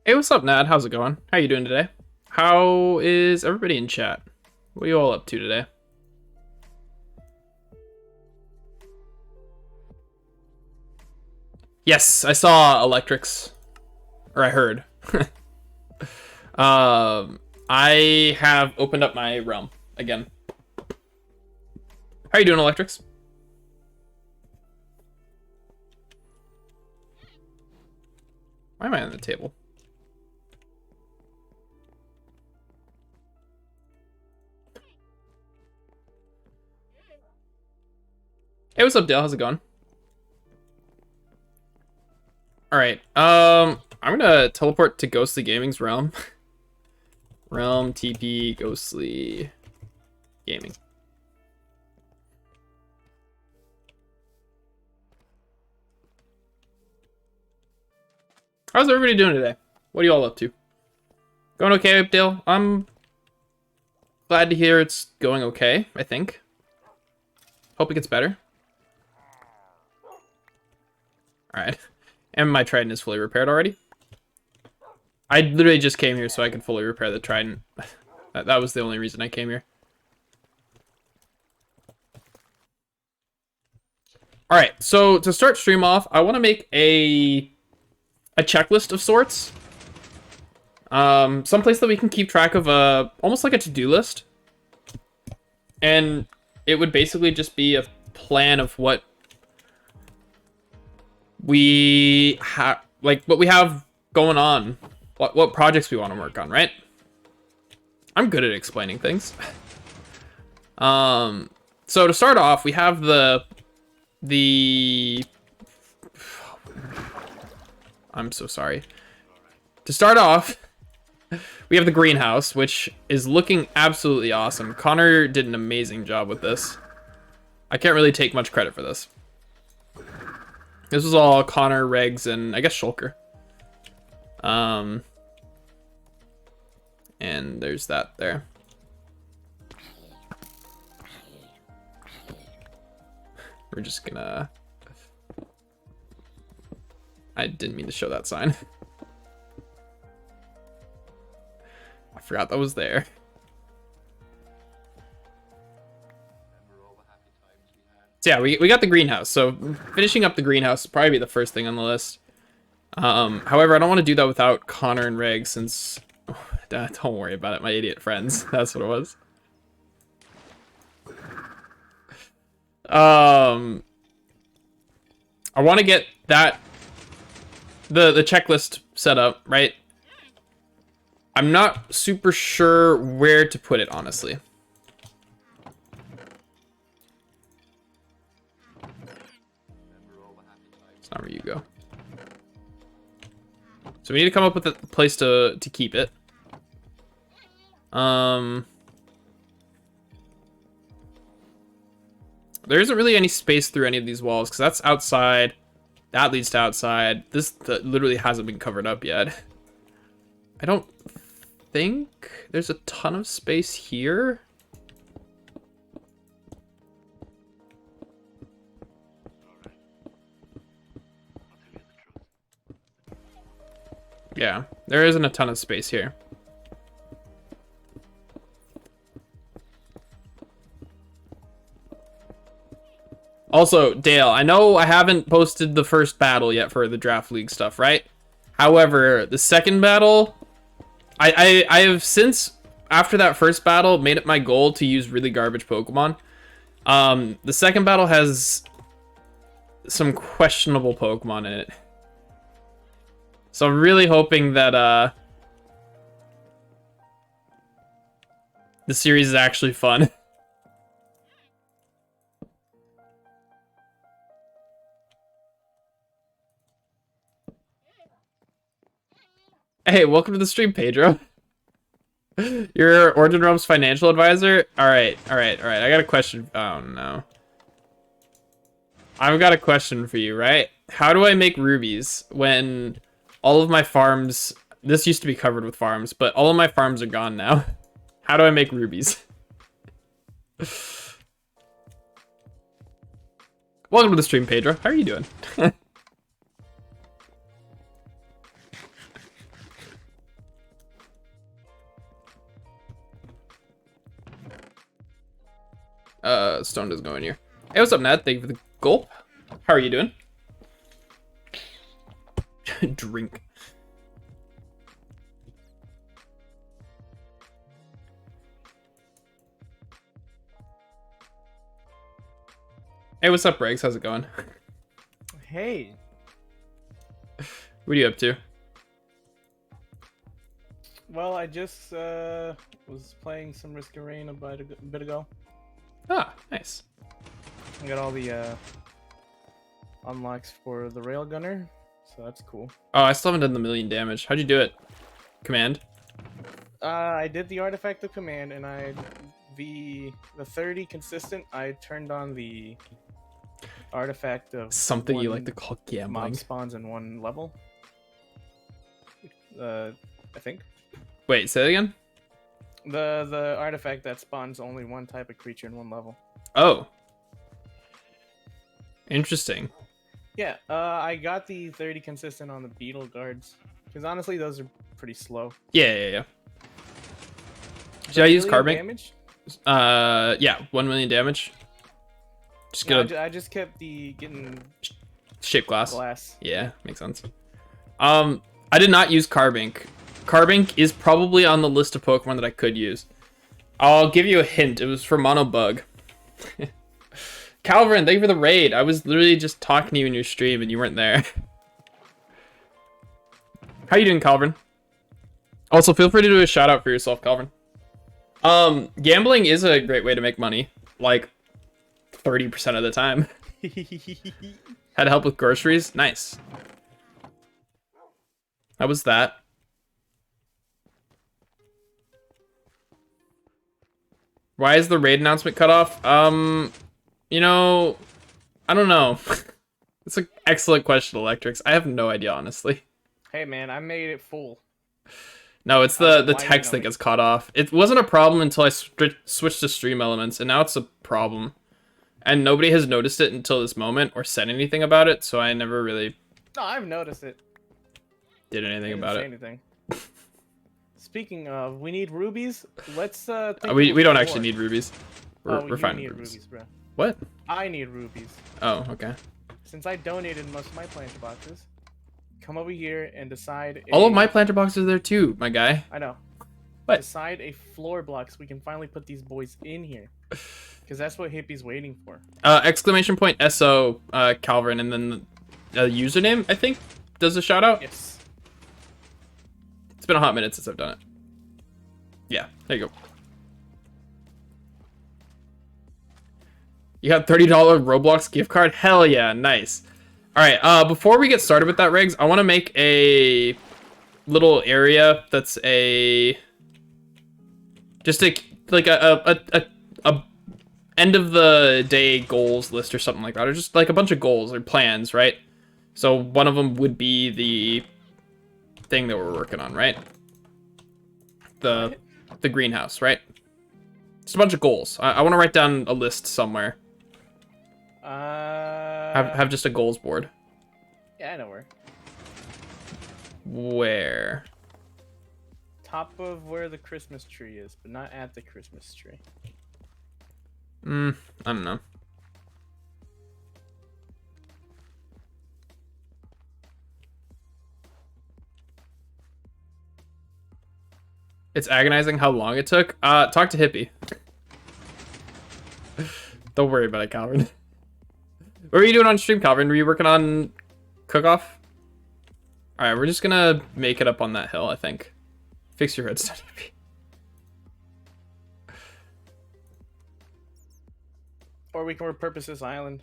Hey, what's up, Nad? How's it going? How you doing today? How is everybody in chat? What are you all up to today? Yes, I saw electrics. Or I heard. I have opened up my realm again. How you doing, electrics? Why am I on the table? Hey, what's up, Dale? How's it going? Alright, I'm gonna teleport to Ghostly Gaming's realm. Realm, TP, Ghostly Gaming. How's everybody doing today? What are you all up to? Going okay, Dale? I'm glad to hear it's going okay, I think. Hope it gets better. Alright. And my trident is fully repaired already. I literally just came here so I could fully repair the trident. That was the only reason I came here. Alright, so to start stream off, I want to make a checklist of sorts. Someplace that we can keep track of almost like a to-do list. And it would basically just be a plan of what we have, like what we have going on, what projects we want to work on, right? I'm good at explaining things. So to start off, we have the I'm so sorry. To start off, we have the greenhouse, which is looking absolutely awesome. Connor did an amazing job with this. I can't really take much credit for this. This was all Connor, Regs, and I guess Shulker. And there's that there. We're just gonna... I didn't mean to show that sign. I forgot that was there. So yeah, we got the greenhouse. So finishing up the greenhouse will probably be the first thing on the list. However, I don't want to do that without Connor and Reg since... don't worry about it, my idiot friends. That's what it was. I want to get that... the checklist set up, right? I'm not super sure where to put it, honestly. It's not where you go. So we need to come up with a place to keep it. There isn't really any space through any of these walls because that's outside. That leads to outside. This literally hasn't been covered up yet. I don't think there's a ton of space here. Yeah, there isn't a ton of space here. Also, Dale, I know I haven't posted the first battle yet for the Draft League stuff, right? However, the second battle, I have since, after that first battle, made it my goal to use really garbage Pokemon. The second battle has some questionable Pokemon in it. So I'm really hoping that the series is actually fun. Hey, welcome to the stream, Pedro. You're Origin Realms financial advisor? Alright. I got a question. Oh, no. I've got a question for you, right? How do I make rubies when all of my farms... This used to be covered with farms, but all of my farms are gone now. How do I make rubies? Welcome to the stream, Pedro. How are you doing? Stone doesn't go in here. Hey, what's up, Ned? Thank you for the gulp. How are you doing? Drink. Hey, what's up, Regs? How's it going? Hey. What are you up to? Well, I just was playing some Risk of Rain a bit ago. Ah, nice. I got all the unlocks for the Railgunner, so that's cool. Oh, I still haven't done the 1,000,000 damage. How'd you do it? Command? I did the Artifact of Command, and the 30 consistent, I turned on the Artifact of Something you like to call gambling. Mob spawns in one level. I think. Wait, say it again? The artifact that spawns only one type of creature in one level. Oh. Interesting. Yeah, I got the 30 consistent on the beetle guards. Because honestly, those are pretty slow. Yeah. Should I use carbon? Damage? Yeah, 1,000,000 damage. Just get I just kept getting shape glass. Glass. Yeah, makes sense. I did not use Carbink. Carbink is probably on the list of Pokemon that I could use. I'll give you a hint. It was for Monobug. Calvin, thank you for the raid. I was literally just talking to you in your stream and you weren't there. How you doing, Calvin? Also, feel free to do a shout out for yourself, Calvin. Gambling is a great way to make money. Like 30% of the time. Had to help with groceries? Nice. How was that? Why is the raid announcement cut off? You know, I don't know. It's an excellent question, Electrics. I have no idea, honestly. Hey man, I made it full. No, it's the text that gets cut off. It wasn't a problem until I switched to Stream Elements, and now it's a problem. And nobody has noticed it until this moment or said anything about it, so I never really... No, I've noticed it. Did anything about it. Anything. Speaking of, we need rubies. Let's think we don't actually need rubies. We're fine with with rubies, bro. What? I need rubies. Oh, okay. Since I donated most of my planter boxes, come over here and decide. All of my planter boxes are there too, my guy. I know. What? Decide a floor block so we can finally put these boys in here. Because that's what Hippie's waiting for. Exclamation point SO Calvin, and then the username, I think, does a shout out. Yes. It's been a hot minute since I've done it. Yeah, there you go. You got $30 Roblox gift card? Hell yeah, nice. All right, before we get started with that, Riggs, I want to make a little area that's just like a end of the day goals list or something like that, or just like a bunch of goals or plans, right? So one of them would be the thing that we're working on, right? The greenhouse, right? Just a bunch of goals. I want to write down a list somewhere. Have just a goals board. Yeah, I know where. Where? Top of where the Christmas tree is, but not at the Christmas tree. I don't know. It's agonizing how long it took. Talk to Hippie. Don't worry about it, Calvin. What were you doing on stream, Calvin? Were you working on cook-off? Alright, we're just gonna make it up on that hill, I think. Fix your redstone, Hippie. Or we can repurpose this island.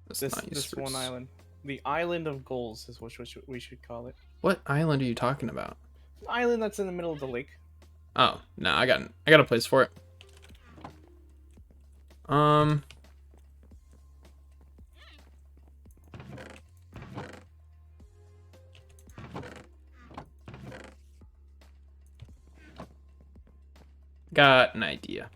This one island. The Island of Goals is what we should call it. What island are you talking about? An island that's in the middle of the lake. Oh, no, I got a place for it. Got an idea.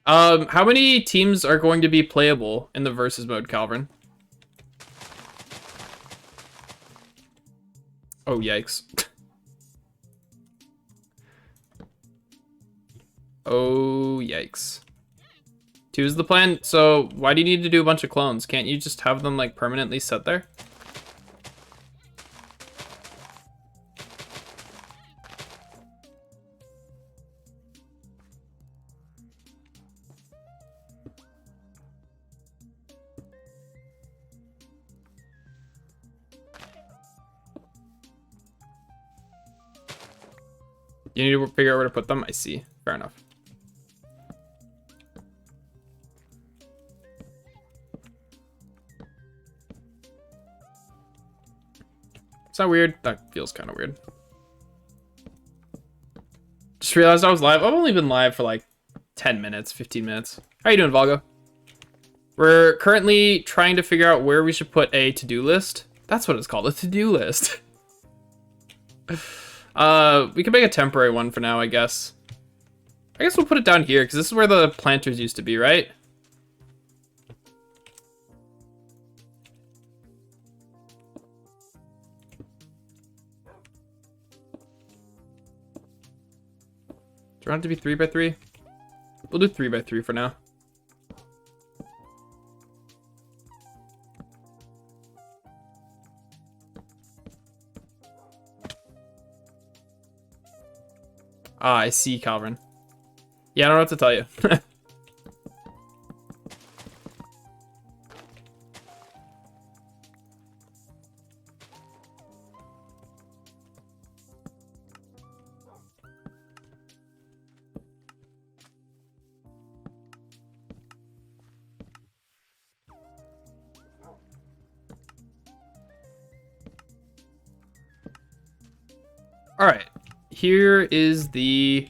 How many teams are going to be playable in the versus mode, Calvin? Oh, yikes. Oh, yikes. 2 is the plan. So why do you need to do a bunch of clones? Can't you just have them like permanently set there? You need to figure out where to put them? I see. Fair enough. Is that weird? That feels kind of weird. Just realized I was live. I've only been live for like 10 minutes, 15 minutes. How you doing, Volgo? We're currently trying to figure out where we should put a to-do list. That's what it's called, a to-do list. We can make a temporary one for now, I guess. I guess we'll put it down here, because this is where the planters used to be, right? Do you want it to be 3x3? We'll do 3x3 for now. Ah, I see, Calvin. Yeah, I don't know what to tell you. All right, here is the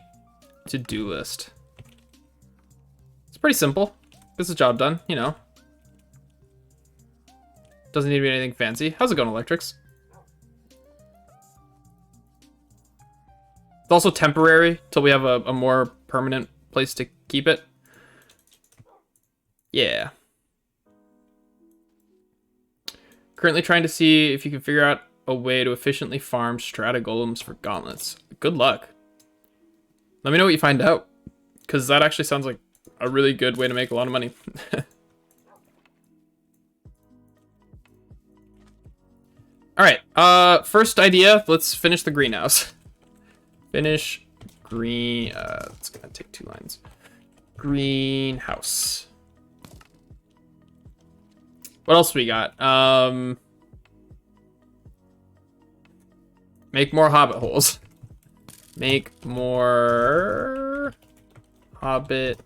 to-do list. It's pretty simple. Gets the job done, you know. Doesn't need to be anything fancy. How's it going, Electrics? It's also temporary till we have a more permanent place to keep it. Yeah. Currently trying to see if you can figure out a way to efficiently farm strata golems for gauntlets. Good luck. Let me know what you find out, because that actually sounds like a really good way to make a lot of money. All right, first idea, let's finish the greenhouse. Finish green, it's gonna take 2 lines. Greenhouse. What else we got? Make more hobbit holes. Make more hobbit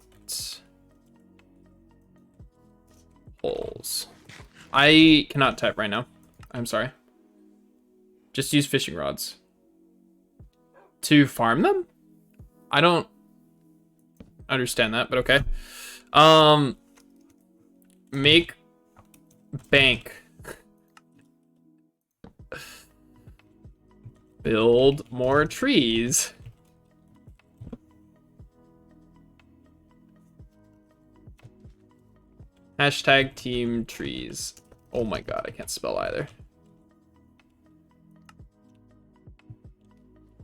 holes. I cannot type right now. I'm sorry. Just use fishing rods. To farm them? I don't understand that, but okay. Make bank. Build more trees. Hashtag team trees. Oh my god, I can't spell either.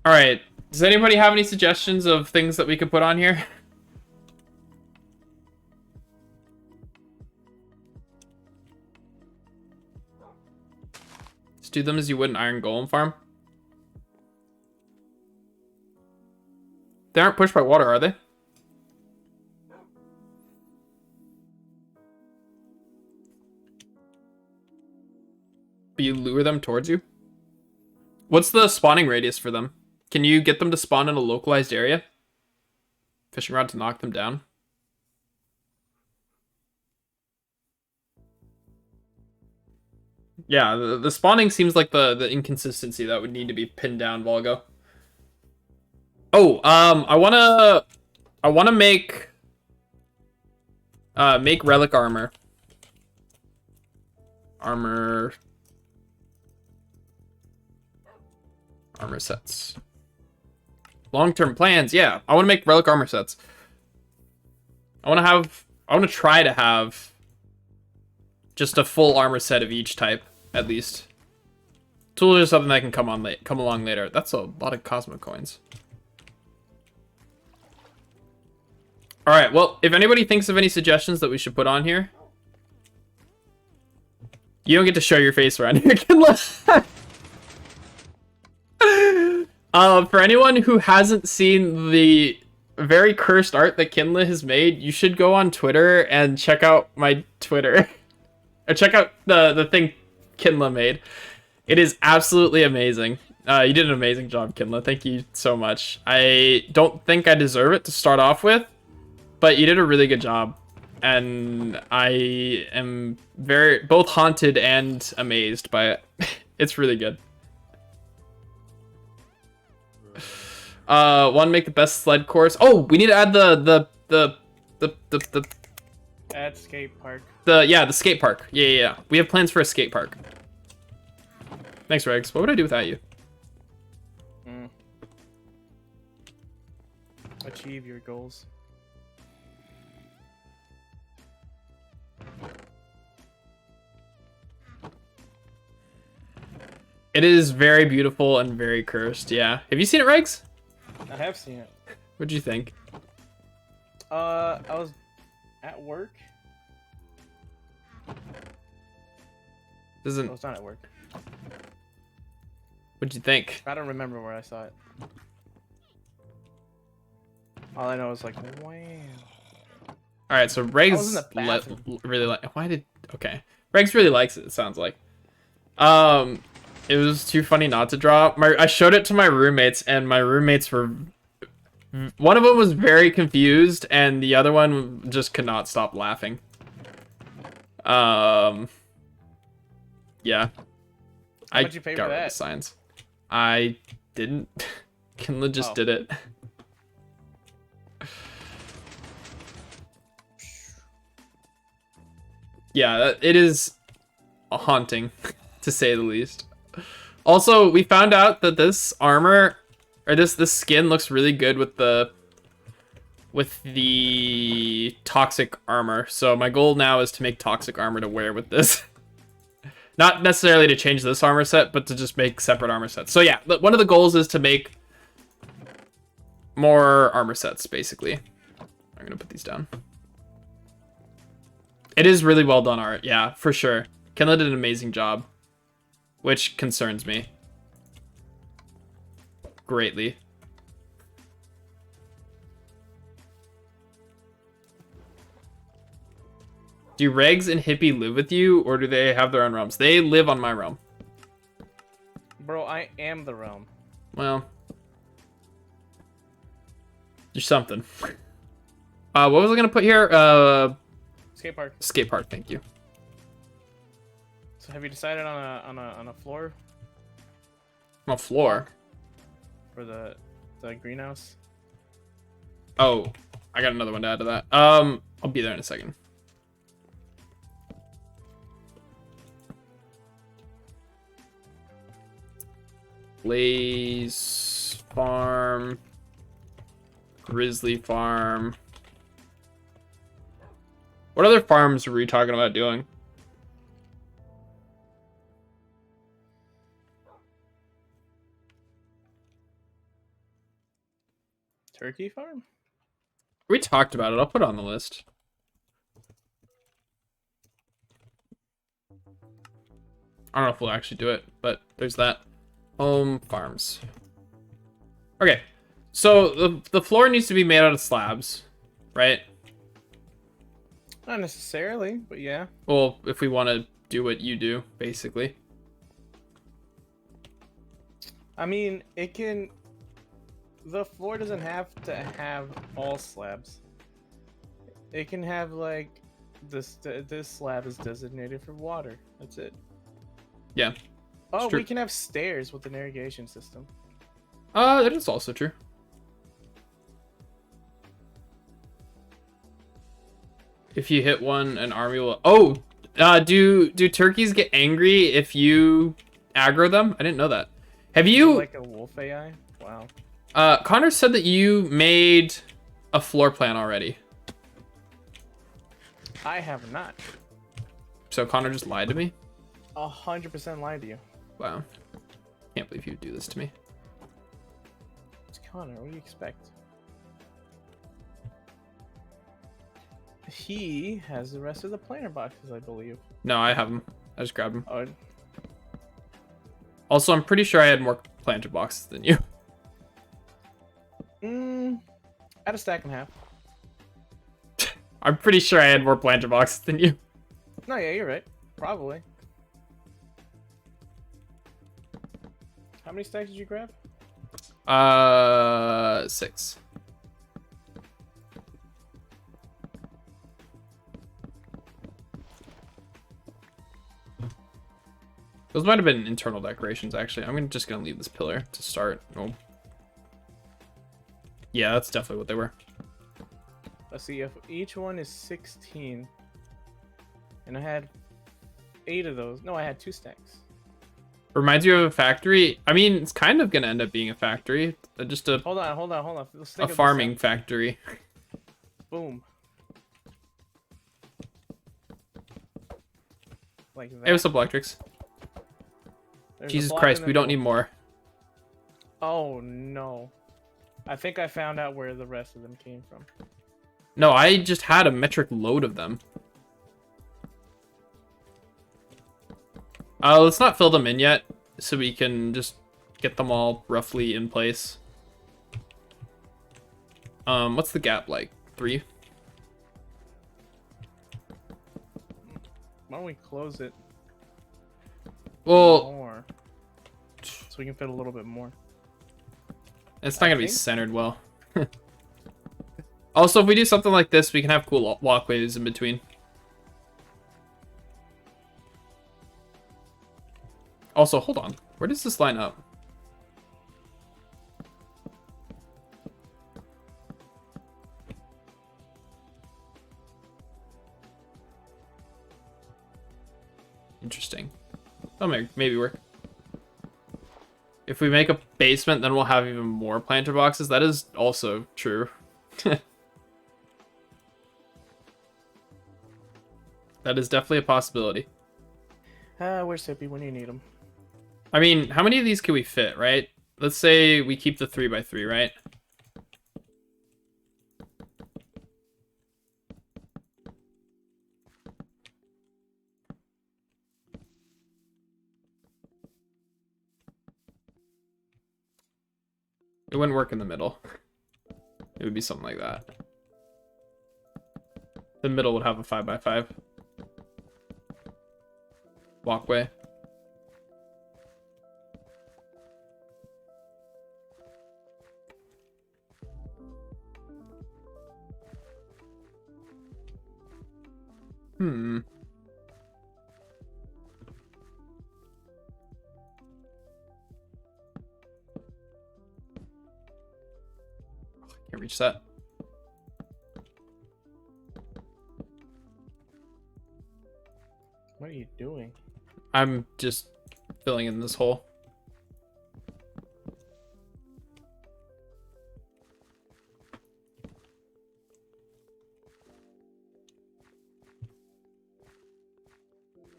All right, does anybody have any suggestions of things that we could put on here? Just do them as you would an iron golem farm. They aren't pushed by water, are they? But you lure them towards you? What's the spawning radius for them? Can you get them to spawn in a localized area? Fishing rod to knock them down? Yeah, the spawning seems like the inconsistency that would need to be pinned down, Volgo. Oh, I wanna make relic armor. Armor sets. Long-term plans, yeah. I want to make relic armor sets. I want to try to have just a full armor set of each type, at least. Tools are something that can come along later. That's a lot of Cosmo coins. All right. Well, if anybody thinks of any suggestions that we should put on here, you don't get to show your face around here, Kinla. For anyone who hasn't seen the very cursed art that Kinla has made, you should go on Twitter and check out my Twitter. Or check out the thing Kinla made. It is absolutely amazing. You did an amazing job, Kinla. Thank you so much. I don't think I deserve it to start off with, but you did a really good job. And I am both haunted and amazed by it. It's really good. One, make the best sled course. Oh, we need to add the At skate park. the skate park. Yeah. We have plans for a skate park. Thanks, Regs. What would I do without you? Achieve your goals. It is very beautiful and very cursed. Yeah. Have you seen it, Regs? I have seen it. What'd you think? I was at work. Doesn't. I was not at work. What'd you think? I don't remember where I saw it. All I know is like, wow. All right, so I was in Regs the bathroom. really like. Okay. Regs really likes it. It sounds like. It was too funny not to draw. I showed it to my roommates, and my roommates were. One of them was very confused, and the other one just could not stop laughing. Yeah. How much you pay for got rid of that? the signs. I didn't. Kinla just did it. Yeah, it is haunting, to say the least. Also, we found out that this armor, or this skin looks really good with the toxic armor. So my goal now is to make toxic armor to wear with this. Not necessarily to change this armor set, but to just make separate armor sets. So yeah, one of the goals is to make more armor sets, basically. I'm gonna put these down. It is really well done art, yeah, for sure. Kenla did an amazing job, which concerns me greatly. Do Regs and Hippie live with you, or do they have their own realms? They live on my realm. Bro, I am the realm. Well, you're something. What was I gonna put here? Skate park. Skate park. Thank you. So have you decided on a floor On a floor. for the greenhouse? Oh, I got another one to add to that. I'll be there in a second. Blaze Farm, Grizzly Farm. What other farms were we talking about doing? Turkey farm? We talked about it. I'll put it on the list. I don't know if we'll actually do it, but there's that. Home farms. Okay, so the floor needs to be made out of slabs, right? Not necessarily, but yeah. Well, if we want to do what you do, basically. I mean, it can... The floor doesn't have to have all slabs. It can have, like, this slab is designated for water. That's it. Yeah. Oh, true. we can have stairs with an irrigation system. That is also true. If you hit one, an army will... Oh! Do turkeys get angry if you aggro them? I didn't know that. Have you... Like a wolf AI? Wow. Connor said that you made a floor plan already. I have not. So Connor just lied to me? 100% lied to you. Wow. Can't believe you would do this to me. It's Connor. What do you expect? He has the rest of the planter boxes, I believe. No, I have them. I just grabbed them. Oh, Also, I'm pretty sure I had more planter boxes than you. at a stack and a half. I'm pretty sure I had more planter boxes than you. No, yeah, you're right. Probably. How many stacks did you grab? 6. Those might have been internal decorations, actually. I'm just gonna leave this pillar to start. Oh. Yeah, that's definitely what they were. Let's see, if each one is 16, and I had 8 of those. No, I had 2 stacks. Reminds you of a factory. I mean, it's kind of gonna end up being a factory. Just a Hold on. Let's think a of this farming out. factory. Boom. Like that. Hey, what's up, Electrics? There's a Jesus block Christ, in the we don't middle. need more. Oh no. I think I found out where the rest of them came from. No, I just had a metric load of them. Let's not fill them in yet, so we can just get them all roughly in place. What's the gap like? 3? Why don't we close it Well, more? So we can fit a little bit more. it's not I gonna be think- centered well. Also, if we do something like this, we can have cool walkways in between. Also, hold on. Where does this line up? Interesting. Oh, maybe work. If we make a basement, then we'll have even more planter boxes. That is also true. That is definitely a possibility. Where's Hippie when you need him? I mean, how many of these can we fit, right? Let's say we keep the 3x3, right? It wouldn't work in the middle. It would be something like that. The middle would have a 5x5 walkway. Can't reach that. What are you doing? I'm just filling in this hole.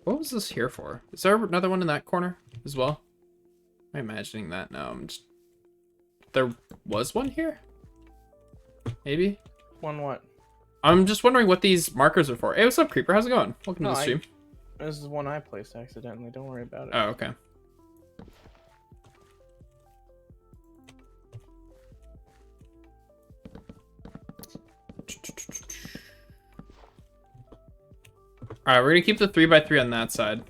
What was this here for? Is there another one in that corner as well? Am I imagining that? No, I'm just... There was one here? Maybe? One what? I'm just wondering what these markers are for. Hey, what's up, Creeper? How's it going? Welcome to No, the stream. This is one I placed accidentally. Don't worry about it. Oh, okay. Alright, we're gonna keep the 3x3 on that side.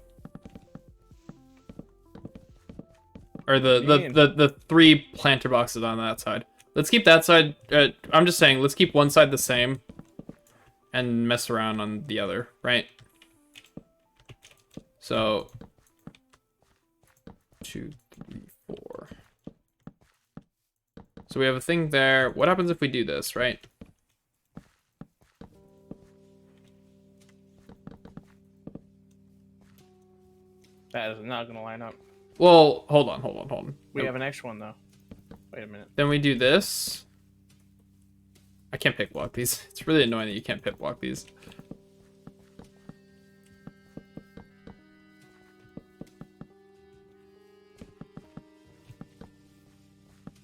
Or the 3 planter boxes on that side. Let's keep that side. I'm just saying, let's keep one side the same and mess around on the other, right? So 2, 3, 4. So we have a thing there. What happens if we do this, right? That is not gonna line up. Well, hold on. We have an extra one though. Wait a minute. Then we do this. I can't pick block these. It's really annoying that you can't pick block these.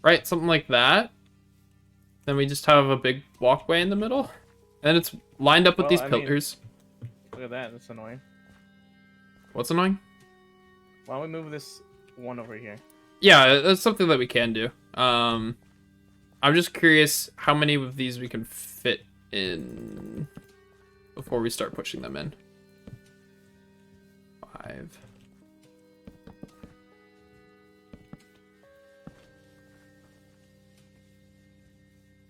right? Something like that. Then we just have a big walkway in the middle. And it's lined up with these pillars. Look at that. That's annoying. What's annoying? Why don't we move this one over here? Yeah, that's something that we can do. I'm just curious how many of these we can fit in before we start pushing them in. 5.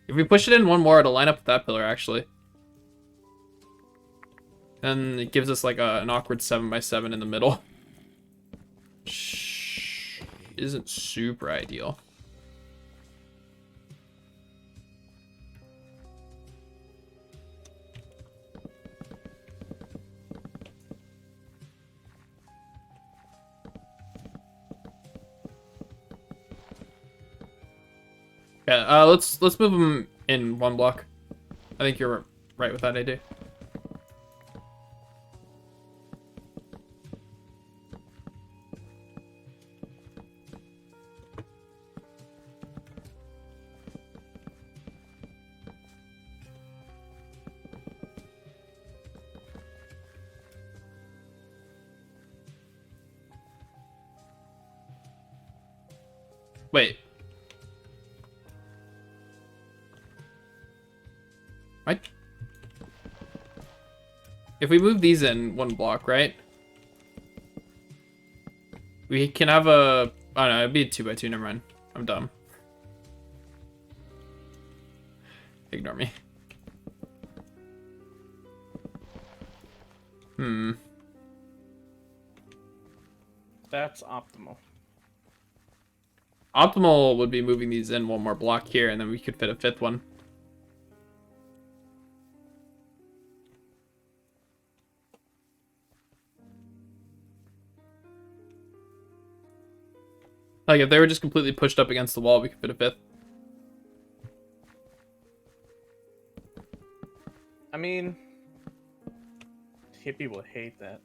If we push it in one more, it'll line up with that pillar, actually. Then it gives us like an awkward 7x7 in the middle. Shh, isn't super ideal. Yeah, let's move them in one block. I think you're right with that idea. Wait. What? If we move these in one block, right? We can have a... Oh no, it'd be a 2x2, never mind. I'm dumb. Ignore me. That's optimal. Optimal would be moving these in one more block here, and then we could fit a 5th one. Like, if they were just completely pushed up against the wall, we could fit a 5th. I mean, hippie would hate that.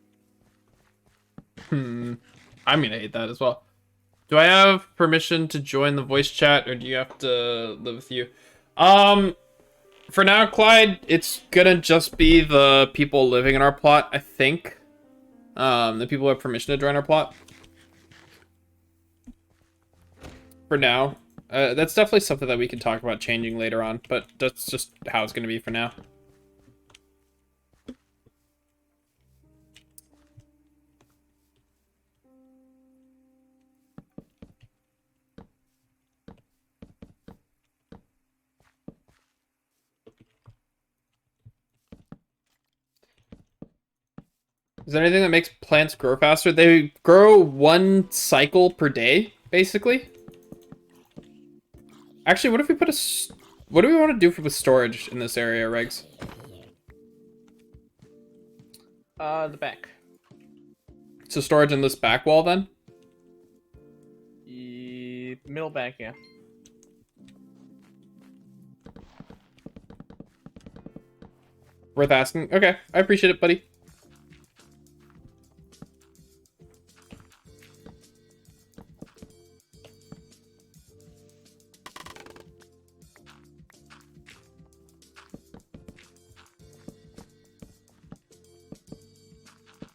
I'm gonna hate that as well. Do I have permission to join the voice chat, or do you have to live with you? For now, Clyde, it's gonna just be the people living in our plot, I think. The people who have permission to join our plot. For now. That's definitely something that we can talk about changing later on, but that's just how it's gonna be for now. Is there anything that makes plants grow faster? They grow 1 cycle per day, basically. Actually, what if we put a... What do we want to do with storage in this area, Regs? The back. So storage in this back wall, then? Middle back, yeah. Worth asking. Okay, I appreciate it, buddy.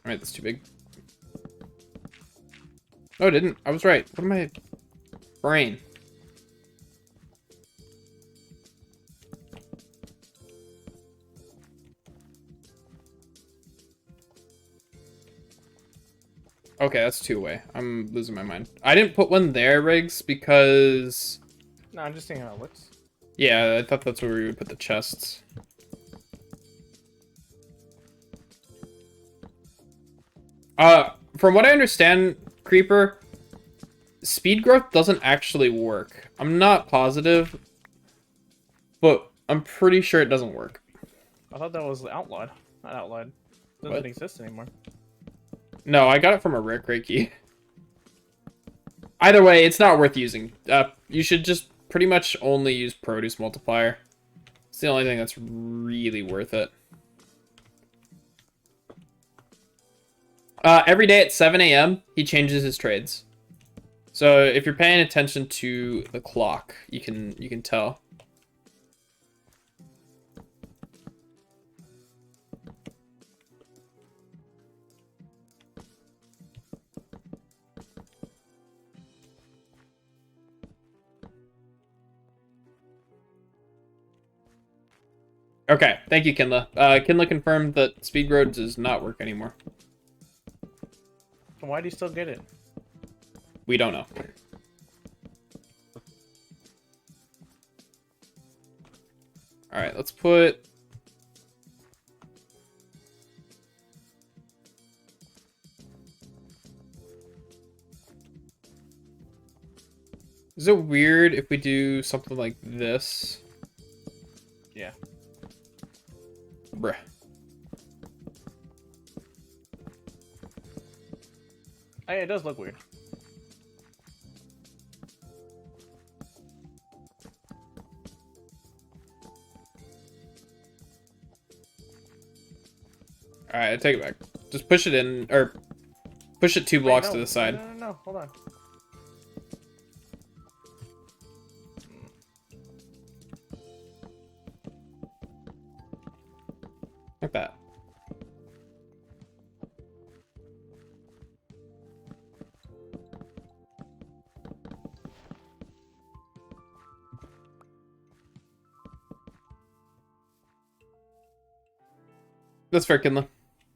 Alright, that's too big. Oh, it didn't. I was right. What am I... Brain. Okay, that's 2-way. I'm losing my mind. I didn't put one there, Riggs, because... No, I'm just seeing how it looks. Yeah, I thought that's where we would put the chests. From what I understand, Creeper, speed growth doesn't actually work. I'm not positive, but I'm pretty sure it doesn't work. I thought that was outlawed. Not outlawed. It doesn't exist anymore. No, I got it from a rare crate key. Either way, it's not worth using. You should just pretty much only use produce multiplier. It's the only thing that's really worth it. Every day at 7 a.m., he changes his trades. So if you're paying attention to the clock, you can tell. Okay, thank you, Kinla. Kinla confirmed that speed road does not work anymore. Why do you still get it? We don't know. All right, let's put... Is it weird if we do something like this? Yeah. Bruh. Oh, yeah, it does look weird. All right, I take it back. Just push it in, or push it 2 blocks to the side. No, hold on. Like that. That's fair, Kinla.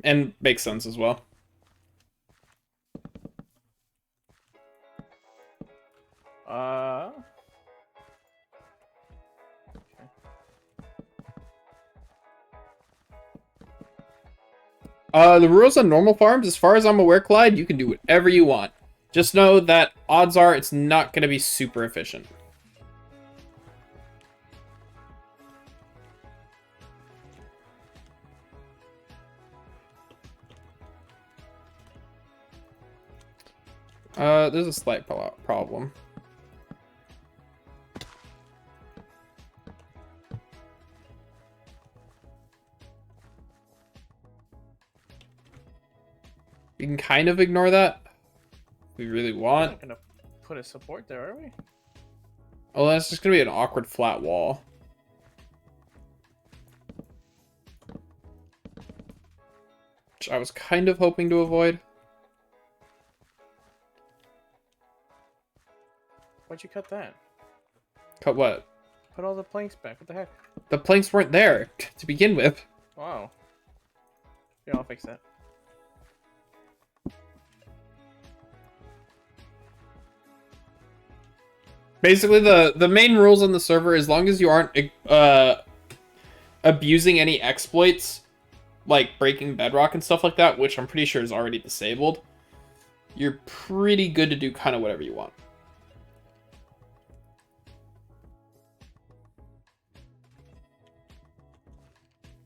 And makes sense as well. The rules on normal farms, as far as I'm aware, Clyde, you can do whatever you want. Just know that odds are it's not going to be super efficient. There's a slight problem. You can kind of ignore that if we really want. We're not gonna put a support there, are we? Oh, that's just gonna be an awkward flat wall. Which I was kind of hoping to avoid. Why'd you cut that? Cut what? Put all the planks back. What the heck? The planks weren't there to begin with. Wow. Yeah, I'll fix that. Basically, the main rules on the server, as long as you aren't abusing any exploits, like breaking bedrock and stuff like that, which I'm pretty sure is already disabled, you're pretty good to do kind of whatever you want.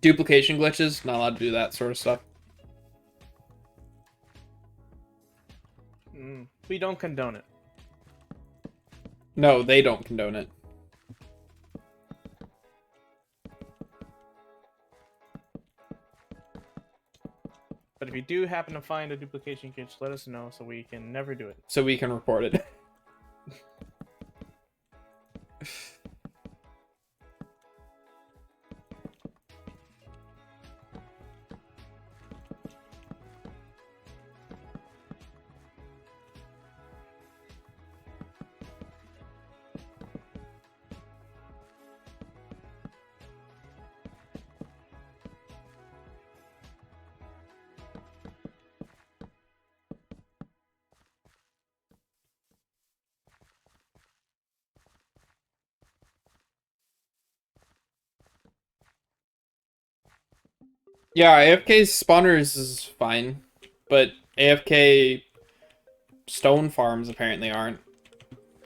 Duplication glitches, not allowed to do that sort of stuff. We don't condone it. No, they don't condone it. But if you do happen to find a duplication glitch, let us know so we can never do it. So we can report it. Yeah, AFK spawners is fine, but AFK stone farms apparently aren't.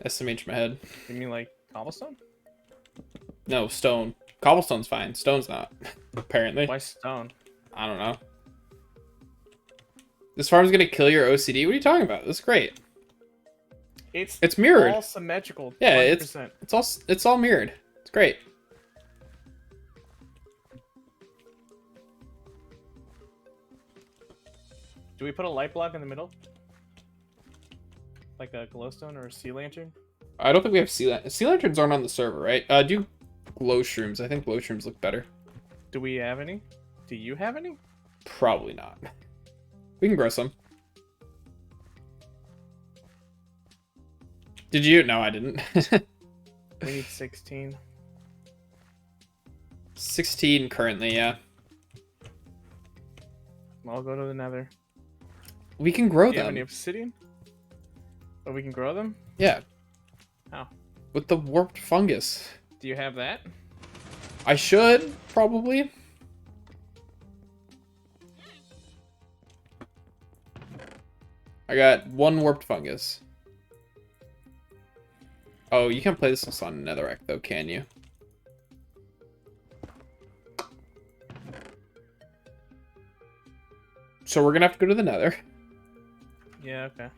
SMH my head. You mean like cobblestone? No, stone. Cobblestone's fine. Stone's not, apparently. Why stone? I don't know. This farm's gonna kill your OCD? What are you talking about? That's great. It's mirrored. All symmetrical. 100%. Yeah, it's all mirrored. It's great. Do we put a light block in the middle? Like a glowstone or a sea lantern? I don't think we have sea lanterns aren't on the server, right? Do glow shrooms. I think glow shrooms look better. Do we have any? Do you have any? Probably not. We can grow some. Did you? No, I didn't. We need 16. 16 currently, yeah. I'll go to the nether. We can grow Do you have any them. obsidian? Oh, we can grow them? Yeah. How? With the warped fungus. Do you have that? I should, probably. I got 1 warped fungus. Oh, you can't play this on netherrack, though, can you? So we're gonna have to go to the nether. Yeah, okay.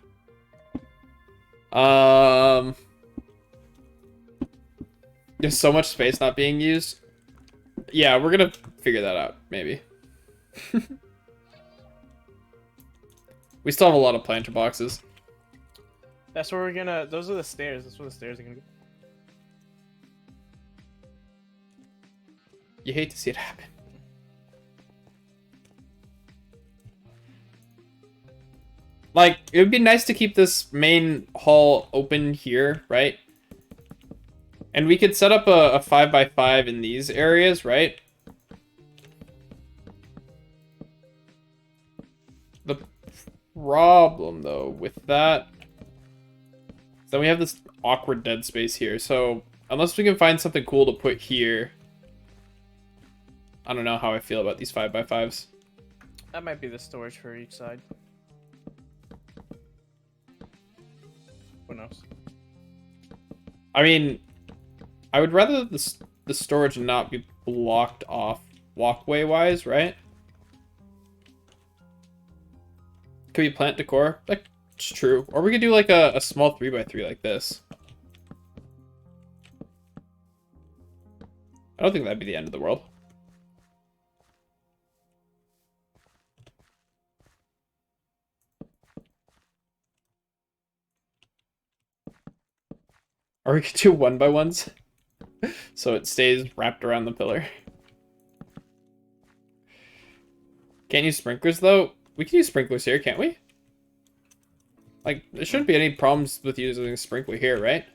There's so much space not being used. Yeah, we're gonna figure that out, maybe. We still have a lot of planter boxes. That's where we're gonna. Those are the stairs. That's where the stairs are gonna go. You hate to see it happen. Like, it would be nice to keep this main hall open here, right? And we could set up a 5x5 in these areas, right? The problem, though, with that is that we have this awkward dead space here. So, unless we can find something cool to put here, I don't know how I feel about these 5x5s. That might be the storage for each side. Who knows? I mean, I would rather the storage not be blocked off walkway-wise, right? Could we plant decor? That's true. Or we could do like a small 3x3 like this. I don't think that'd be the end of the world. Or we could do 1x1s. So it stays wrapped around the pillar. Can't use sprinklers though. We can use sprinklers here, can't we? Like, there shouldn't be any problems with using a sprinkler here, right?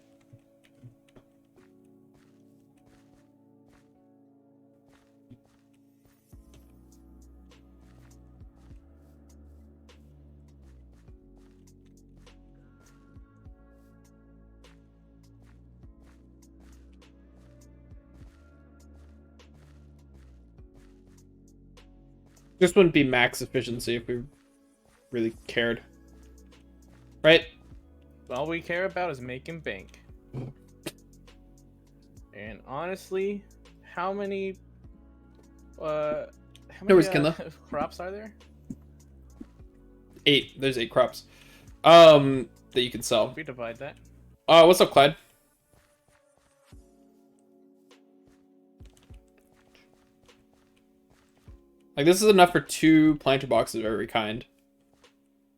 This wouldn't be max efficiency if we really cared. Right? All we care about is making bank. And honestly, how many No worries, Kinla. crops are there? 8. There's 8 crops. That you can sell. If we divide that. What's up, Clyde? Like, this is enough for 2 planter boxes of every kind.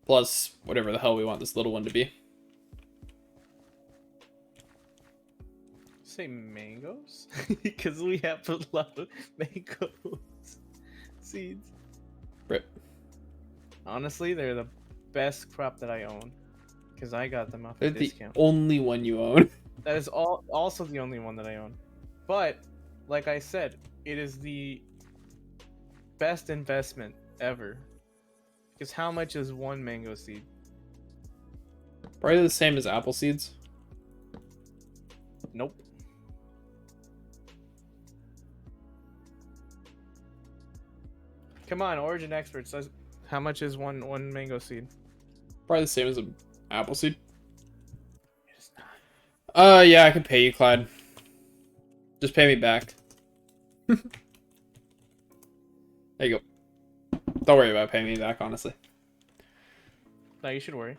Plus, whatever the hell we want this little one to be. Say mangoes? Because we have a lot of mangoes. Seeds. Rip. Honestly, they're the best crop that I own. Because I got them off They're a the discount. only one you own. That is also the only one that I own. But, like I said, it is the best investment ever. Because how much is 1 mango seed? Probably the same as apple seeds. Nope. Come on, Origin Expert says how much is one mango seed? Probably the same as an apple seed. It's not. Yeah, I can pay you, Clyde. Just pay me back. There you go. Don't worry about paying me back, honestly. No, you should worry.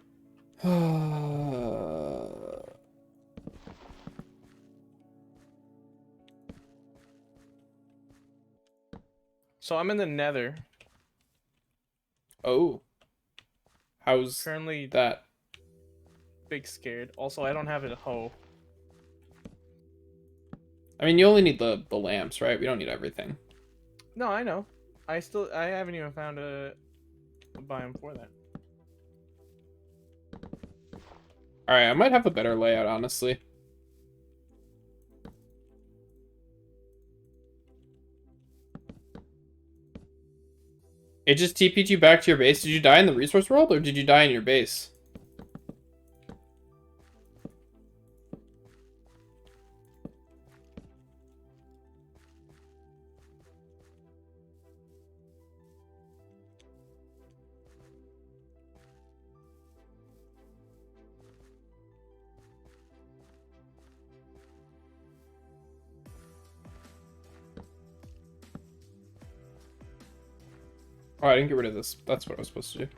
So I'm in the nether. Oh. How's Currently that? big scared. Also, I don't have a hoe. I mean, you only need the lamps, right? We don't need everything. No, I know. I haven't even found a biome for that. Alright, I might have a better layout, honestly. It just TP'd you back to your base. Did you die in the resource world, or did you die in your base? Oh, I didn't get rid of this. That's what I was supposed to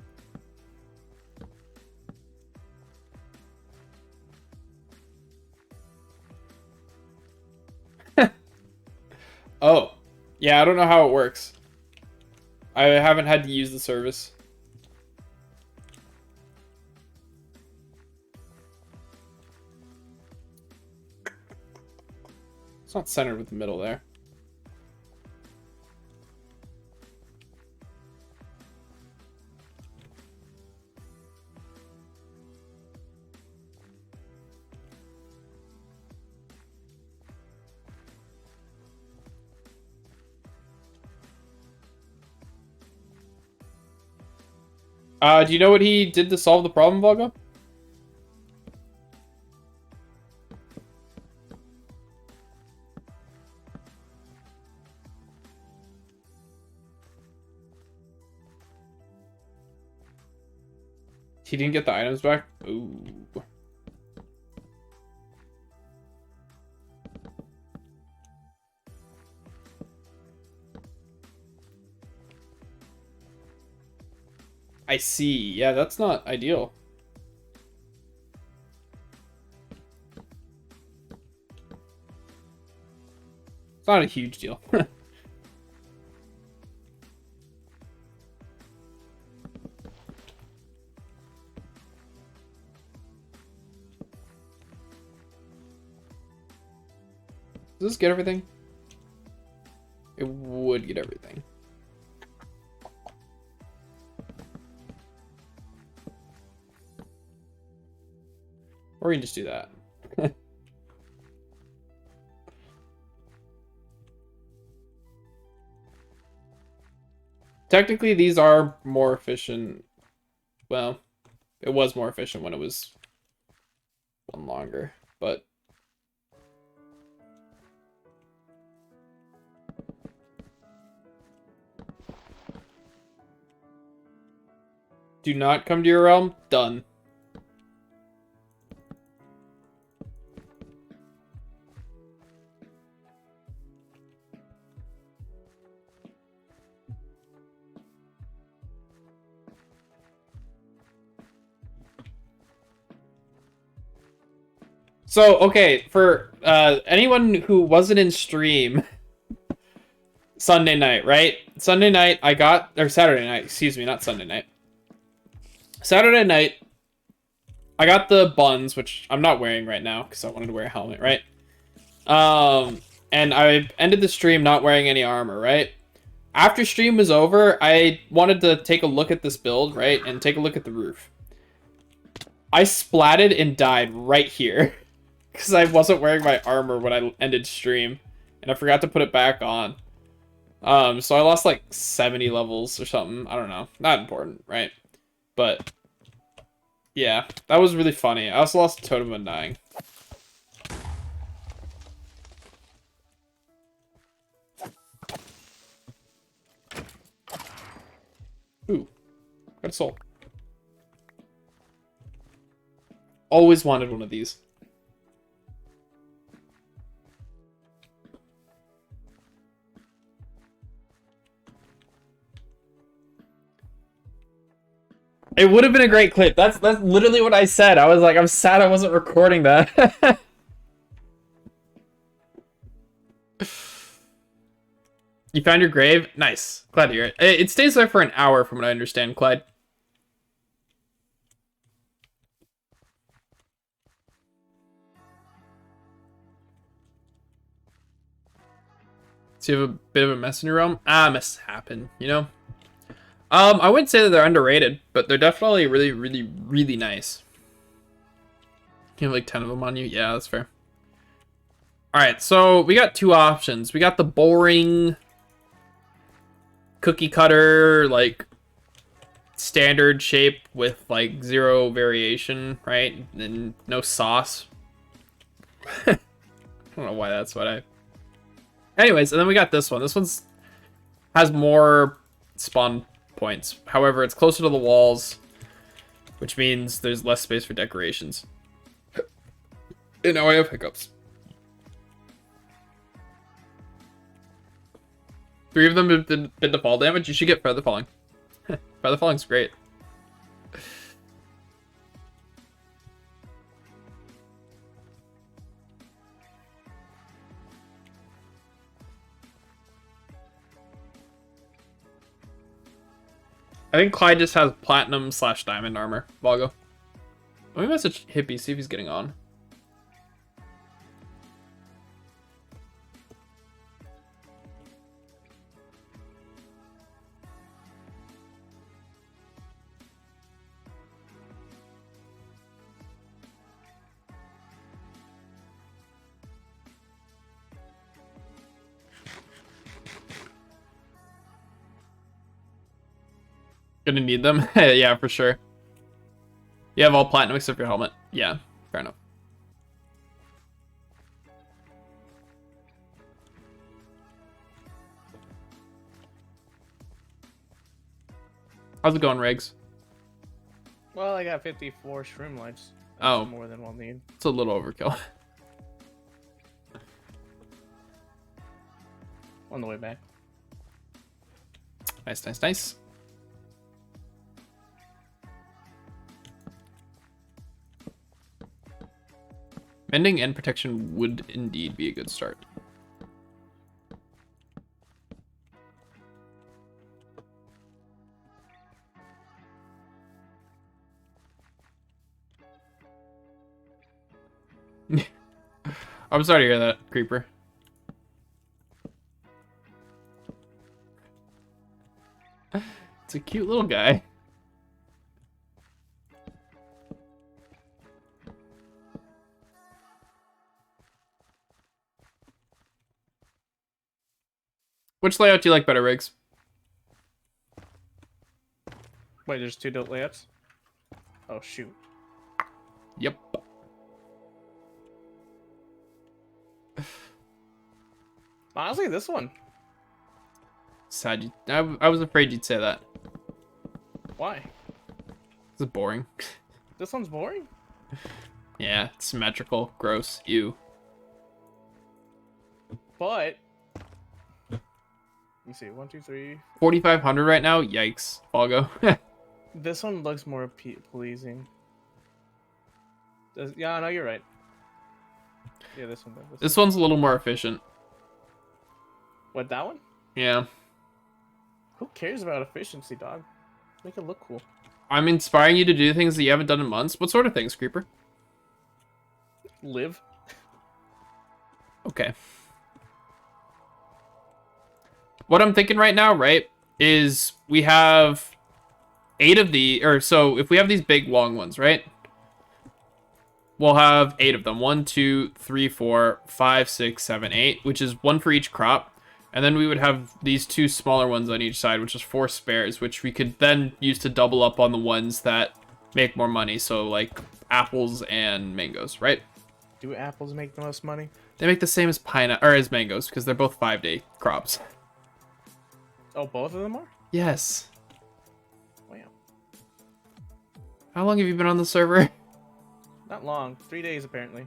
do. Oh. Yeah, I don't know how it works. I haven't had to use the service. It's not centered with the middle there. Do you know what he did to solve the problem, Volga? He didn't get the items back? Ooh. I see. Yeah, that's not ideal. It's not a huge deal. Does this get everything? It would get everything. Or we can just do that. Technically, these are more efficient. Well, it was more efficient when it was one longer, but... Do not come to your realm. Done. So, okay, for anyone who wasn't in stream Sunday night, right? Sunday night, or Saturday night, excuse me, not Sunday night. Saturday night, I got the buns, which I'm not wearing right now because I wanted to wear a helmet, right? And I ended the stream not wearing any armor, right? After stream was over, I wanted to take a look at this build, right? And take a look at the roof. I splatted and died right here because I wasn't wearing my armor when I ended stream, and I forgot to put it back on. So I lost like 70 levels or something. I don't know. Not important, right? But yeah, that was really funny. I also lost a totem when dying. Ooh, got a soul. Always wanted one of these. It would have been a great clip. That's literally what I said. I was like, I'm sad I wasn't recording that. You found your grave? Nice. Glad to hear it. It stays there for an hour from what I understand, Clyde. So you have a bit of a mess in your realm? Ah, messes happen, you know? I wouldn't say that they're underrated, but they're definitely really, really, really nice. You have like 10 of them on you? Yeah, that's fair. Alright, so we got two options. We got the boring cookie cutter, like, standard shape with, like, 0 variation, right? And no sauce. I don't know why that's what I... Anyways, and then we got this one. This one's has more spawn points. However, it's closer to the walls, which means there's less space for decorations. And now I have hiccups. 3 of them have been to fall damage. You should get Feather Falling. Feather Falling's great. I think Clyde just has platinum / diamond armor. Vago. Let me message Hippie, see if he's getting on. Gonna need them? Yeah, for sure. You have all platinum except your helmet. Yeah, fair enough. How's it going, Riggs? Well, I got 54 shroom lights. That's Oh. more than we'll need. It's a little overkill. On the way back. Nice, nice, nice. Mending and protection would indeed be a good start. I'm sorry to hear that, Creeper. It's a cute little guy. Which layout do you like better, Riggs? Wait, there's 2 built layups? Oh, shoot. Yep. Honestly, this one. Sad. I was afraid you'd say that. Why? It's boring. This one's boring? Yeah, it's symmetrical. Gross. Ew. But... Let me see. 1, 2, 3... 4,500 right now? Yikes. Vago. This one looks more pleasing. Yeah, no, you're right. Yeah, this one. This one's a little more efficient. What, that one? Yeah. Who cares about efficiency, dog? Make it look cool. I'm inspiring you to do things that you haven't done in months. What sort of things, Creeper? Live. Okay. What I'm thinking right now, right, is we have 8 of the, or so if we have these big long ones, right? We'll have 8 of them. 1, 2, 3, 4, 5, 6, 7, 8, which is 1 for each crop. And then we would have these 2 smaller ones on each side, which is 4 spares, which we could then use to double up on the ones that make more money. So like apples and mangoes, right? Do apples make the most money? They make the same as as mangoes because they're both 5-day crops. Oh, both of them are? Yes. Wow. How long have you been on the server? Not long. 3 days, apparently.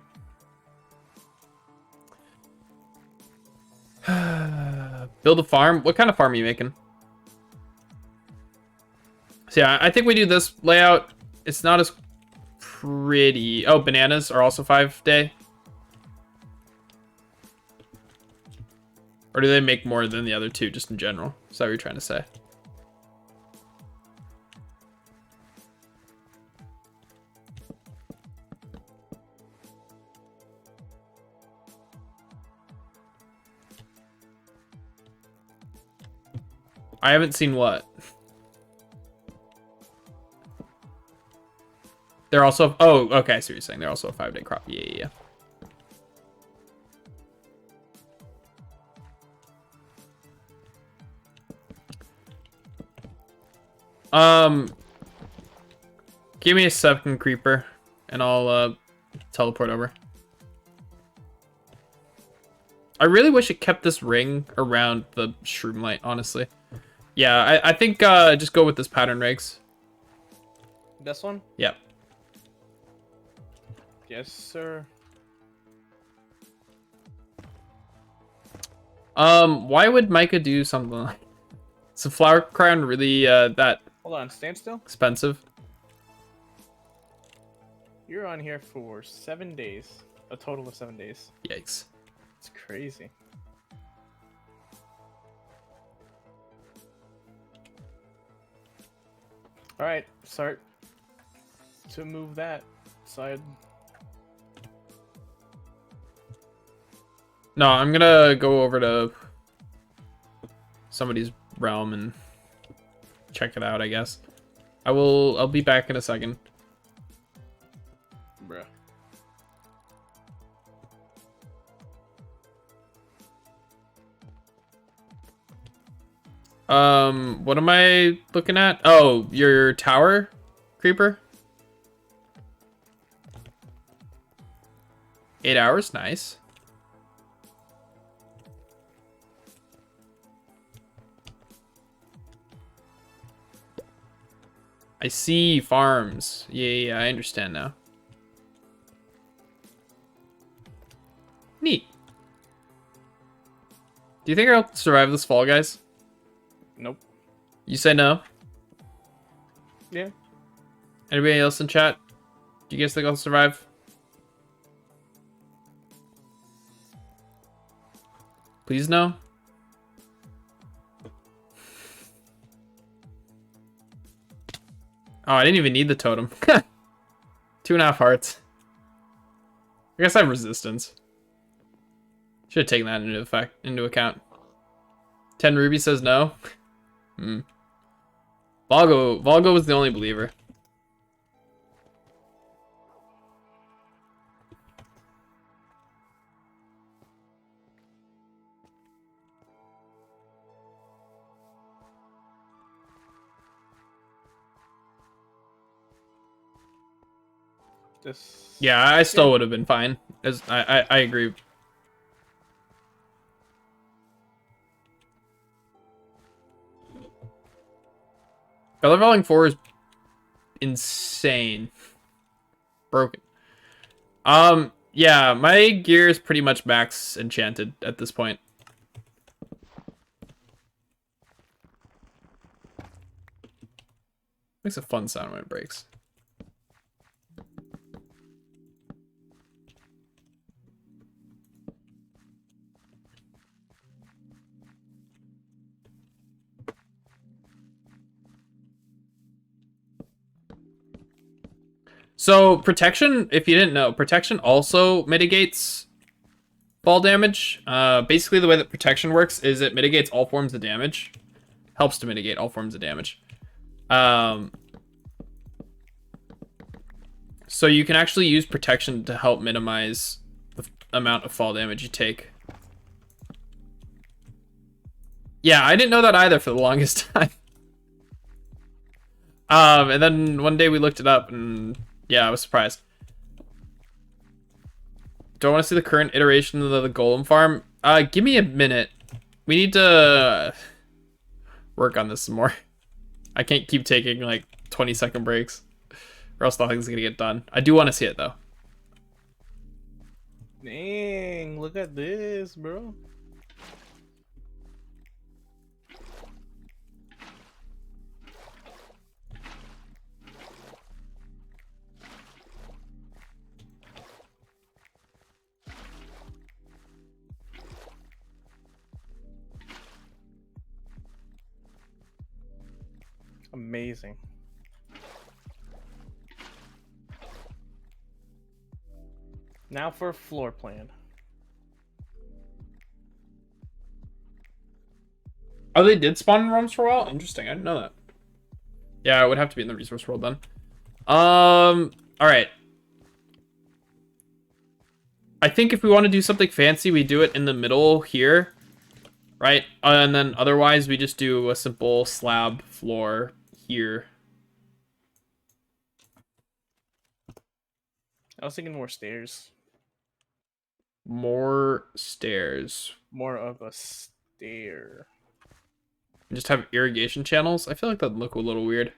Build a farm. What kind of farm are you making? So yeah, I think we do this layout. It's not as pretty. Oh, bananas are also 5-day. Or do they make more than the other 2 just in general? Is that what you're trying to say? I haven't seen what. They're also... Oh, okay, I see what you're saying. They're also a 5-day crop. Yeah. Give me a 2nd creeper, and I'll teleport over. I really wish it kept this ring around the shroom light, honestly. Yeah, I think just go with this pattern, Regs. This one? Yep. Yes, sir. Why would Micah do something like... Is the flower crown really that Hold on, stand still. expensive? You're on here for 7 days. A total of 7 days. Yikes. It's crazy. Alright, start to move that side. No, I'm gonna go over to somebody's realm and check it out, I guess. I'll be back in a second. Bruh. What am I looking at? Oh, your tower creeper? 8 hours, nice. I see farms. Yeah, I understand now. Neat. Do you think I'll survive this fall, guys? Nope. You say no? Yeah. Anybody else in chat? Do you guys think I'll survive? Please no? Oh, I didn't even need the totem. 2.5 hearts. I guess I have resistance. Should have taken that into account. 10 Ruby says no. Volgo was the only believer. This. Yeah, I still would have been fine. As I agree. Color Falling 4 is insane. Broken. Yeah, my gear is pretty much max enchanted at this point. Makes a fun sound when it breaks. So protection, if you didn't know, protection also mitigates fall damage. Basically the way that protection works is it mitigates all forms of damage. Helps to mitigate all forms of damage. So you can actually use protection to help minimize the amount of fall damage you take. Yeah, I didn't know that either for the longest time. And then one day we looked it up and yeah, I was surprised. Do I want to see the current iteration of the golem farm? Give me a minute. We need to work on this some more. I can't keep taking like 20-second breaks or else nothing's gonna get done. I do want to see it though. Dang, look at this, bro. Amazing. Now for floor plan. Oh, they did spawn in realms for a while? Interesting, I didn't know that. Yeah, it would have to be in the resource world then. Alright. I think if we want to do something fancy, we do it in the middle here. Right? And then otherwise, we just do a simple slab floor here. I was thinking more stairs. More stairs. More of a stair. Just have irrigation channels. I feel like that'd look a little weird.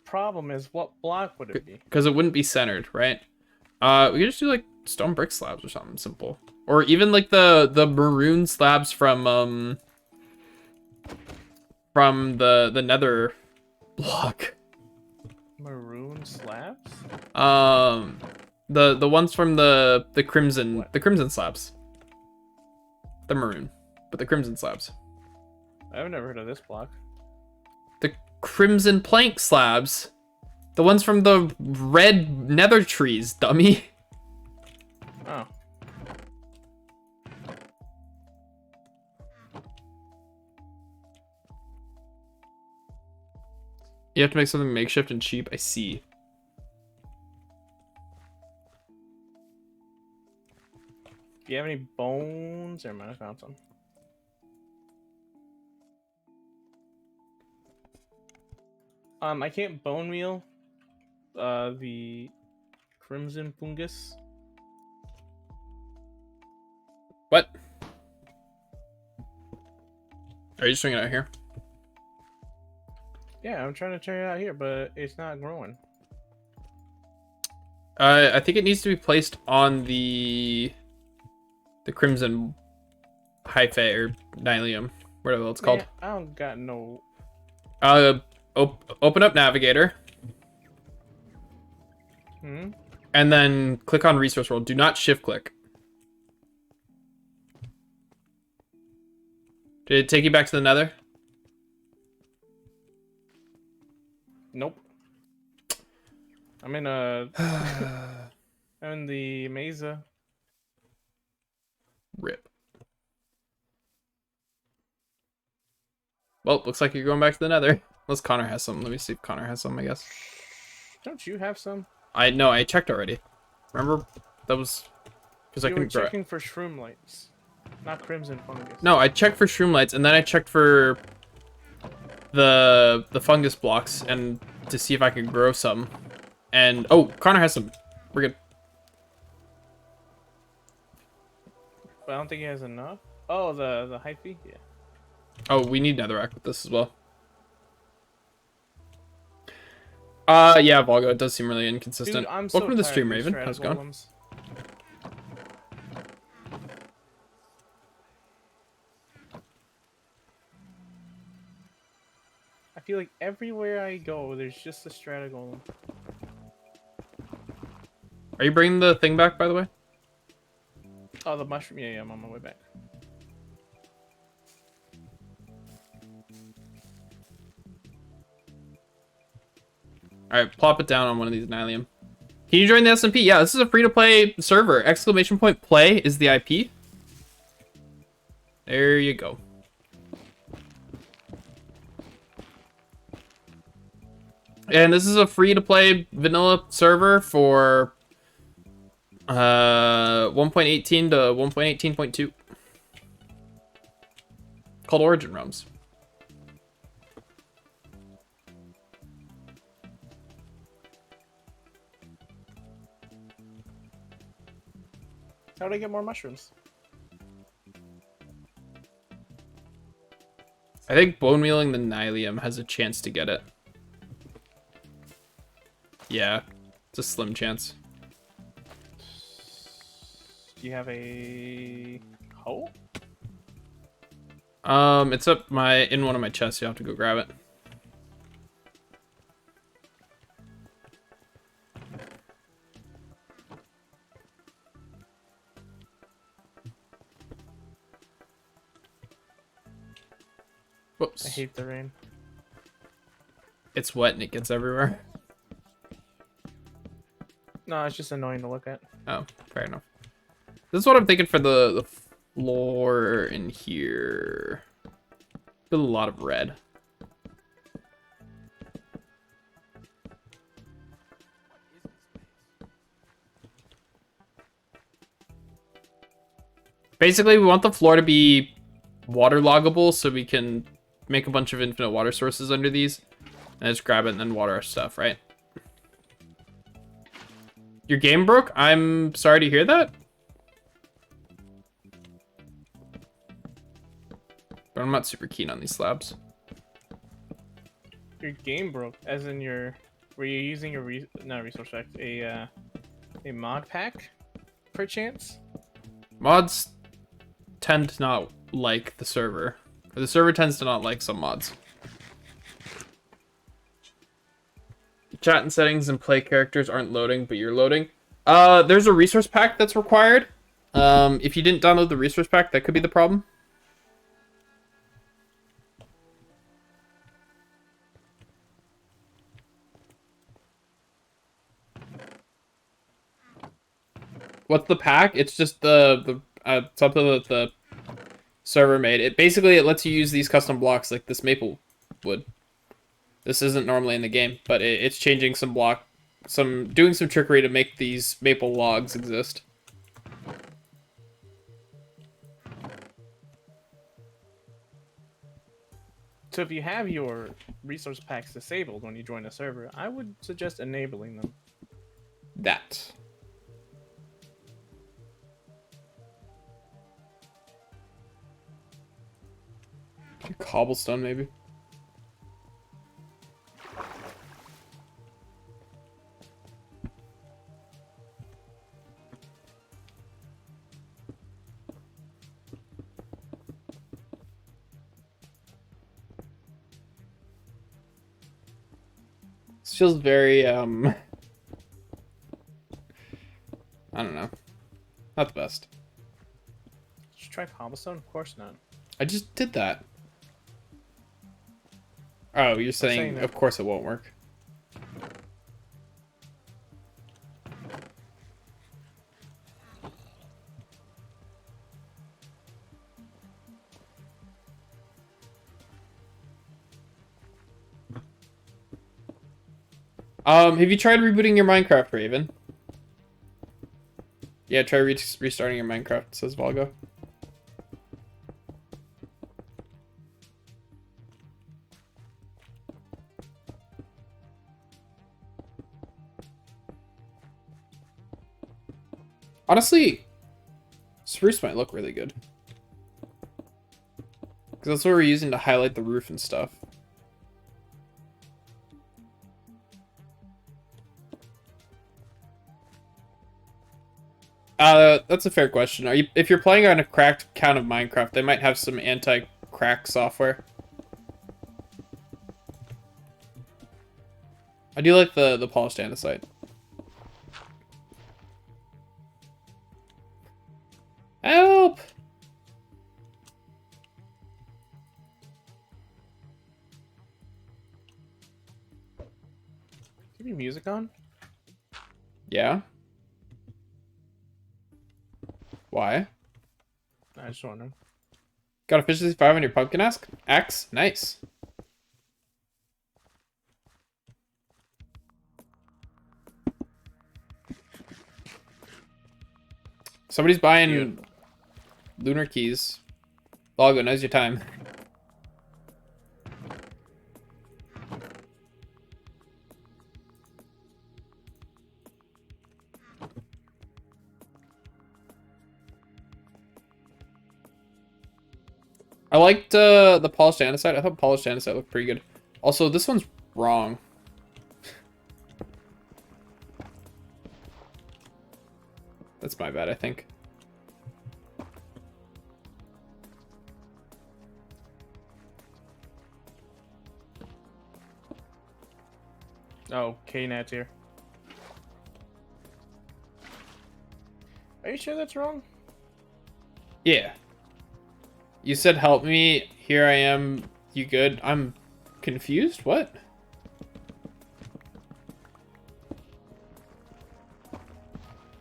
Problem is, what block would it be? Because it wouldn't be centered, right? We could just do like stone brick slabs or something simple. Or even like the maroon slabs from the nether block. Maroon slabs? The ones from the crimson slabs. The maroon, but the crimson slabs. I've never heard of this block. The crimson plank slabs. The ones from the red nether trees, dummy. Oh. You have to make something makeshift and cheap. I see. Do you have any bones? Never mind, I found some. I can't bone meal the crimson fungus. What? Are you just doing it out here? Yeah, I'm trying to turn it out here, but it's not growing. I think it needs to be placed on the crimson hyphae or nylium, whatever it's called. I don't got no. Open up navigator. And then click on resource world. Do not shift click. Did it take you back to the nether? Nope. I'm in I'm in the mesa. Rip. Well, looks like you're going back to the nether. Unless Connor has some. Let me see if Connor has some, I guess. Don't you have some? I checked already. Remember? That was because I You were couldn't grow it. checking for shroom lights, not crimson fungus. No, I checked for shroom lights and then I checked for the fungus blocks and to see if I could grow some. And oh, Connor has some. We're good. But I don't think he has enough. Oh, the hyphy? Yeah. Oh, we need netherrack with this as well. Yeah, Volgo, it does seem really inconsistent. Dude, I'm so Welcome to the tired stream, of these Raven. How's it going? golems. I feel like everywhere I go, there's just a strata golem. Are you bringing the thing back, by the way? Oh, the mushroom. Yeah, I'm on my way back. All right, plop it down on one of these nylium. Can you join the SMP? Yeah, this is a free-to-play server. Exclamation point play is the IP. There you go. And this is a free-to-play vanilla server for 1.18 to 1.18.2 called Origin Realms. How do I get more mushrooms? I think bone mealing the nylium has a chance to get it. Yeah, it's a slim chance. Do you have a hoe? It's up in one of my chests. You have to go grab it. Whoops. I hate the rain. It's wet and it gets everywhere. No, it's just annoying to look at. Oh, fair enough. This is what I'm thinking for the floor in here. Got a lot of red. Basically, we want the floor to be waterloggable so we can make a bunch of infinite water sources under these. And just grab it and then water our stuff, right? Your game broke? I'm sorry to hear that. But I'm not super keen on these slabs. Your game broke, as in your... Were you using a not a resource pack, a mod pack, perchance? Mods tend to not like the server. Or the server tends to not like some mods. Chat and settings and play characters aren't loading, but you're loading. There's a resource pack that's required. If you didn't download the resource pack, that could be the problem. What's the pack? It's just the something that the server made. It basically it lets you use these custom blocks like this maple wood. This isn't normally in the game, but it's changing some doing some trickery to make these maple logs exist. So if you have your resource packs disabled when you join a server, I would suggest enabling them. That. Cobblestone, maybe. This feels very, I don't know. Not the best. Did you try cobblestone? Of course not. I just did that. Oh, you're saying of course it won't work. Have you tried rebooting your Minecraft, Raven? Yeah, try restarting your Minecraft, says Volgo. Honestly, spruce might look really good. Because that's what we're using to highlight the roof and stuff. That's a fair question. If you're playing on a cracked account of Minecraft, they might have some anti-crack software. I do like the polished andesite. Help! Give me music on? Yeah. Why? I just wondering. Got efficiency 5 on your pumpkin axe? Nice. Somebody's buying lunar keys. Volgo, now's your time. I liked the polished andesite. I thought polished andesite looked pretty good. Also, this one's wrong. That's my bad, I think. Oh, K-Nat's here. Are you sure that's wrong? Yeah. You said help me. Here I am. You good? I'm confused. What?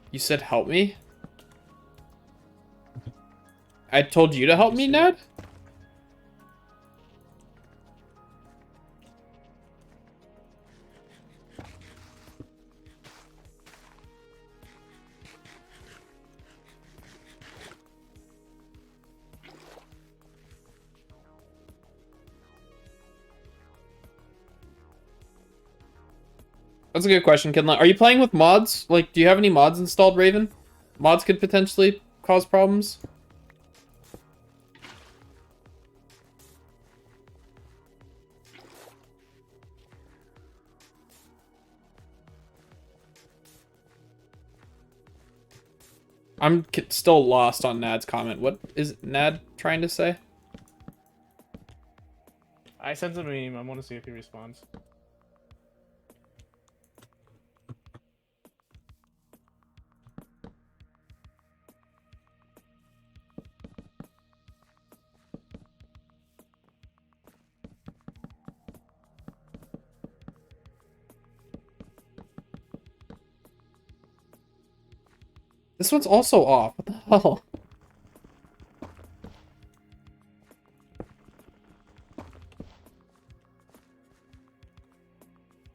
You said help me? I told you to help me, Ned? That's a good question, Kinlan. Are you playing with mods? Like, do you have any mods installed, Raven? Mods could potentially cause problems. I'm still lost on Nad's comment. What is Nad trying to say? I sent him a meme. I want to see if he responds. This one's also off. What the hell?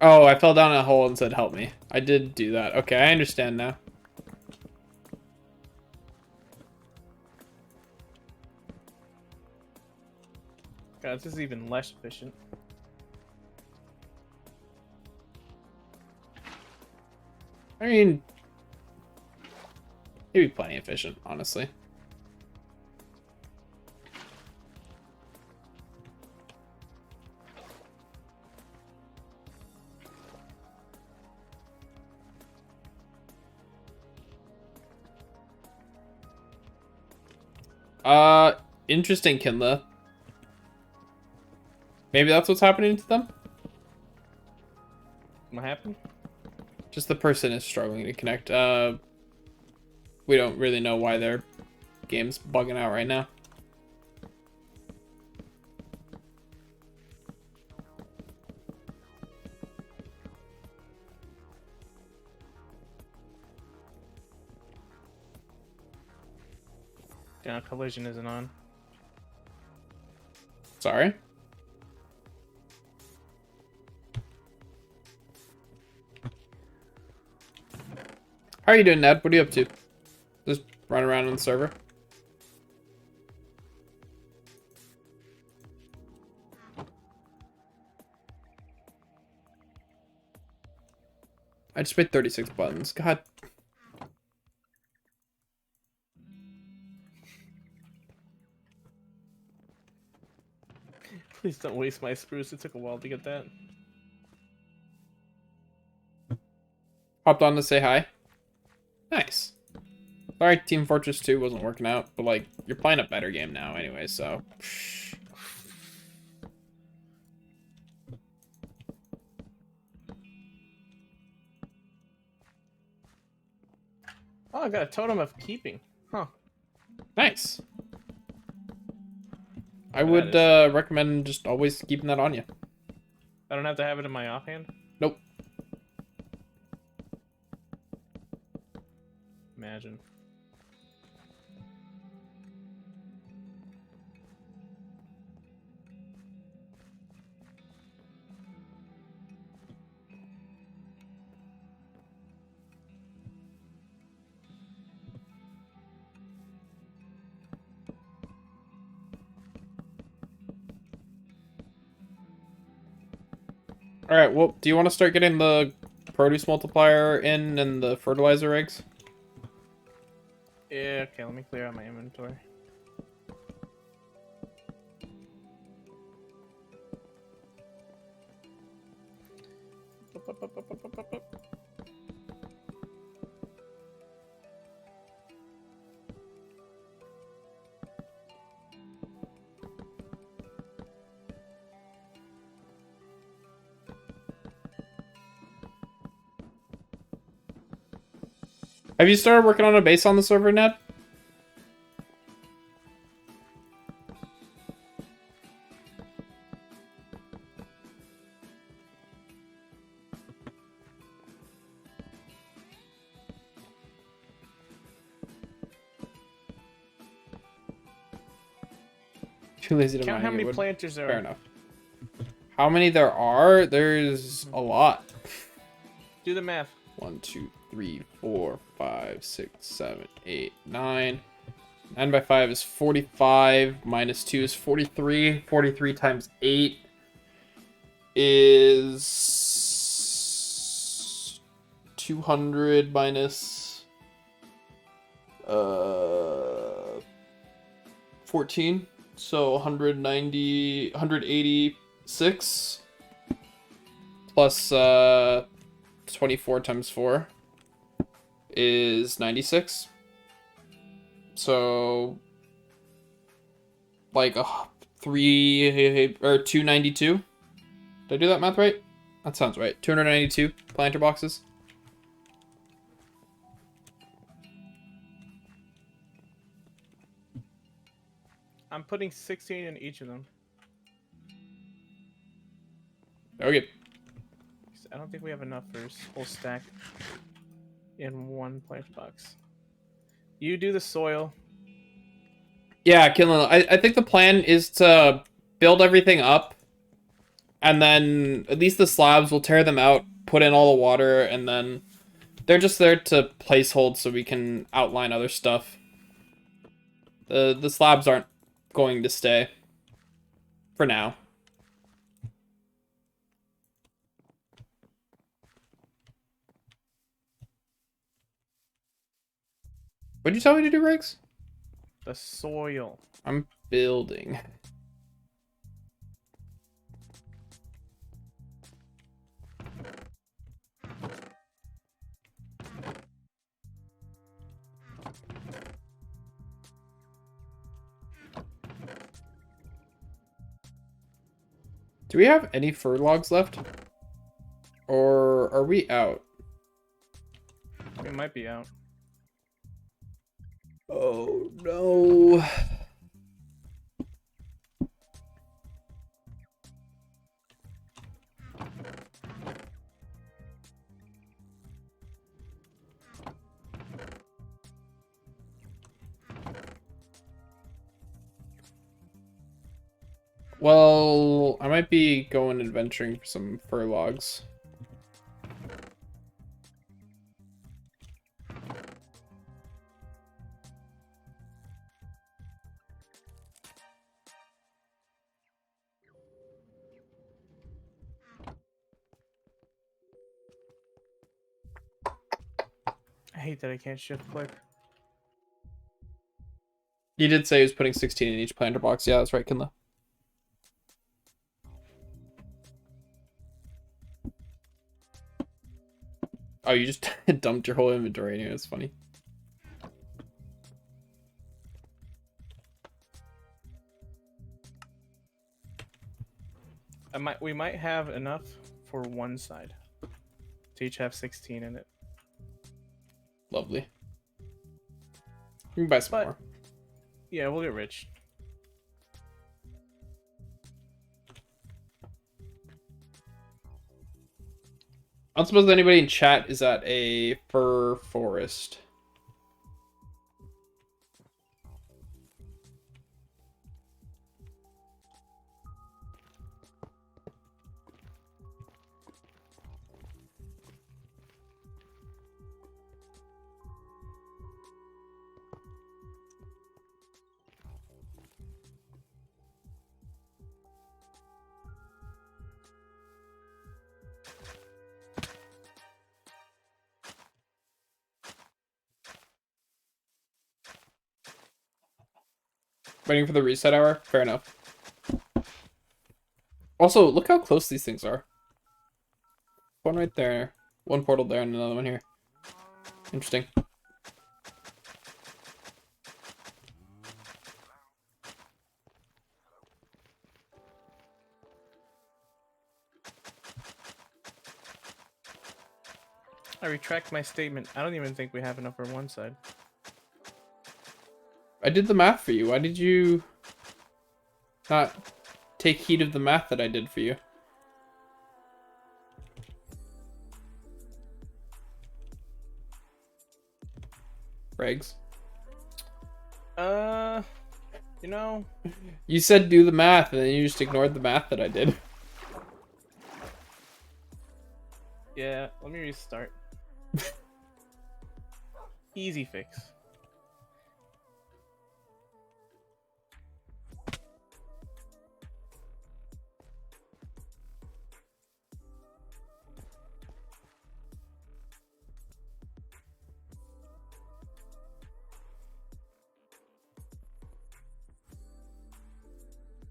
Oh, I fell down a hole and said, help me. I did do that. Okay, I understand now. God, this is even less efficient. I mean, it'd be plenty efficient, honestly. Interesting, Kinla. Maybe that's what's happening to them? What happened? Just the person is struggling to connect. We don't really know why their game's bugging out right now. Yeah, collision isn't on. Sorry. How are you doing, Ned? What are you up to? Just run around on the server? I just made 36 buttons. God. Please don't waste my spruce. It took a while to get that. Hopped on to say hi. Nice. Sorry, Team Fortress 2 wasn't working out, but like, you're playing a better game now anyway, so. Oh, I got a totem of keeping. Huh. Nice. I That would is- recommend just always keeping that on you. I don't have to have it in my offhand? Nope. Imagine. Alright, well, do you want to start getting the produce multiplier in and the fertilizer eggs? Yeah, okay, let me clear out my inventory. Have you started working on a base on the server, Ned? Too lazy to Count mine how it many would. planters there Fair are. enough. How many there are? There's a lot. Do the math. 1, 2, 3, 4, 5, 6, 7, 8, 9. 9 by 5 is 45. Minus 2 is 43. 43 times 8 is 200 minus 14. So 190, 186 plus 24 times 4 is 96. So like 292. Did I do that math right? That sounds right. 292 planter boxes. I'm putting 16 in each of them. Okay. I don't think we have enough for a whole stack in one planter box. You do the soil. Yeah, Kinlan, I think the plan is to build everything up, and then at least the slabs, we'll tear them out, put in all the water, and then they're just there to placehold so we can outline other stuff. The slabs aren't going to stay for now. What'd you tell me to do, Riggs? The soil. I'm building. Do we have any fur logs left? Or are we out? We might be out. Oh, no. Well, I might be going adventuring for some fur logs. I hate that I can't shift click. You did say he was putting 16 in each planter box. Yeah, that's right, Kinla. Oh, you just dumped your whole inventory anyway. It's funny. We might have enough for one side to each have 16 in it. Lovely. You can buy some But more. yeah, we'll get rich. I don't suppose anybody in chat is at a fur forest. Waiting for the reset hour? Fair enough. Also, look how close these things are. One right there. One portal there and another one here. Interesting. I retract my statement. I don't even think we have enough for one side. I did the math for you. Why did you not take heed of the math that I did for you? Regs. You know? You said do the math, and then you just ignored the math that I did. Yeah, let me restart. Easy fix.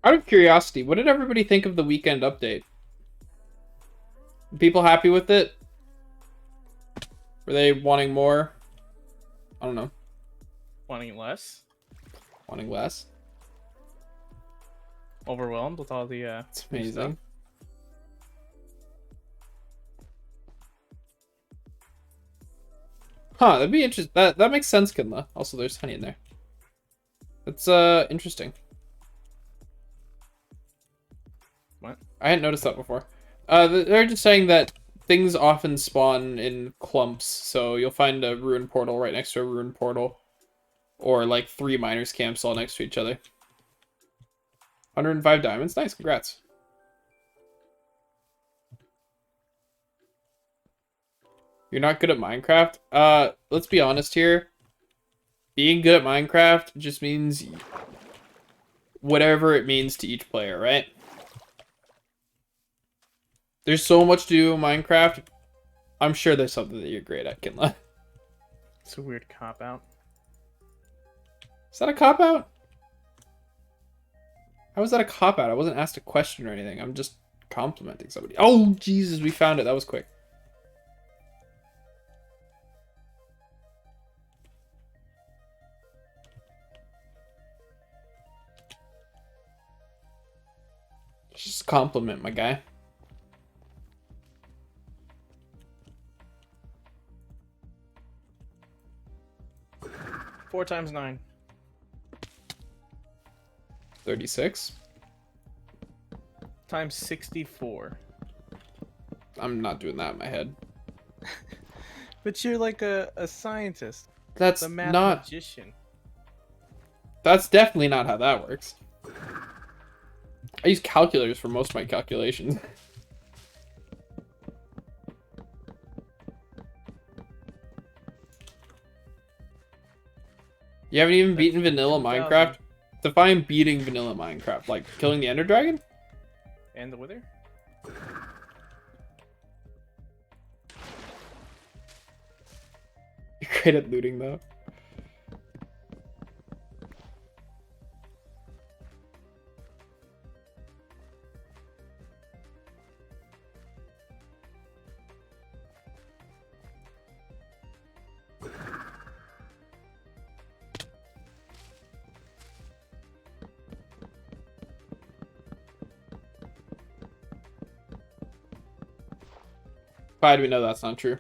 Out of curiosity, what did everybody think of the weekend update? People happy with it? Were they wanting more? I don't know. Wanting less? Wanting less? Overwhelmed with all the It's new stuff? amazing. Huh, that'd be interesting. That makes sense, Kinla. Also, there's honey in there. That's interesting. What? I hadn't noticed that before. They're just saying that things often spawn in clumps, so you'll find a ruin portal right next to a ruin portal. Or like 3 miners camps all next to each other. 105 diamonds. Nice, congrats. You're not good at Minecraft? Let's be honest here. Being good at Minecraft just means whatever it means to each player, right? There's so much to do in Minecraft. I'm sure there's something that you're great at, Kinla. It's a weird cop-out. Is that a cop-out? How was that a cop-out? I wasn't asked a question or anything. I'm just complimenting somebody. Oh, Jesus, we found it. That was quick. Just compliment, my guy. Four times 9. 36. Times 64. I'm not doing that in my head. But you're like a scientist. That's The not... mathematician. That's definitely not how that works. I use calculators for most of my calculations. You haven't even beaten vanilla 2000. Minecraft? Define beating vanilla Minecraft. Like killing the Ender Dragon? And the Wither? You're great at looting though. Why do we know that's not true?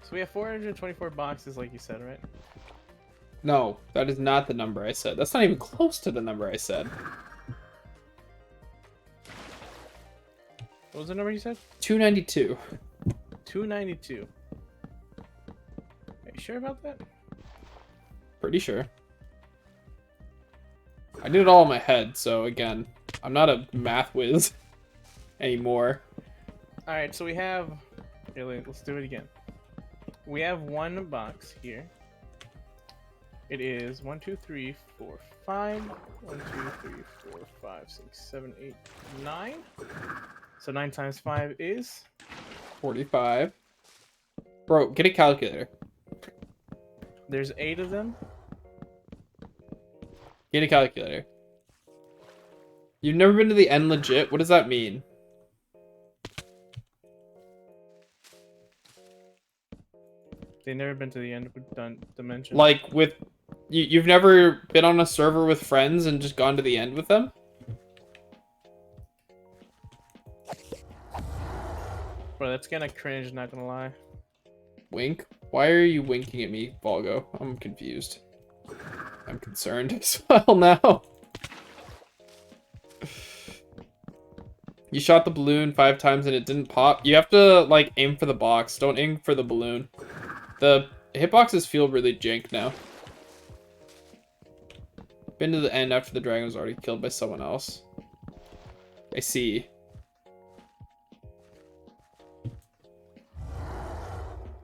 So we have 424 boxes, like you said, right? No, that is not the number I said. That's not even close to the number I said. What was the number you said? 292. 292. Are you sure about that? Pretty sure. I did it all in my head, so again, I'm not a math whiz anymore. Alright, so we have... Here, let's do it again. We have one box here. It is 1, 2, 3, 4, 5. 1, 2, 3, 4, 5, 6, 7, 8, 9. So 9 times 5 is... 45. Bro, get a calculator. There's 8 of them. Get a calculator. You've never been to the end legit? What does that mean? They've never been to the end of dimension. Like with... You've never been on a server with friends and just gone to the end with them? Bro, that's kinda cringe, not gonna lie. Wink? Why are you winking at me, Volgo? I'm confused. I'm concerned as well now. You shot the balloon 5 times and it didn't pop. You have to, like, aim for the box. Don't aim for the balloon. The hitboxes feel really jank now. Been to the end after the dragon was already killed by someone else. I see.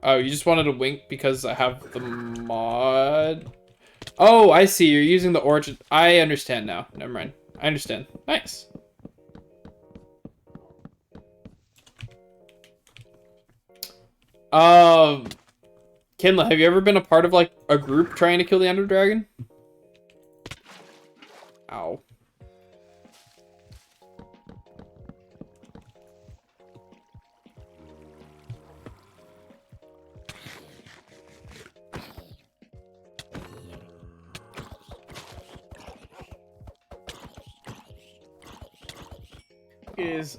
Oh, you just wanted to wink because I have the mod? Oh, I see. You're using the origin. I understand now. Never mind. I understand. Nice. Kinla, have you ever been a part of, like, a group trying to kill the Ender Dragon? Ow. Is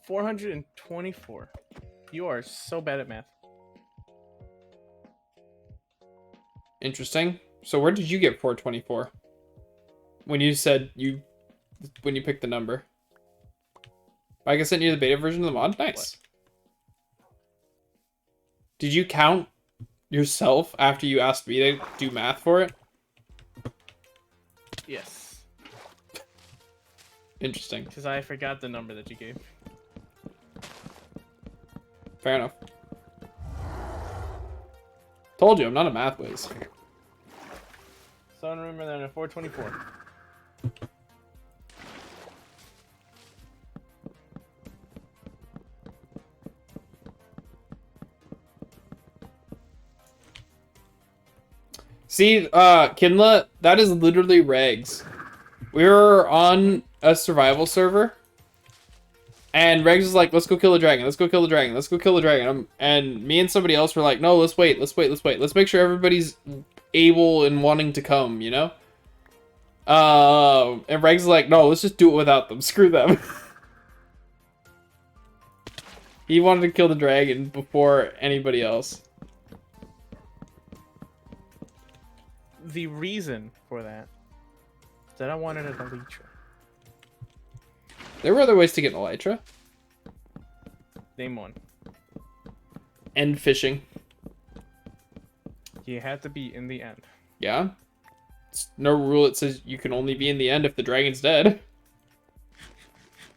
424. You are so bad at math. Interesting. So where did you get 424? When you said when you picked the number. I guess sent you the beta version of the mod? Nice. What? Did you count yourself after you asked me to do math for it? Yes. Interesting. Because I forgot the number that you gave. Fair enough. Told you, I'm not a math whiz. So I remember that at 424. See, Kinla, that is literally Regs. We were on a survival server, and Regs is like, let's go kill the dragon, let's go kill the dragon, let's go kill the dragon. And me and somebody else were like, no, let's wait. Let's make sure everybody's able and wanting to come, you know? And Regs is like, no, let's just do it without them. Screw them. He wanted to kill the dragon before anybody else. The reason for that is that I wanted an elytra. There were other ways to get an elytra. Name one. End fishing. You had to be in the end. Yeah. It's no rule that says you can only be in the end if the dragon's dead.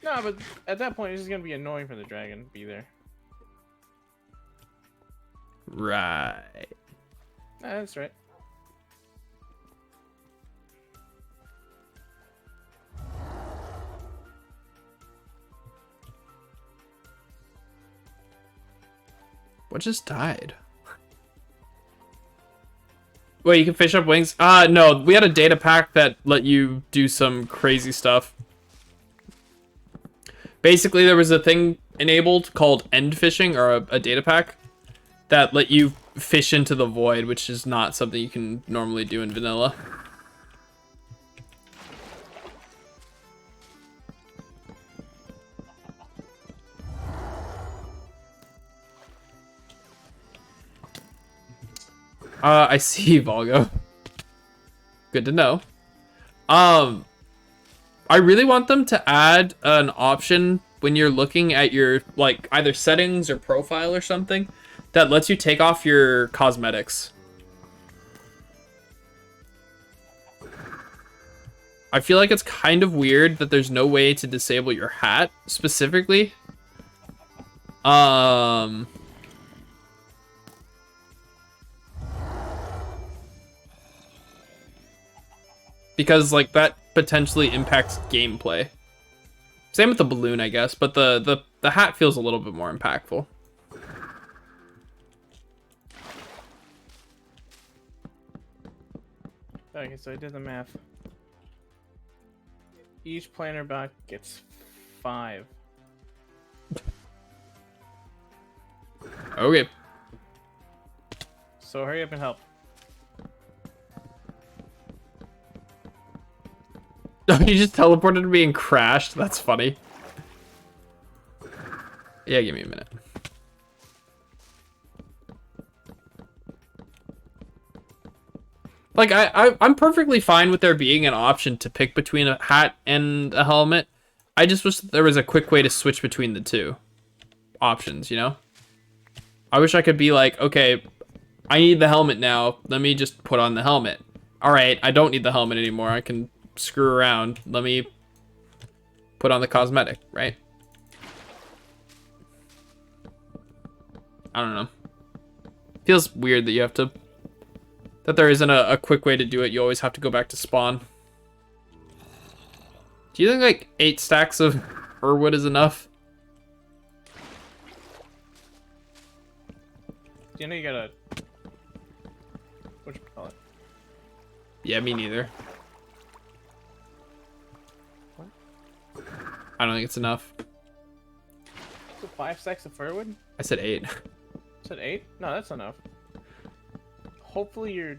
No, but at that point, it's just gonna be annoying for the dragon to be there. Right. That's right. What just died? Wait, you can fish up wings? No, we had a data pack that let you do some crazy stuff. Basically, there was a thing enabled called end fishing, or a data pack, that let you fish into the void, which is not something you can normally do in vanilla. I see, Volgo. Good to know. I really want them to add an option when you're looking at your, like, either settings or profile or something that lets you take off your cosmetics. I feel like it's kind of weird that there's no way to disable your hat specifically. Because, like, that potentially impacts gameplay. Same with the balloon, I guess, but the hat feels a little bit more impactful. Okay, so I did the math. Each planner block gets 5. Okay. So hurry up and help. You just teleported to me and crashed? That's funny. Yeah, give me a minute. Like, I'm perfectly fine with there being an option to pick between a hat and a helmet. I just wish there was a quick way to switch between the two options, you know? I wish I could be like, okay, I need the helmet now. Let me just put on the helmet. All right, I don't need the helmet anymore. I can screw around. Let me put on the cosmetic, right? I don't know. Feels weird that you have to... That there isn't a quick way to do it. You always have to go back to spawn. Do you think like 8 stacks of fir is enough? You know you gotta... What you call it? Yeah, me neither. What? I don't think it's enough. So 5 stacks of firewood? I said 8. You said 8? No, that's enough. Hopefully you're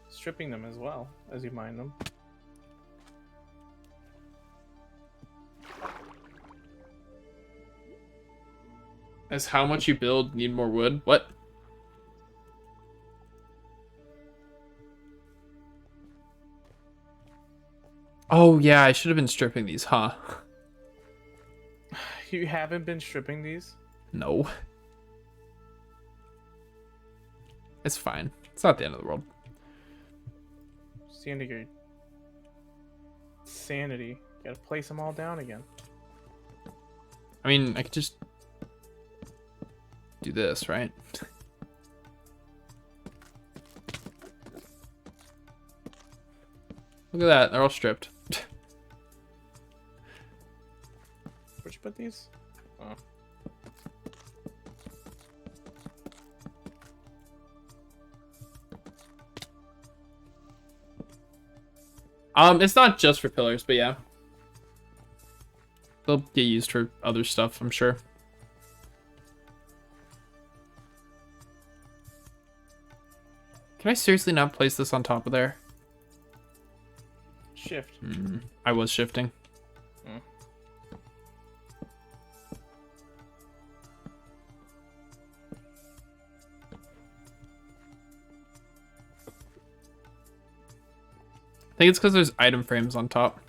stripping them as well as you mine them. As how much you build, need more wood? What? Oh yeah, I should have been stripping these, huh? You haven't been stripping these? No. It's fine. It's not the end of the world. It's the end of your sanity. You gotta place them all down again. I mean, I could just do this, right? Look at that, they're all stripped. Where'd you put these? Oh. It's not just for pillars, but yeah. They'll get used for other stuff, I'm sure. Can I seriously not place this on top of there? Shift. I was shifting. Mm. I think it's because there's item frames on top.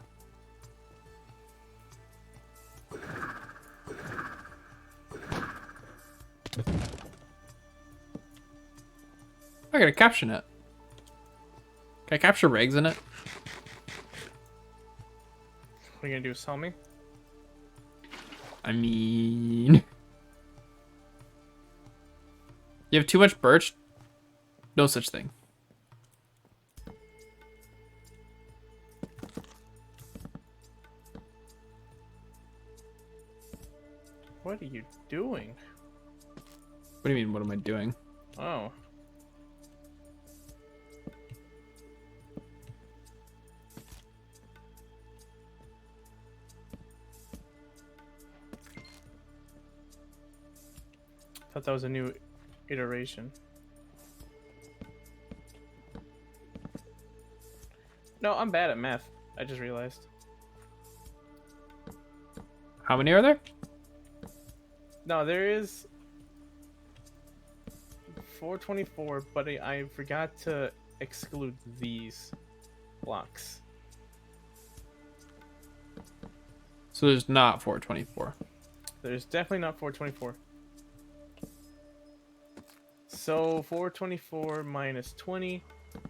I gotta caption it. Can I capture regs in it? What are you gonna do? Sell me? I mean... You have too much birch? No such thing. What are you doing? What do you mean, what am I doing? Oh. Thought that was a new iteration. No, I'm bad at math. I just realized. How many are there? No, there is 424, but I forgot to exclude these blocks. So there's not 424. There's definitely not 424. So 424 minus 20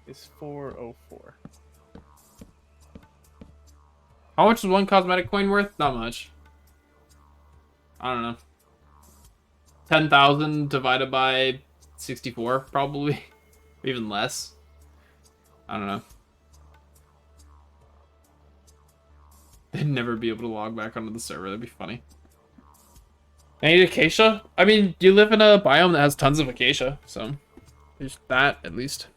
is 404. How much is one cosmetic coin worth? Not much. I don't know. 10,000 divided by 64, probably. Or even less. I don't know. They'd never be able to log back onto the server. That'd be funny. I need acacia? I mean, you live in a biome that has tons of acacia, so there's that at least.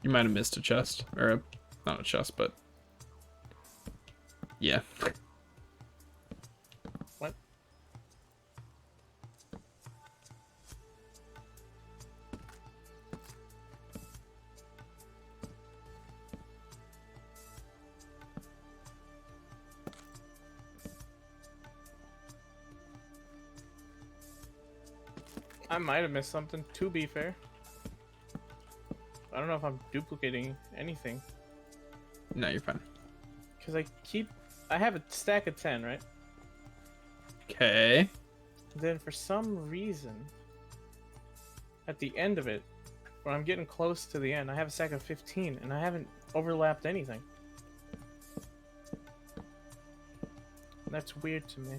You might have missed a chest, or not a chest, but yeah. What? I might have missed something, to be fair. I don't know if I'm duplicating anything. No, you're fine. Because I have a stack of 10, right? Okay. Then for some reason, at the end of it, when I'm getting close to the end, I have a stack of 15, and I haven't overlapped anything. That's weird to me.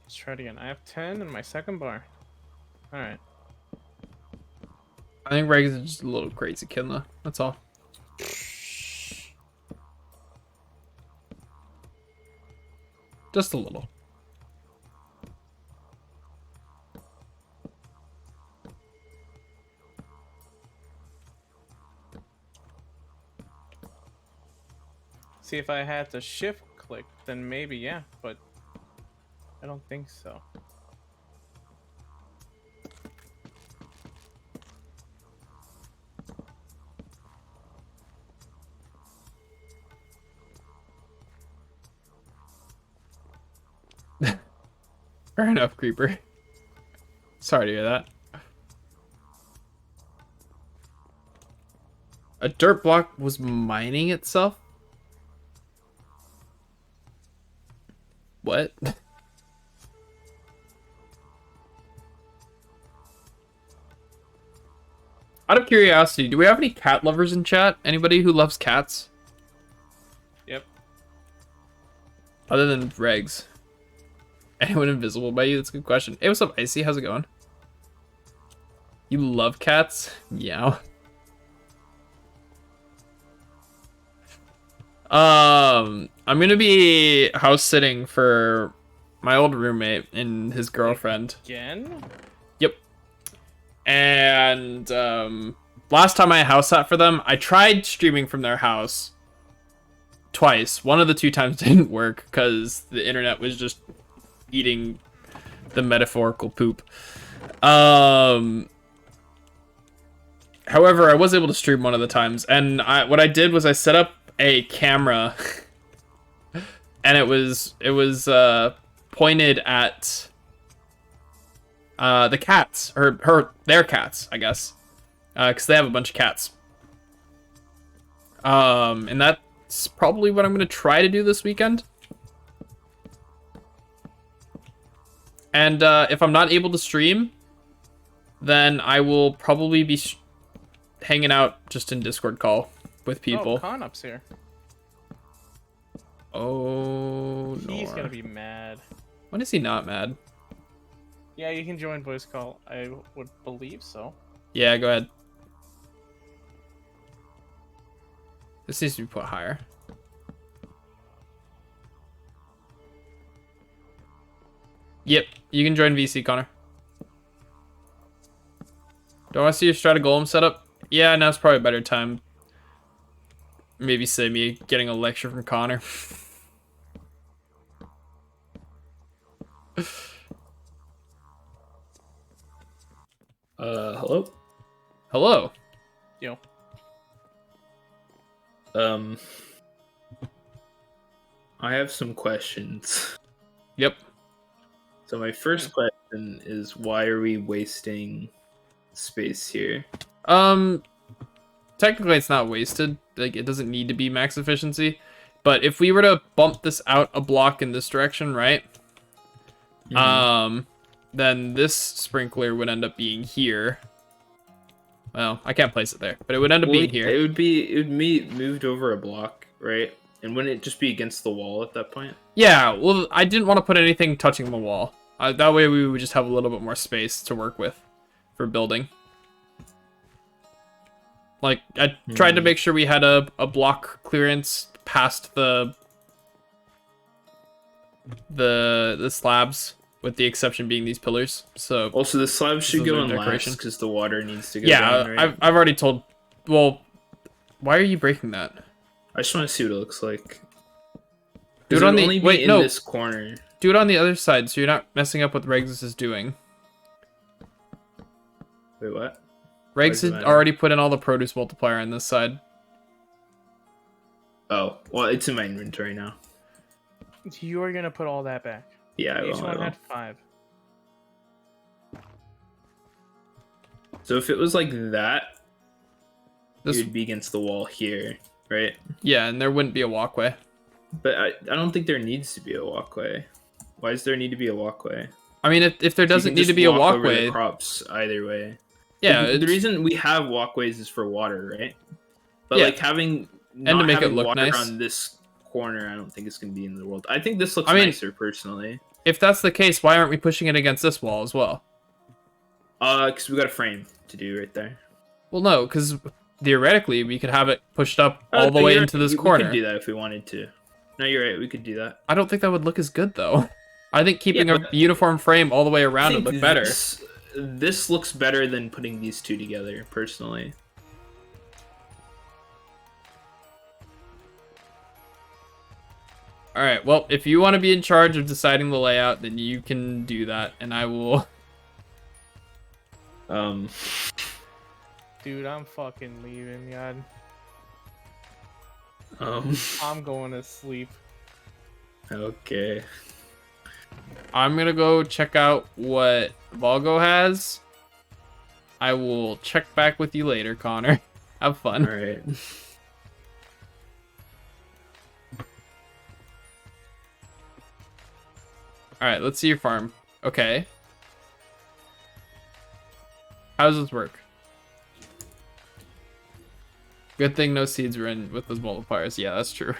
Let's try it again. I have 10 in my second bar. Alright. I think Regs is just a little crazy killer. That's all. Just a little. See, if I had to shift click, then maybe, yeah, but I don't think so. Fair enough, Creeper. Sorry to hear that. A dirt block was mining itself? What? Out of curiosity, do we have any cat lovers in chat? Anybody who loves cats? Yep. Other than Regs. Anyone invisible by you? That's a good question. Hey, what's up, Icy? How's it going? You love cats? Meow. I'm gonna be house sitting for my old roommate and his girlfriend. Again? Yep. And last time I house sat for them, I tried streaming from their house twice. One of the two times didn't work because the internet was just eating the metaphorical poop. However, I was able to stream one of the times, and what I did was I set up a camera, and it was pointed at the cats, or their cats, I guess, because they have a bunch of cats. And that's probably what I'm gonna try to do this weekend. And if I'm not able to stream, then I will probably be hanging out just in Discord call with people. Oh, Conup's here. Oh, He's gonna be mad. When is he not mad? Yeah, you can join voice call. I would believe so. Yeah, go ahead. This needs to be put higher. Yep, you can join VC, Connor. Do I want to see your Strata Golem setup? Yeah, now's probably a better time. Maybe save me getting a lecture from Connor. Hello? Hello. Yo. I have some questions. Yep. So my first question is, why are we wasting space here? Technically it's not wasted. Like, it doesn't need to be max efficiency. But if we were to bump this out a block in this direction, right? Then this sprinkler would end up being here. Well, I can't place it there, but it would end up being here. It would be moved over a block, right? And wouldn't it just be against the wall at that point? Yeah, well, I didn't want to put anything touching the wall. That way we would just have a little bit more space to work with for building. Like, I tried to make sure we had a block clearance past the the slabs, with the exception being these pillars. So Also, the slabs should Those are go in decoration. last because the water needs to go yeah, down, right? I've already told. Well, why are you breaking that? I just want to see what it looks like. Do it It'll on the only be wait. in No, this corner. do it on the other side, so you're not messing up what Regs is doing. Wait, what? Regs does it had matter? already put in all the produce multiplier on this side. Oh, well, it's in my inventory now. You are gonna put all that back. Yeah, I Each will. I one will. had 5. So if it was like that, This, you'd be against the wall here, right? yeah, and there wouldn't be a walkway. But I don't think there needs to be a walkway. Why does there need to be a walkway? I mean, if there You doesn't can need to just be a walk over walkway, the crops either way. yeah, Like, the it's- reason we have walkways is for water, right? But Yeah. like having to make it having look water nice. on this corner, I don't think it's gonna be in the world. I think this looks I mean- nicer personally. if that's the case, why aren't we pushing it against this wall as well? Because we got a frame to do right there. Well, no, because theoretically we could have it pushed up all the way You're into right, this we corner. could do that if we wanted to. No, you're right. We could do that. I don't think that would look as good though. I think keeping Yeah, a but- uniform frame all the way I around would think look better. This looks better than putting these two together, personally. All right. Well, if you want to be in charge of deciding the layout, then you can do that, and I will. Dude, I'm fucking leaving, God. Um. I'm going to sleep. Okay. I'm gonna go check out what Volgo has. I will check back with you later, Connor. Have fun. All right. All right, let's see your farm. Okay. How does this work? Good thing no seeds were in with those multipliers. Yeah, that's true.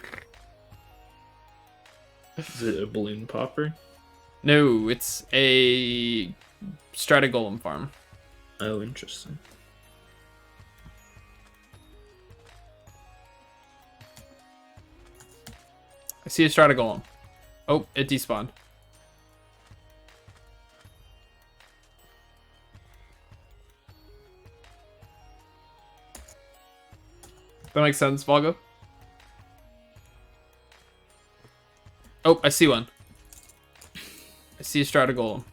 Is it a balloon popper? No, it's a strata golem farm. Oh, interesting. I see a strata golem. Oh, it despawned. That makes sense, Volgo. Oh, I see one. I see a strata golem.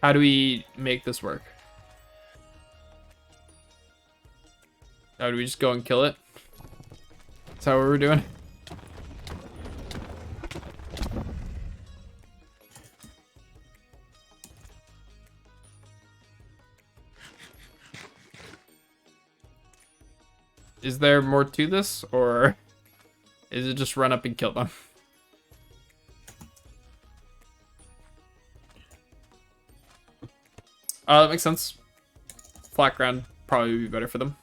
How do we make this work? Oh, do we just go and kill it? Is that what we're doing? Is there more to this, or is it just run up and kill them? That makes sense. Flat ground probably would be better for them.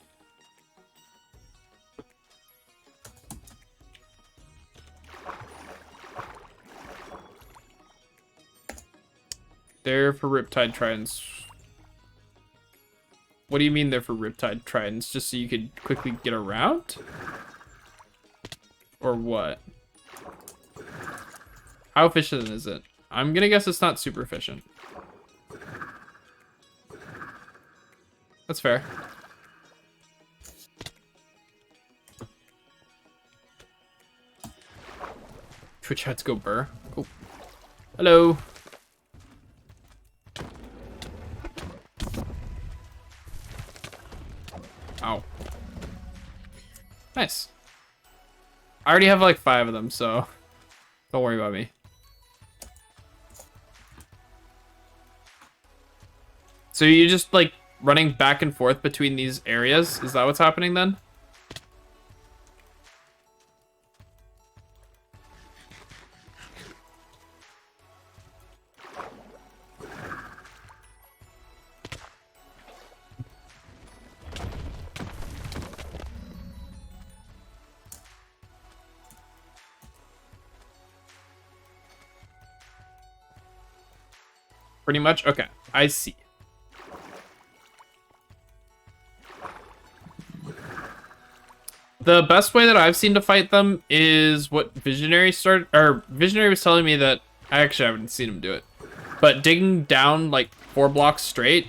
They're for Riptide Tridents. What do you mean they're for Riptide Tridents? Just so you could quickly get around? Or what? How efficient is it? I'm gonna guess it's not super efficient. That's fair. Twitch had to go burr. Oh. Hello. Ow. Nice. I already have like 5 of them, so don't worry about me. So you just like running back and forth between these areas? Is that what's happening then? Pretty much? Okay, I see. The best way that I've seen to fight them is what Visionary Visionary was telling me that I actually haven't seen him do it. But digging down like 4 blocks straight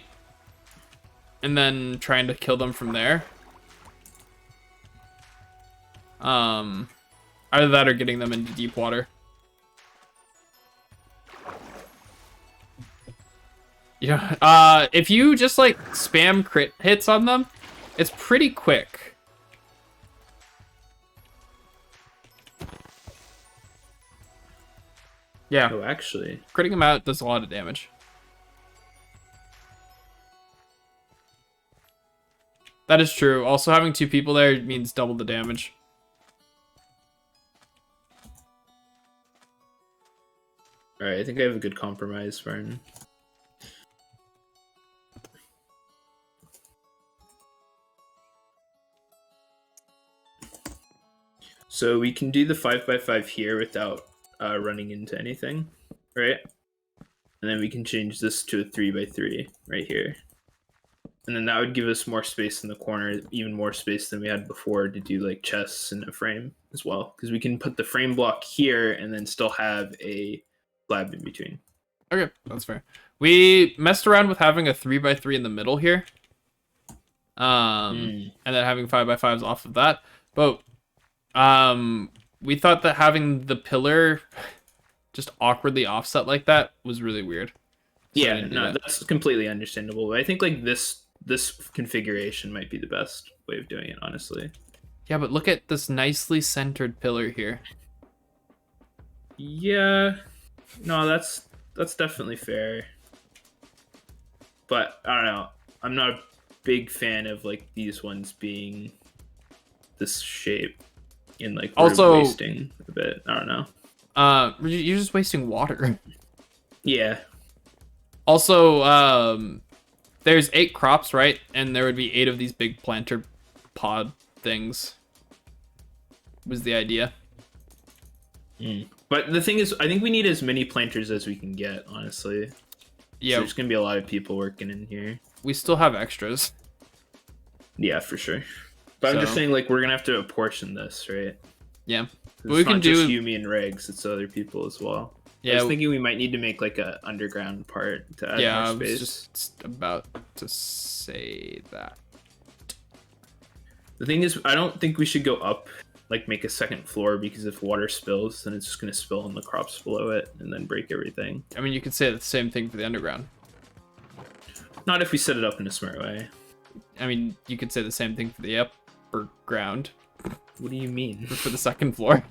and then trying to kill them from there. Either that or getting them into deep water. Yeah. If you just like spam crit hits on them, it's pretty quick. Yeah. Oh, actually. Critting them out does a lot of damage. That is true. Also, having 2 people there means double the damage. Alright, I think I have a good compromise, Martin. So we can do the 5x5 here without running into anything, right? And then we can change this to a 3x3 right here. And then that would give us more space in the corner, even more space than we had before to do like chests and a frame as well. Because we can put the frame block here and then still have a slab in between. Okay, that's fair. We messed around with having a 3x3 in the middle here. And then having 5x5s off of that. But we thought that having the pillar just awkwardly offset like that was really weird. So yeah, no, that's completely understandable. I think like this configuration might be the best way of doing it, honestly. Yeah, but look at this nicely centered pillar here. Yeah, no, that's definitely fair. But I don't know. I'm not a big fan of like these ones being this shape and like also wasting a bit. I don't know. You're just wasting water. Yeah. Also, there's 8 crops, right? And there would be 8 of these big planter pod things. Was the idea. But the thing is, I think we need as many planters as we can get, honestly. Yeah. So there's going to be a lot of people working in here. We still have extras. Yeah, for sure. But I'm just saying, like, we're going to have to apportion this, right? Yeah. It's we can just Yumi and Regs, it's other people as well. Yeah, I was thinking we might need to make like a underground part to add more space. I was just about to say that. The thing is, I don't think we should go up, like make a second floor, because if water spills, then it's just going to spill on the crops below it and then break everything. I mean, you could say the same thing for the underground. Not if we set it up in a smart way. I mean, you could say the same thing for the upper ground. What do you mean? For the second floor.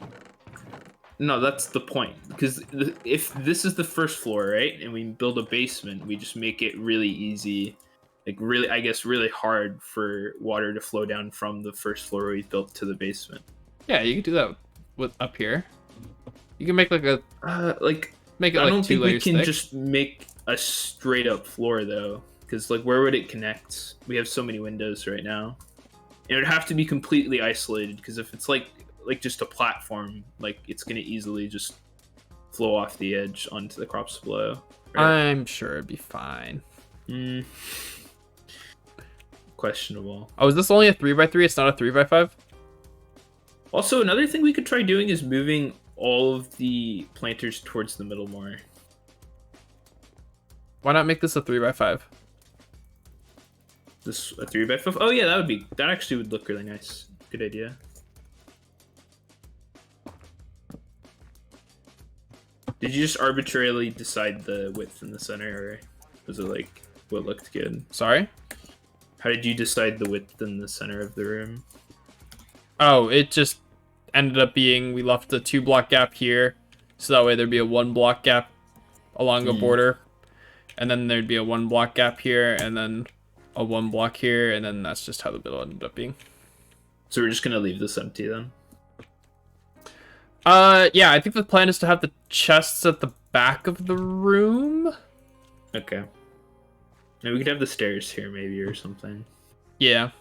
No, that's the point. Because if this is the first floor, right, and we build a basement, we just make it really easy, like really, I guess, really hard for water to flow down from the first floor we built to the basement. Yeah, you could do that with up here. You can make like a make it I like don't 2 think we layers can thick. just make a straight up floor though, because like where would it connect? We have so many windows right now. It would have to be completely isolated, because if it's like just a platform, like it's gonna easily just flow off the edge onto the crops below. Right? I'm sure it'd be fine. Questionable. Oh, is this only a 3x3? It's not a 3x5? Also, another thing we could try doing is moving all of the planters towards the middle more. Why not make this a 3x5? This a 3x5? Oh yeah, that actually would look really nice. Good idea. Did you just arbitrarily decide the width in the center, or was it like what looked good? Sorry? How did you decide the width in the center of the room? Oh, it just ended up being we left a 2 block gap here, so that way there'd be a 1 block gap along a border, and then there'd be a 1 block gap here, and then a 1 block here, and then that's just how the middle ended up being. So we're just gonna leave this empty then? Yeah, I think the plan is to have the chests at the back of the room. Okay. And we could have the stairs here maybe or something. Yeah.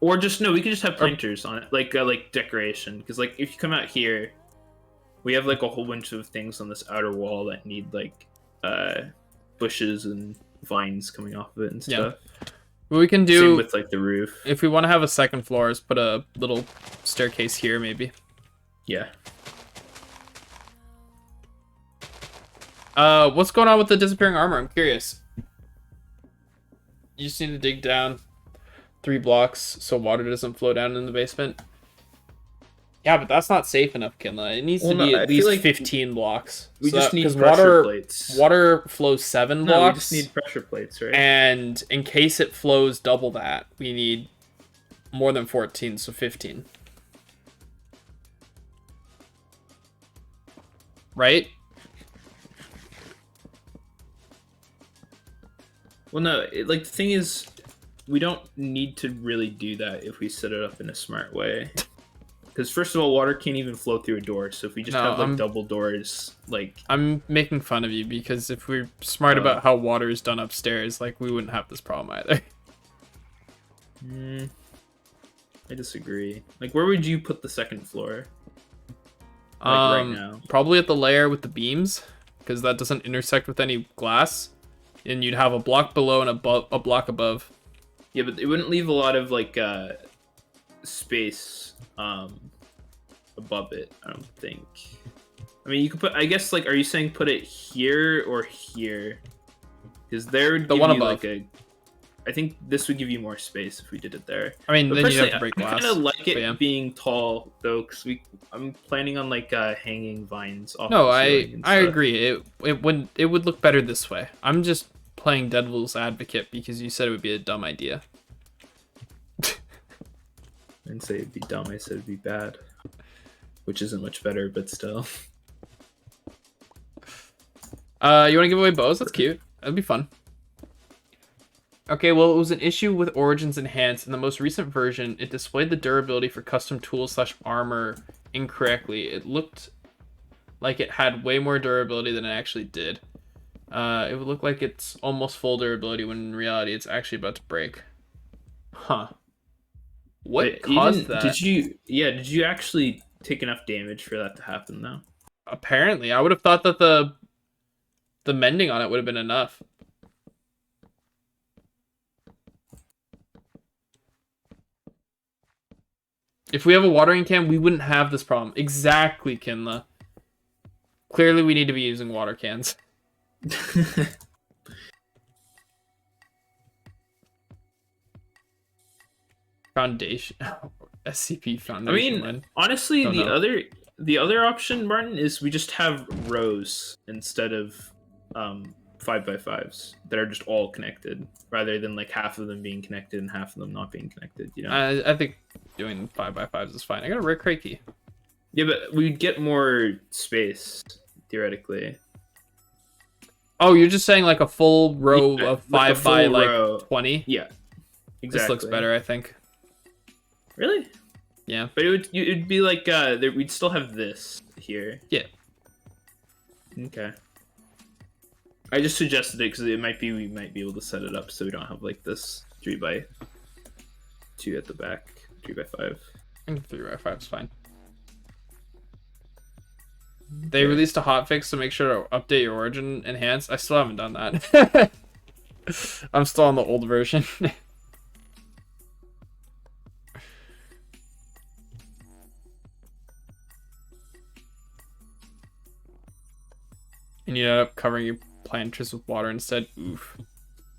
Or just no, we could just have planters on it, like decoration. Because like if you come out here, we have like a whole bunch of things on this outer wall that need like bushes and vines coming off of it and stuff. What we can Same do, with like the roof. if we want to have a second floor, is put a little staircase here, maybe. Yeah. What's going on with the disappearing armor? I'm curious. You just need to dig down 3 blocks so water doesn't flow down in the basement. Yeah, but that's not safe enough, Kinla. It needs to be at least like 15 blocks. We just need pressure water, plates. Water flows 7 blocks. No, we just need pressure plates, right? And in case it flows double that, we need more than 14, so 15. Right? Well, no, like the thing is, we don't need to really do that if we set it up in a smart way. Because first of all, water can't even flow through a door. So if we just have like double doors, like I'm making fun of you because if we're smart about how water is done upstairs, like we wouldn't have this problem either. I disagree. Like, where would you put the second floor? Like right now, probably at the layer with the beams, because that doesn't intersect with any glass, and you'd have a block below and a block above. Yeah, but it wouldn't leave a lot of like space above it, I don't think. I mean, you could put, I guess, like, are you saying put it here or here? Because there would give you like a, I think this would give you more space if we did it there. I mean, then you have to break glass. I kind of like it being tall though, because I'm planning on like hanging vines off. No, I agree. It would look better this way. I'm just playing devil's advocate because you said it would be a dumb idea. I didn't say it'd be dumb. I said it'd be bad, which isn't much better, but still. You want to give away bows? That's cute. That'd be fun. Okay, well, it was an issue with Origins Enhanced. In the most recent version, it displayed the durability for custom tools/armor incorrectly. It looked like it had way more durability than it actually did. It would look like it's almost full durability when in reality it's actually about to break. Huh. What caused that? Did you actually take enough damage for that to happen though? Apparently. I would have thought that the mending on it would have been enough. If we have a watering can, we wouldn't have this problem. Exactly, Kinla. Clearly, we need to be using water cans. Foundation. SCP Foundation. I mean, honestly, the other option, Martin, is we just have rows instead of 5x5s that are just all connected, rather than like half of them being connected and half of them not being connected. You know, I think doing 5x5s is fine. I got a rare crate key. Yeah, but we'd get more space theoretically. Oh, you're just saying like a full row of 5 by like 20? Yeah, exactly. This looks better, I think. Really? Yeah. But it'd be like we'd still have this here. Yeah. Okay. I just suggested it because we might be able to set it up so we don't have like this 3x2 at the back, 3x5. I think 3x5 is fine. They released a hotfix to make sure to update your Origin Enhanced. I still haven't done that. I'm still on the old version. And you end up covering your planters with water instead. Oof.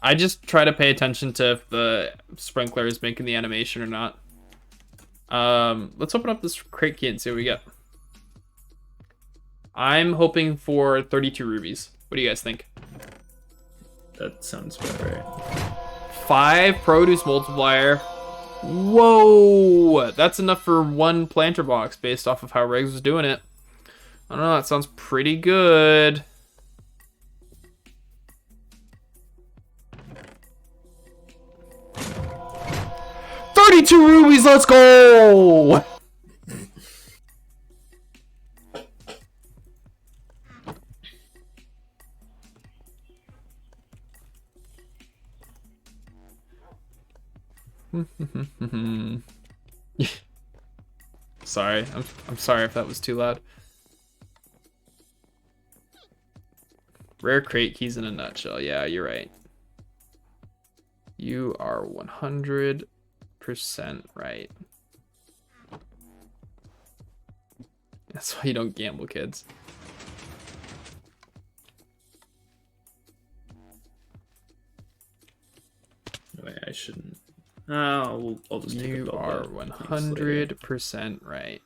I just try to pay attention to if the sprinkler is making the animation or not. Let's open up this crate key and see what we get. I'm hoping for 32 rubies. What do you guys think? That sounds about right. 5 produce multiplier. Whoa! That's enough for 1 planter box based off of how Regs was doing it. I don't know, that sounds pretty good. $32 rubies, let's go! Sorry, I'm sorry if that was too loud. Rare crate keys in a nutshell. Yeah, you're right. You are 100% right. That's why you don't gamble, kids. Wait, I shouldn't. I'll just take a You build are that. 100% right.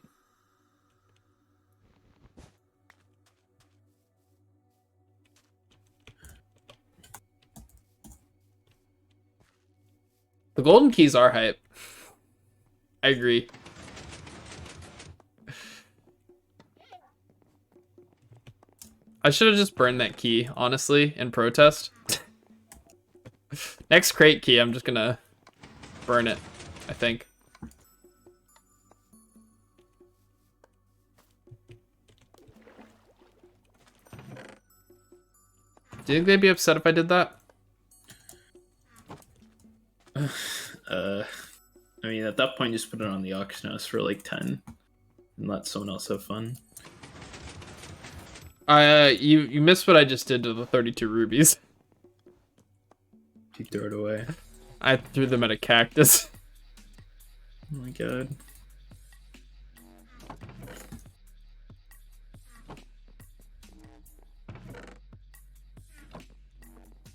The golden keys are hype. I agree. I should have just burned that key, honestly, in protest. Next crate key, I'm just gonna burn it, I think. Do you think they'd be upset if I did that? I mean, at that point, just put it on the auction house for like 10 and let someone else have fun. You missed what I just did to the 32 rubies. You throw it away. I threw them at a cactus. Oh my god.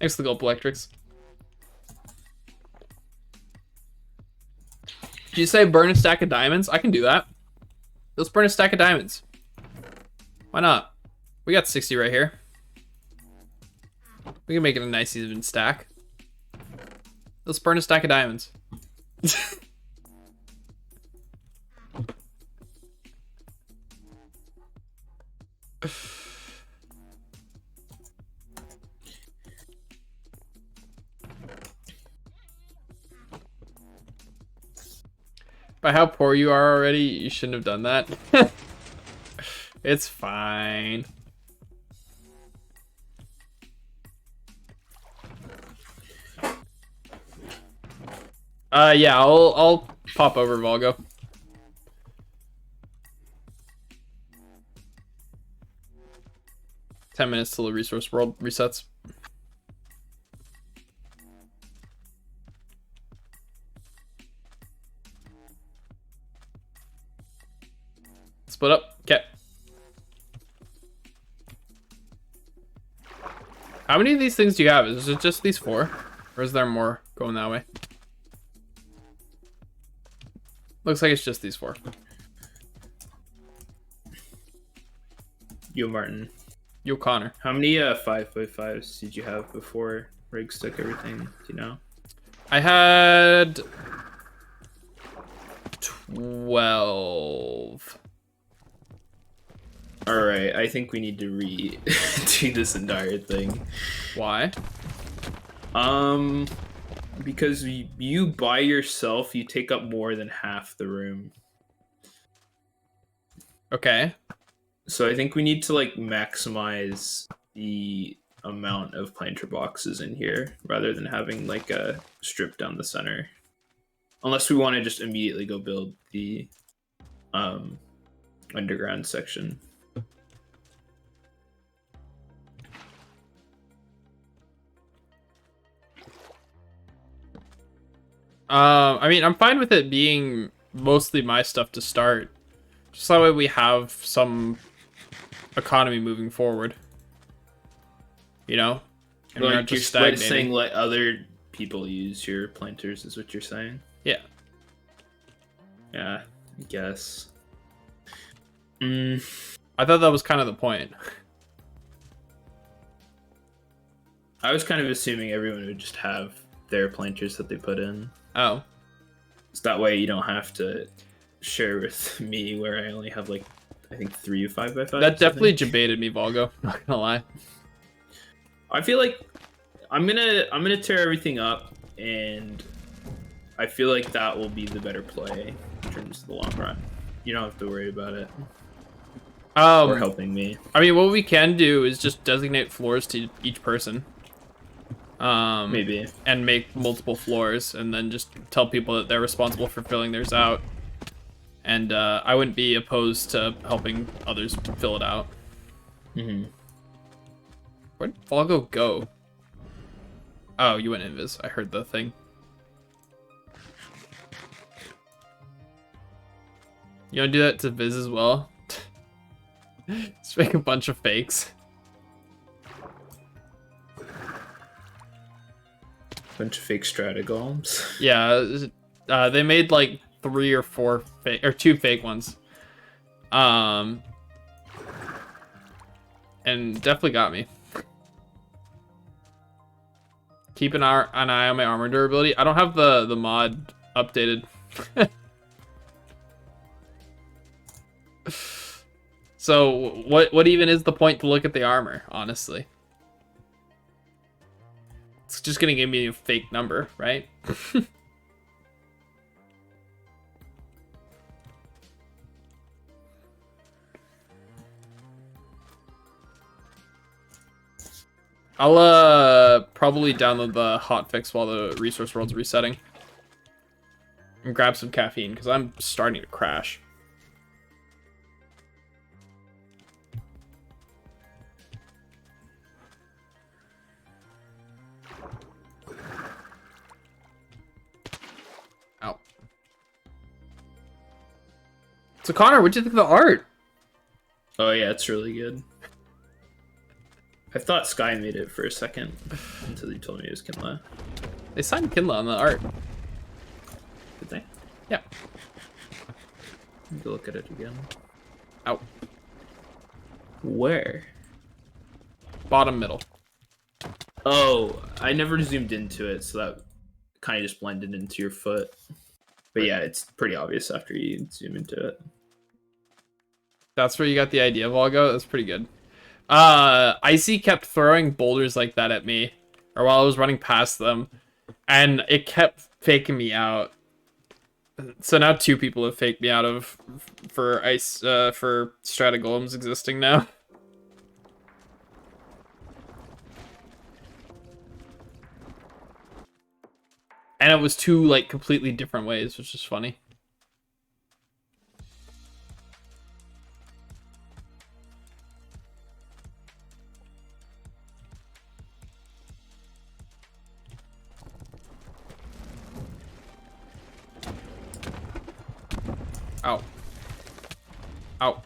Thanks to the gold electrics. Did you say burn a stack of diamonds? I can do that. Let's burn a stack of diamonds. Why not? We got 60 right here. We can make it a nice even stack. Let's burn a stack of diamonds. By how poor you are already, you shouldn't have done that. It's fine. Yeah, I'll pop over Volgo. $10 minutes till the resource world resets. Split up. Okay. How many of these things do you have? Is it just these 4? Or is there more going that way? Looks like it's just these 4. Yo, Martin. Yo, Connor. How many 5x5s did you have before Riggs took everything? Do you know? I had 12. Alright, I think we need to do this entire thing. Why? Because you by yourself, you take up more than half the room. Okay. So I think we need to like maximize the amount of planter boxes in here rather than having like a strip down the center. Unless we want to just immediately go build the underground section. I mean, I'm fine with it being mostly my stuff to start. Just that way we have some economy moving forward. You know? And we're not Like you're just like stagnating. saying let other people use your planters is what you're saying? Yeah. Yeah, I guess. I thought that was kind of the point. I was kind of assuming everyone would just have their planters that they put in. Oh. So that way you don't have to share with me where I only have like I think 3 5x5. That definitely debated me, Volgo. Not gonna lie. I feel like I'm gonna tear everything up, and I feel like that will be the better play in terms of the long run. You don't have to worry about it. Or helping me. I mean, what we can do is just designate floors to each person. Maybe. And make multiple floors, and then just tell people that they're responsible for filling theirs out. And I wouldn't be opposed to helping others fill it out. Mm-hmm. Where'd Volgo go? Oh, you went invis. I heard the thing. You wanna do that to Viz as well? Just make a bunch of fakes. Bunch of fake stratagolems. Yeah, they made like 3 or 4 fake, or 2 fake ones. And definitely got me. Keep an eye on my armor durability. I don't have the mod updated. So what even is the point to look at the armor, honestly? It's just gonna give me a fake number, right? I'll probably download the hotfix while the resource world's resetting. And grab some caffeine, because I'm starting to crash. Ow. So Connor, what'd you think of the art? Oh yeah, it's really good. I thought Sky made it for a second until you told me it was Kinla. They signed Kinla on the art. Did they? Yeah. Let me go look at it again. Ow. Where? Bottom middle. Oh, I never zoomed into it, so that kind of just blended into your foot. But yeah, it's pretty obvious after you zoom into it. That's where you got the idea, Volgo? That's pretty good. Icy kept throwing boulders like that at me, or while I was running past them, and it kept faking me out. So now 2 people have faked me out for strata golems existing now. And it was 2 like completely different ways, which is funny. Ow. Ow.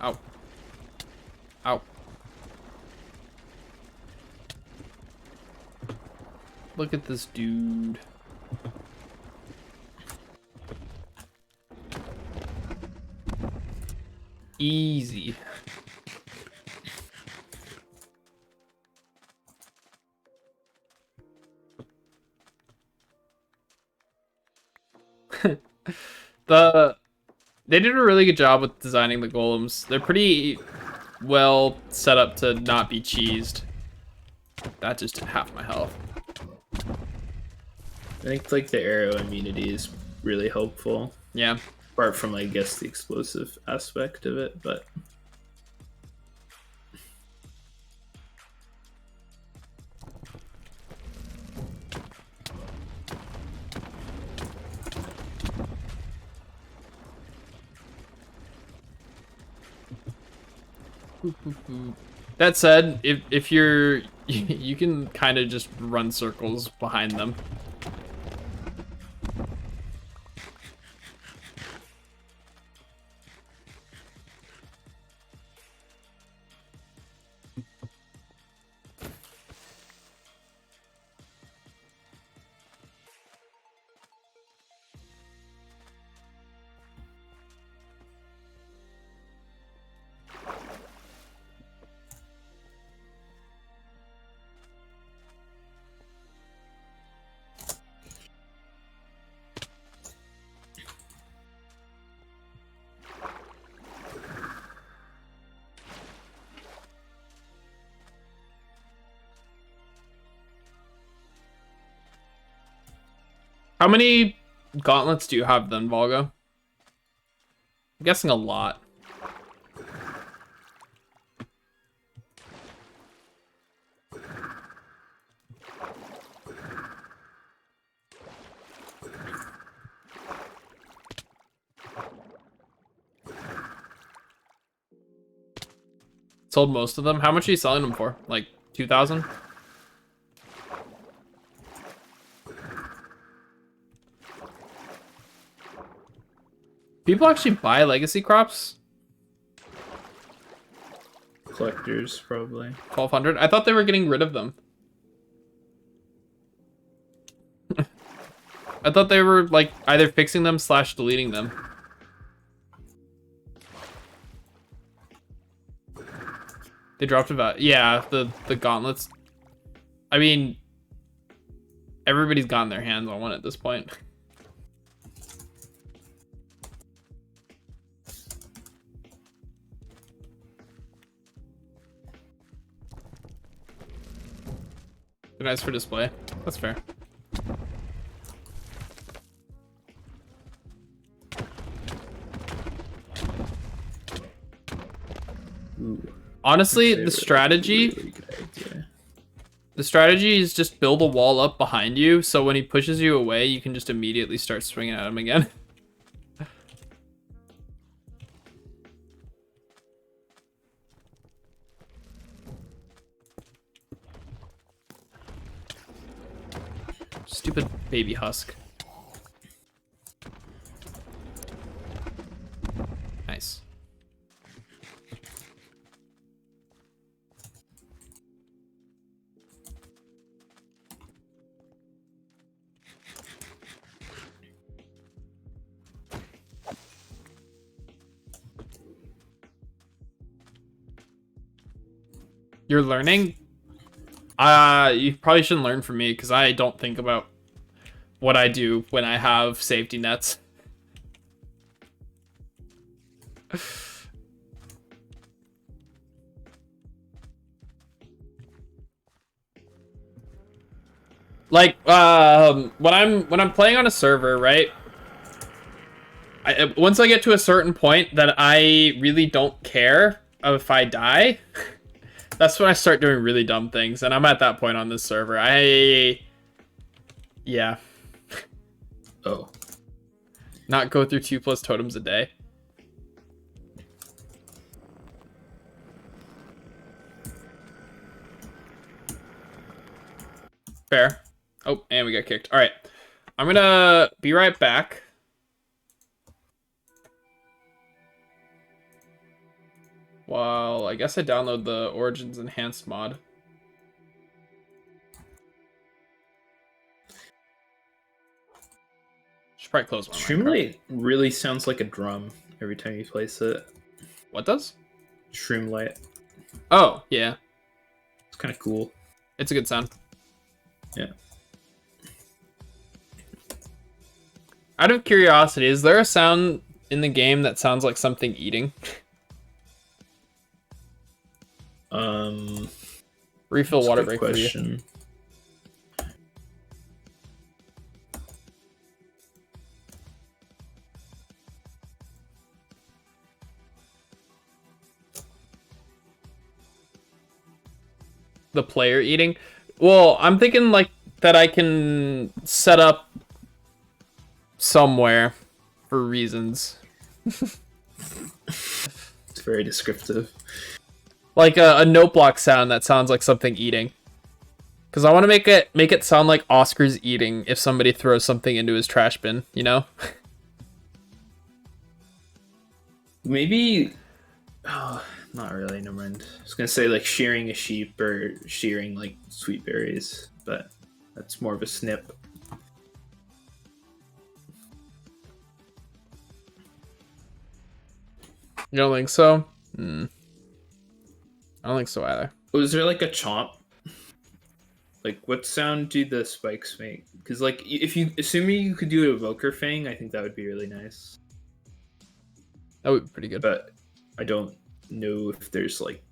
Ow. Ow. Look at this dude. Easy. They did a really good job with designing the golems. They're pretty well set up to not be cheesed. That just did half my health. I think like the arrow immunity is really helpful. Yeah. Apart from I guess the explosive aspect of it, but That said, if you're you can kind of just run circles behind them. How many gauntlets do you have then, Volga? I'm guessing a lot. Sold most of them. How much are you selling them for? Like 2,000? People actually buy legacy crops? Collectors, probably. 1,200? I thought they were getting rid of them. I thought they were, like, either fixing them / deleting them. They dropped about... Yeah, the gauntlets. I mean... Everybody's gotten their hands on one at this point. They're nice for display. That's fair. Ooh, Honestly, the strategy... really good idea. The strategy is just build a wall up behind you, so when he pushes you away, you can just immediately start swinging at him again. Stupid baby husk. Nice. You're learning? You probably shouldn't learn from me because I don't think about what I do when I have safety nets. Like, when I'm playing on a server, right? Once I get to a certain point that I really don't care if I die, that's when I start doing really dumb things, and I'm at that point on this server. Yeah. Oh. Not go through 2+ totems a day. Fair. Oh, and we got kicked. All right. I'm gonna be right back. Well, I guess I download the Origins Enhanced mod. Should probably close my Minecraft. Streamlight really sounds like a drum every time you place it. What does? Streamlight. Oh, yeah. It's kind of cool. It's a good sound. Yeah. Out of curiosity, is there a sound in the game that sounds like something eating? Refill water break for you. The player eating? Well, I'm thinking like that I can set up somewhere for reasons. It's very descriptive. Like a note block sound that sounds like something eating. Because I want to make it sound like Oscar's eating if somebody throws something into his trash bin, you know? Maybe... Oh, not really, never mind. I was going to say like shearing a sheep or shearing like sweet berries, but that's more of a snip. You don't think so? I don't think so either. Was there like a chomp? Like, what sound do the spikes make? Because, like, if you assuming you could do a Evoker Fang, I think that would be really nice. That would be pretty good. But I don't know if there's like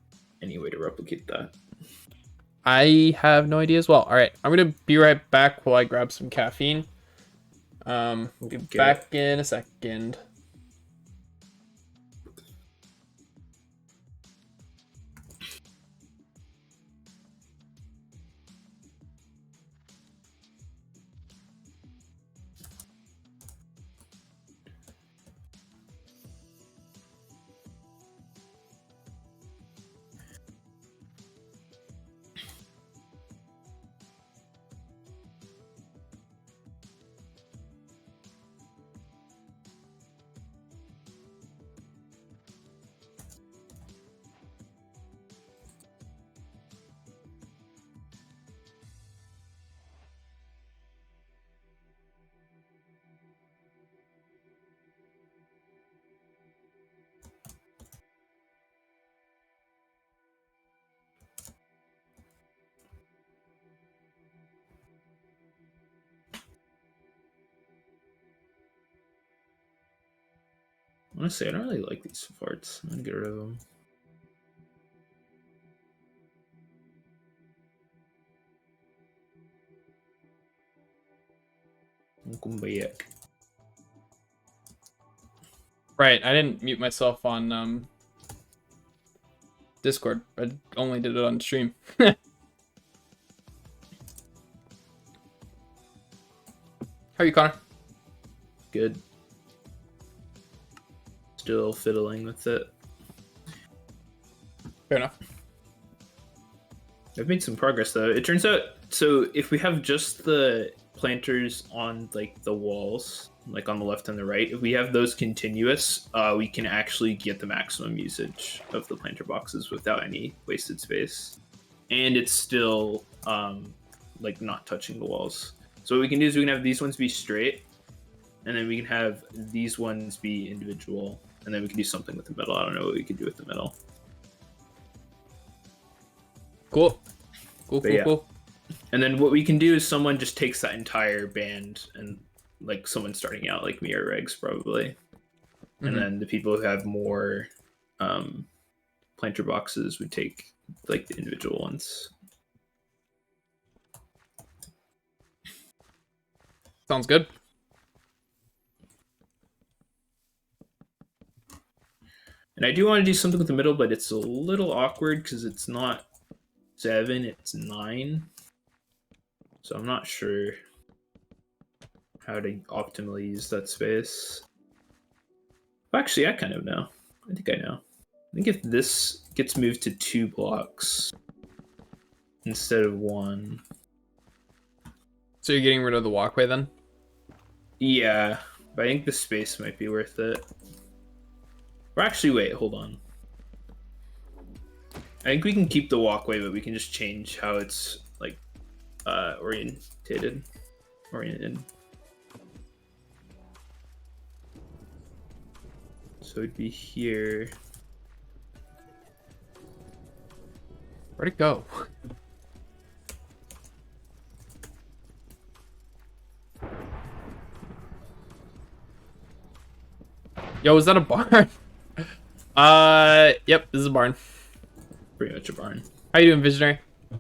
any way to replicate that. I have no idea as well. All right, I'm gonna be right back while I grab some caffeine. Be back in a second. Honestly, I don't really like these farts. I'm gonna get rid of them. Welcome back. Right, I didn't mute myself on Discord. I only did it on stream. How are you, Connor? Good. Still fiddling with it. Fair enough. I've made some progress though. It turns out, so if we have just the planters on like the walls, like on the left and the right, if we have those continuous, we can actually get the maximum usage of the planter boxes without any wasted space, and it's still like not touching the walls. So what we can do is we can have these ones be straight, and then we can have these ones be individual, and then we can do something with the middle. I don't know what we could do with the middle. Cool. Cool, But cool, yeah. cool. And then what we can do is someone just takes that entire band, and like someone starting out like me or Regs probably. And then the people who have more planter boxes would take like the individual ones. Sounds good. And I do want to do something with the middle, but it's a little awkward because it's not 7, it's 9. So I'm not sure how to optimally use that space. Actually, I kind of know. I think I know. I think if this gets moved to 2 blocks instead of 1. So you're getting rid of the walkway then? Yeah, but I think the space might be worth it. Or actually, wait, hold on. I think we can keep the walkway, but we can just change how it's like oriented. So it'd be here. Where'd it go? Yo, is that a barn? Yep, this is a barn. Pretty much a barn. How you doing, Visionary? This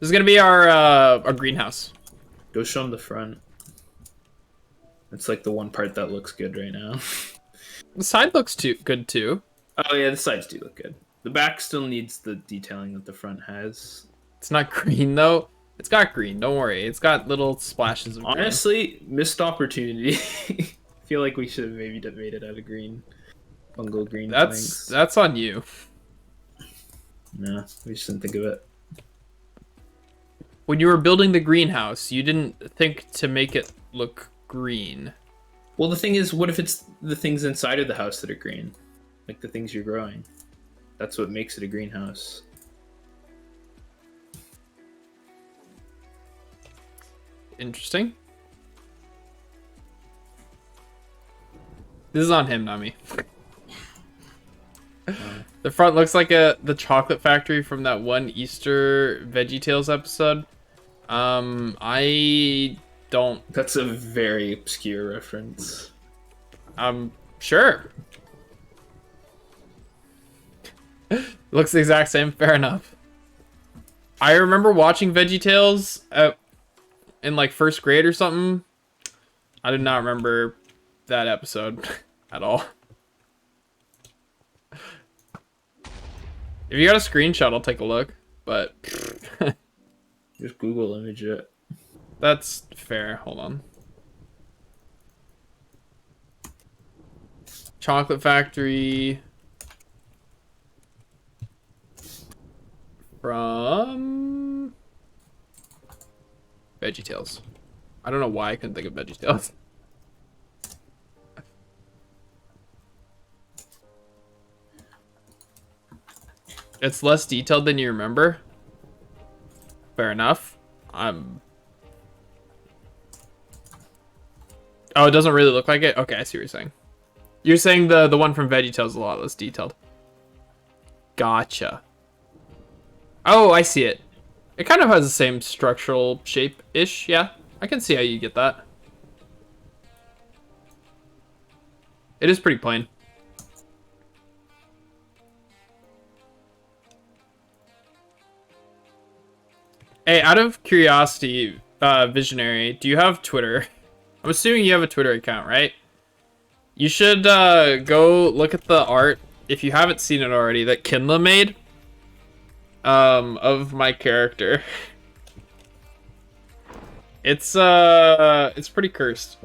is gonna be our greenhouse. Go show them the front. It's like the one part that looks good right now. The side looks good too. Oh yeah, the sides do look good. The back still needs the detailing that the front has. It's not green though. It's got green. Don't worry. It's got little splashes of green. Honestly, missed opportunity. I feel like we should have maybe made it out of green. Fungal green planks. That's on you. No, we just didn't think of it. When you were building the greenhouse, you didn't think to make it look green. Well, the thing is, what if it's the things inside of the house that are green? Like the things you're growing. That's what makes it a greenhouse. Interesting. This is on him, not me. The front looks like the chocolate factory from that one Easter VeggieTales episode. I don't. That's a very obscure reference. Sure. Looks the exact same. Fair enough. I remember watching VeggieTales in like first grade or something. I did not remember that episode at all. If you got a screenshot, I'll take a look. But Just Google image it. that's fair. Hold on. Chocolate Factory from VeggieTales. I don't know why I couldn't think of VeggieTales. It's less detailed than you remember. Fair enough. Oh, it doesn't really look like it? Okay, I see what you're saying. You're saying the one from VeggieTales is a lot less detailed. Gotcha. Oh, I see it. It kind of has the same structural shape-ish, yeah. I can see how you get that. It is pretty plain. Hey, out of curiosity, Visionary, do you have Twitter? I'm assuming you have a Twitter account, right? You should go look at the art, if you haven't seen it already, that Kinla made of my character. It's pretty cursed.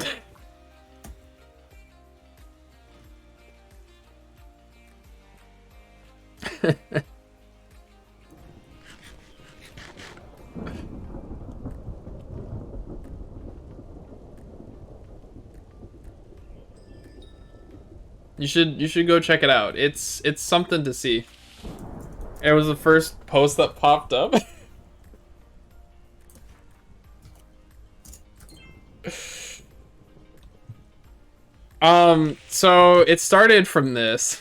You should go check it out. It's something to see. It was the first post that popped up. So it started from this.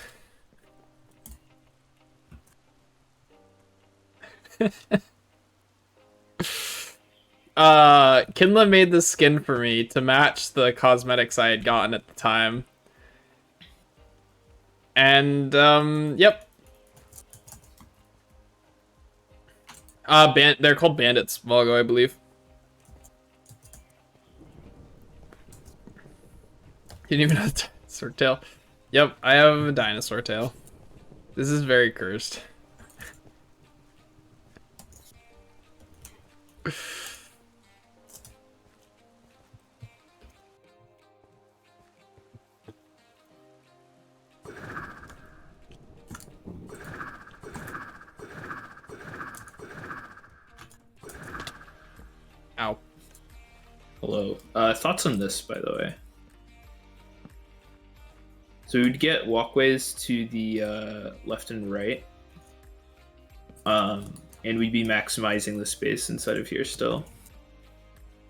Kinla made this skin for me to match the cosmetics I had gotten at the time. And, yep. They're called bandits, Volgo, I believe. You didn't even have a dinosaur tail. Yep, I have a dinosaur tail. This is very cursed. Ow. Hello. Thoughts on this, by the way? So we'd get walkways to the left and right. And we'd be maximizing the space inside of here still.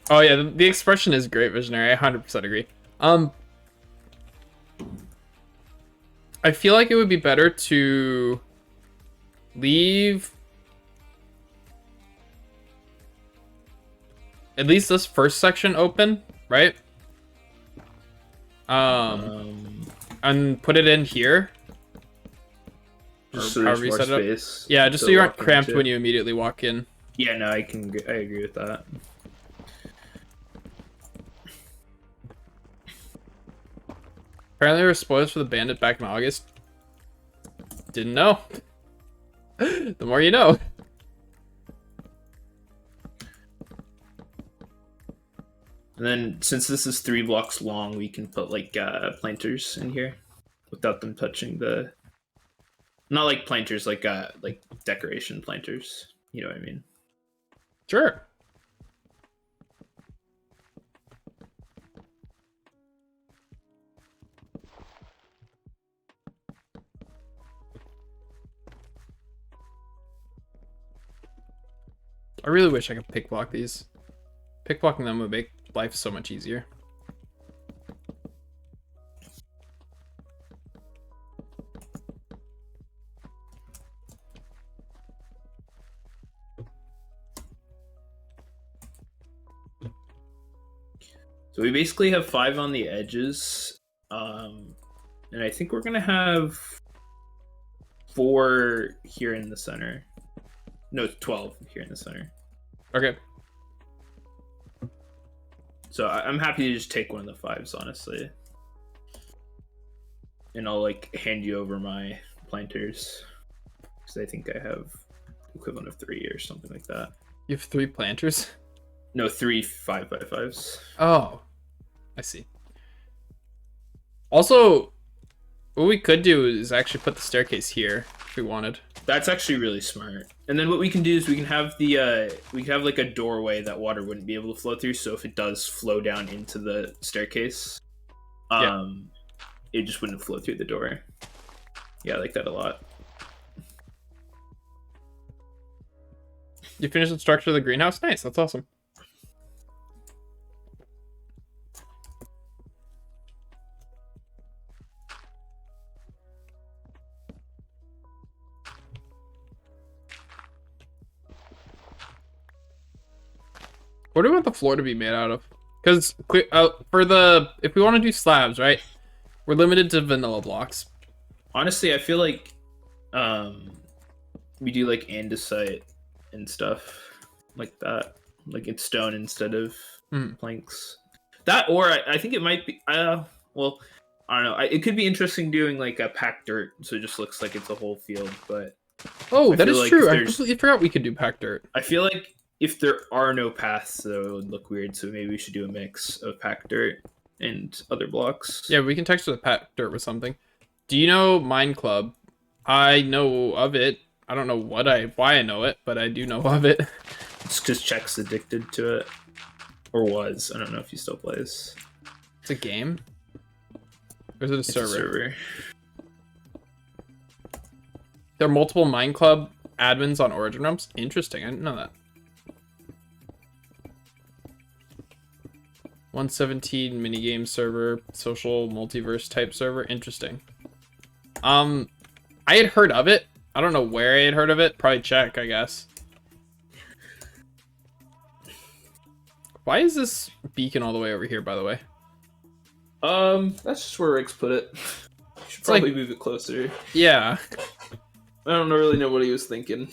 Oh yeah, the expression is great, Visionary. I 100% agree. I feel like it would be better to leave at least this first section open, right? And put it in here. Just so there's however you more set it up. space. Yeah, just to so you aren't walk cramped into. when you immediately walk in. Yeah, no, I agree with that. Apparently there were spoilers for the Bandit back in August. Didn't know. The more you know. And then since this is 3 blocks long, we can put like planters in here without them touching the. Not like planters, like decoration planters. You know what I mean? Sure. I really wish I could pick block these. Pick blocking them would make life so much easier. So we basically have 5 on the edges, and I think we're gonna have 4 here in the center. No, 12 here in the center. Okay. So I'm happy to just take one of the 5s, honestly. And I'll like hand you over my planters, because I think I have equivalent of 3 or something like that. You have 3 planters? No, 3 5x5s. Oh, I see. Also, what we could do is actually put the staircase here if we wanted. That's actually really smart. And then what we can do is we can have like a doorway that water wouldn't be able to flow through. So if it does flow down into the staircase, it just wouldn't flow through the door. Yeah, I like that a lot. You finished the structure of the greenhouse? Nice, that's awesome. What do we want the floor to be made out of? Because if we want to do slabs, right? We're limited to vanilla blocks. Honestly, I feel like we do like andesite and stuff like that. Like it's stone instead of planks. That, or I think it might be. Well, I don't know. It could be interesting doing like a packed dirt, so it just looks like it's a whole field. But Oh, that is like true. I completely forgot we could do packed dirt. I feel like if there are no paths, though, it would look weird. So maybe we should do a mix of packed dirt and other blocks. Yeah, we can texture the packed dirt with something. Do you know Mine Club? I know of it. I don't know why I know it, but I do know of it. It's because Check's addicted to it, or was. I don't know if he still plays. It's a game. Or is it a server? There are multiple Mine Club admins on Origin Realms. Interesting. I didn't know that. 117 minigame server, social multiverse type server. Interesting. I had heard of it. I don't know where I had heard of it. Probably check, I guess. Why is this beacon all the way over here, by the way? That's just where Riggs put it. Should probably move it closer. Yeah. I don't really know what he was thinking.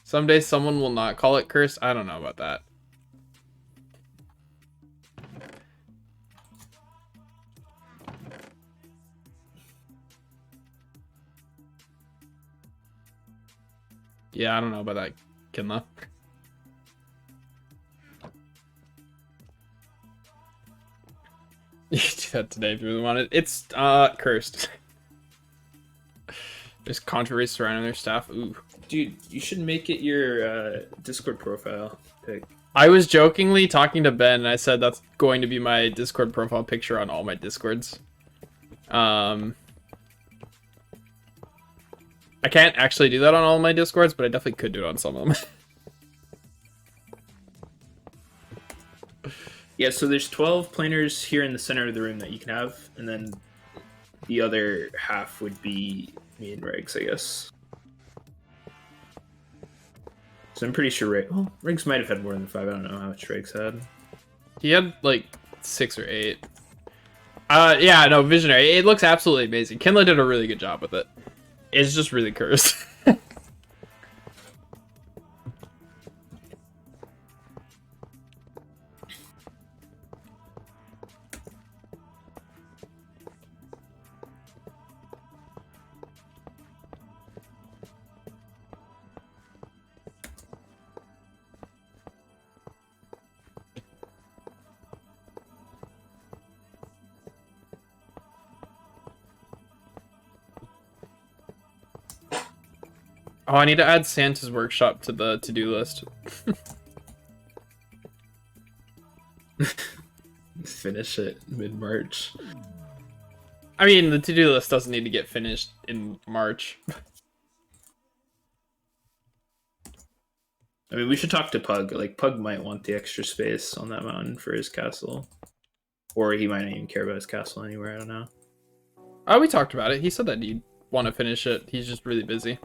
Someday someone will not call it cursed. I don't know about that. Yeah, I don't know about that, Kinla. You can do that today if you really want it. It's cursed. There's controversy surrounding their staff. Ooh. Dude, you should make it your Discord profile pic. I was jokingly talking to Ben, and I said that's going to be my Discord profile picture on all my Discords. I can't actually do that on all my Discords, but I definitely could do it on some of them. Yeah, so there's 12 planers here in the center of the room that you can have, and then the other half would be me and Riggs, I guess. So I'm pretty sure Riggs might have had more than 5. I don't know how much Riggs had. He had like 6 or 8. Yeah, no, Visionary. It looks absolutely amazing. Kinla did a really good job with it. It's just really cursed. Oh, I need to add Santa's workshop to the to-do list. Finish it mid-March. I mean, the to-do list doesn't need to get finished in March. I mean, we should talk to Pug. Like, Pug might want the extra space on that mountain for his castle. Or he might not even care about his castle anywhere, I don't know. Oh, we talked about it. He said that he'd want to finish it. He's just really busy.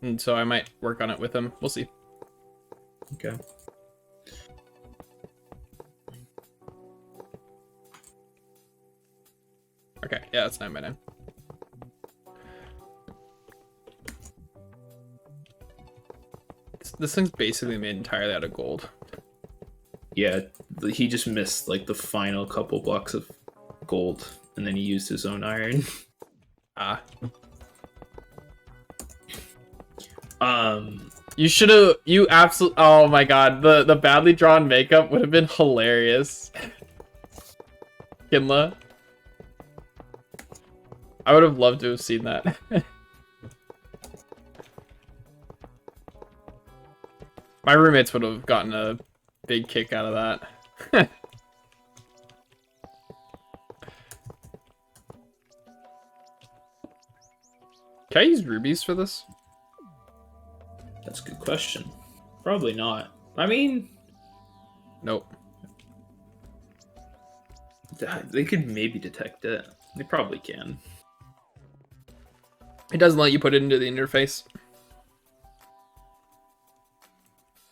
And so I might work on it with him. We'll see. Okay. Okay, yeah, that's 9 by 9. This thing's basically made entirely out of gold. Yeah, he just missed like the final couple blocks of gold, and then he used his own iron. Ah. You should have. You absolutely. Oh my god, the badly drawn makeup would have been hilarious. Kinla. I would have loved to have seen that. My roommates would have gotten a big kick out of that. Can I use rubies for this? That's a good question. Probably not. I mean, nope. They could maybe detect it. They probably can. It doesn't let you put it into the interface.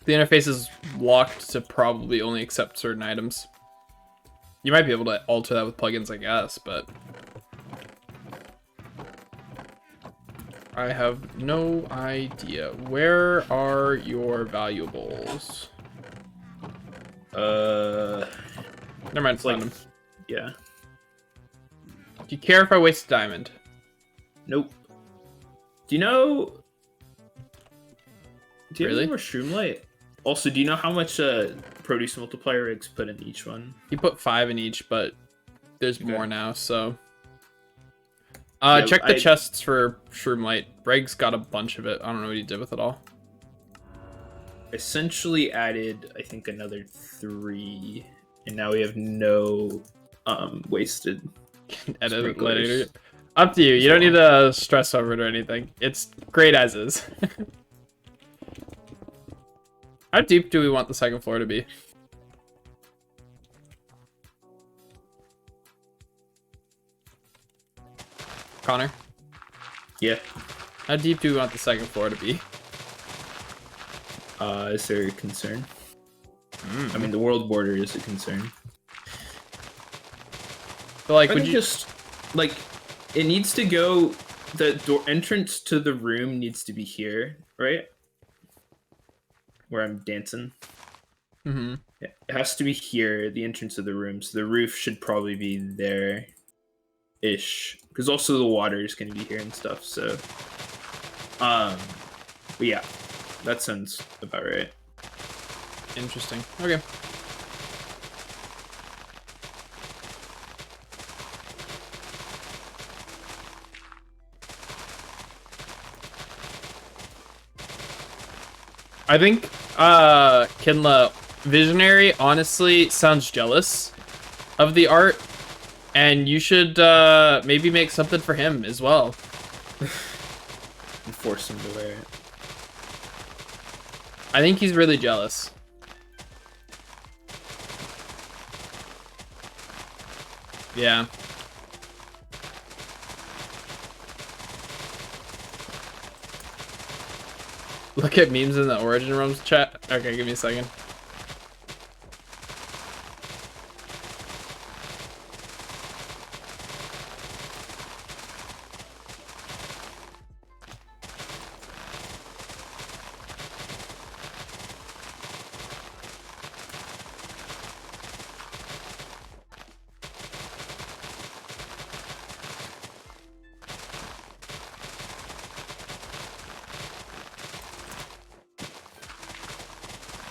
The interface is locked to probably only accept certain items. You might be able to alter that with plugins, I guess, but I have no idea. Where are your valuables? Never Never mind, find them. Yeah. Do you care if I waste a diamond? Nope. Do you know? Do you Really? have any more Shroomlight? Also, do you know how much produce multiplier rigs put in each one? You put 5 in each, but there's more now, so. Yeah, Check the chests for Shroomlight. Breg's got a bunch of it. I don't know what he did with it all. Essentially added, I think, another 3, and now we have no wasted. Edit it sprinklers. later. Up to you. You don't need to stress over it or anything. It's great as is. How deep do we want the second floor to be? Connor? Yeah. How deep do we want the second floor to be? Is there a concern? I mean, the world border is a concern. But like, I would think you just like it needs to go? The door entrance to the room needs to be here, right? Where I'm dancing. Mm-hmm. It has to be here, the entrance of the room. So the roof should probably be there, ish. Because also the water is going to be here and stuff. So, but yeah, that sounds about right. Interesting. Okay. I think Kinla Visionary honestly sounds jealous of the art, and you should maybe make something for him as well. And force him to wear it. I think he's really jealous. Yeah. Look at memes in the Origin Realms chat. Okay, give me a second.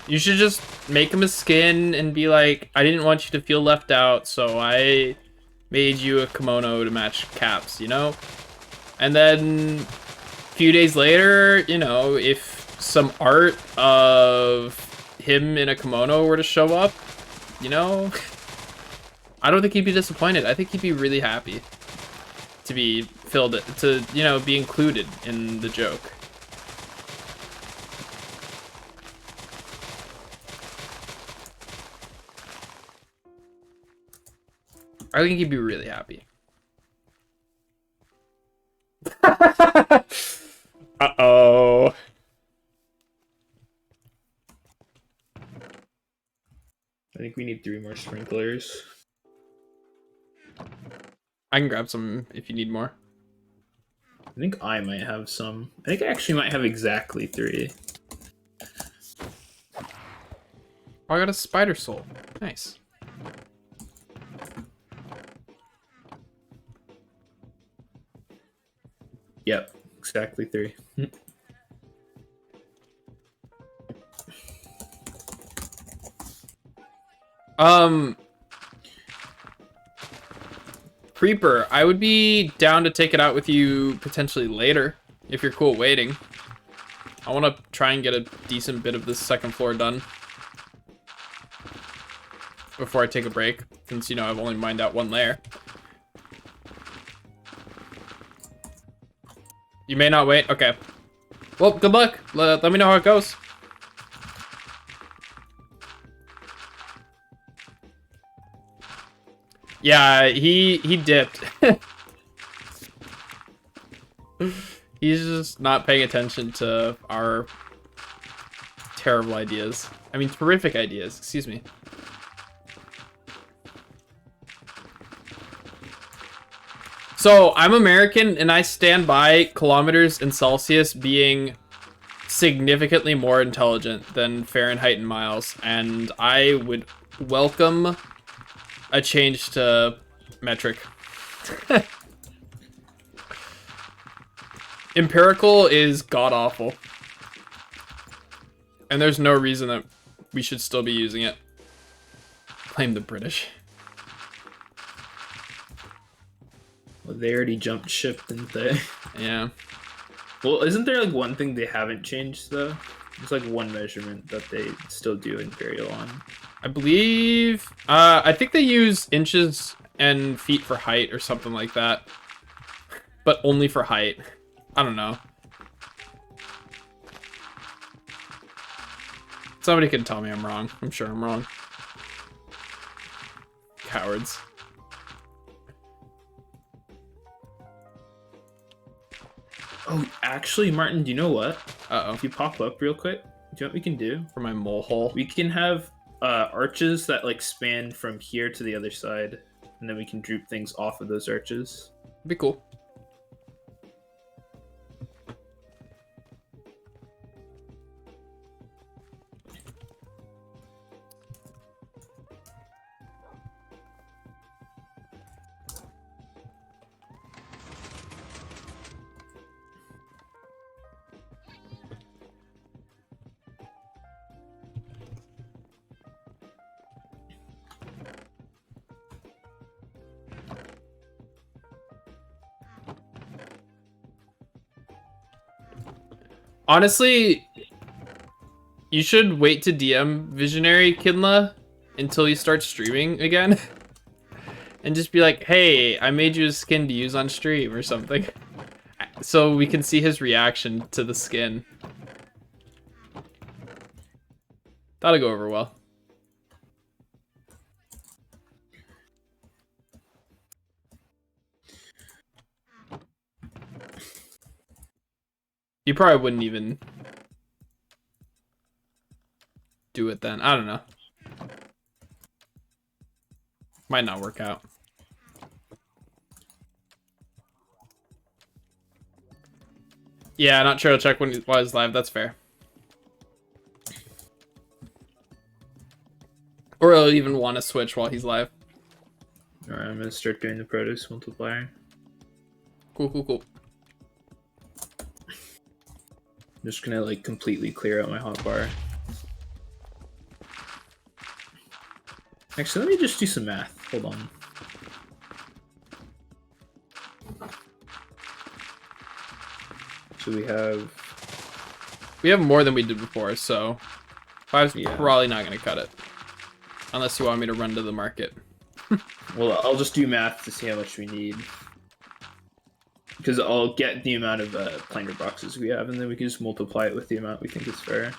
You should just make him a skin and be like, I didn't want you to feel left out, so I made you a kimono to match Caps, you know? And then a few days later, you know, if some art of him in a kimono were to show up, you know, I don't think he'd be disappointed. I think he'd be really happy to be filled, to, you know, be included in the joke. I think he'd be really happy. Uh-oh. I think we need 3 more sprinklers. I can grab some if you need more. I think I might have some. I think I actually might have exactly 3. Oh, I got a spider soul. Nice. Yep, exactly 3. Creeper, I would be down to take it out with you potentially later, if you're cool waiting. I want to try and get a decent bit of this second floor done before I take a break, since, you know, I've only mined out 1 layer. You may not wait? Okay. Well, good luck. Let me know how it goes. Yeah, he dipped. He's just not paying attention to our terrible ideas. I mean, terrific ideas. Excuse me. So, I'm American, and I stand by kilometers in Celsius being significantly more intelligent than Fahrenheit and miles, and I would welcome a change to metric. Empirical is god-awful. And there's no reason that we should still be using it. Blame the British. Well, they already jumped ship, didn't they? Yeah. Well, isn't there like one thing they haven't changed though? There's like one measurement that they still do Imperial on. I believe... I think they use inches and feet for height or something like that. But only for height. I don't know. Somebody can tell me I'm wrong. I'm sure I'm wrong. Cowards. Oh, actually, Martin, do you know what? Uh-oh. If you pop up real quick, do you know what we can do? For my mole hole. We can have arches that like span from here to the other side, and then we can droop things off of those arches. Be cool. Honestly, you should wait to DM Visionary Kinla until you start streaming again. And just be like, hey, I made you a skin to use on stream or something. So we can see his reaction to the skin. That'll go over well. You probably wouldn't even do it then. I don't know. Might not work out. Yeah, not sure. I'll check when while he's live. That's fair. Or he'll even want to switch while he's live. Alright, I'm gonna start doing the produce multiplier. Cool, cool, cool. I'm just gonna like completely clear out my hotbar. Actually, let me just do some math. Hold on. So we have more than we did before, so 5's Yeah. probably not gonna cut it. Unless you want me to run to the market. Well, I'll just do math to see how much we need. Because I'll get the amount of planer boxes we have, and then we can just multiply it with the amount we think is fair.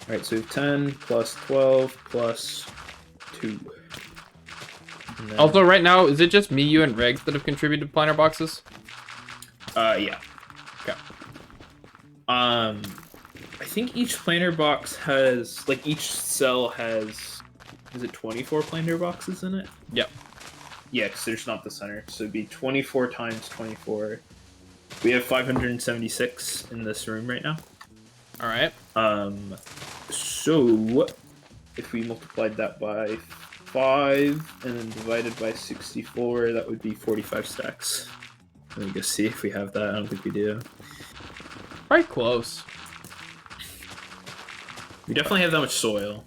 Alright, so we have 10 plus 12 plus 2. And then, Also, right now, is it just me, you, and Regs that have contributed planner boxes? yeah. Okay. I think each planer box has, like, each cell has, is it 24 planer boxes in it? Yep. Yeah, because there's not the center, so it'd be 24 times 24. We have 576 in this room right now. All right. So if we multiplied that by 5 and then divided by 64, that would be 45 stacks. Let me go see if we have that. I don't think we do. Probably close. We definitely have that much soil.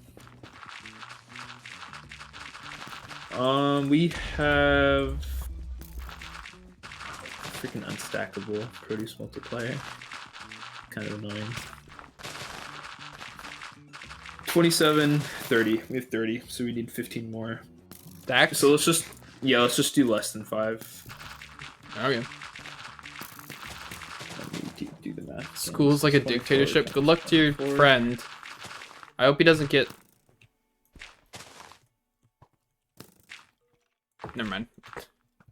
We have freaking unstackable produce multiplier. Kind of annoying. 27, 30. We have 30, so we need 15 more. Stacks? So let's just do less than 5. Okay. Let me do the math. School's like a 24, dictatorship. Good luck to your 24. friend. I hope he doesn't get... Never mind.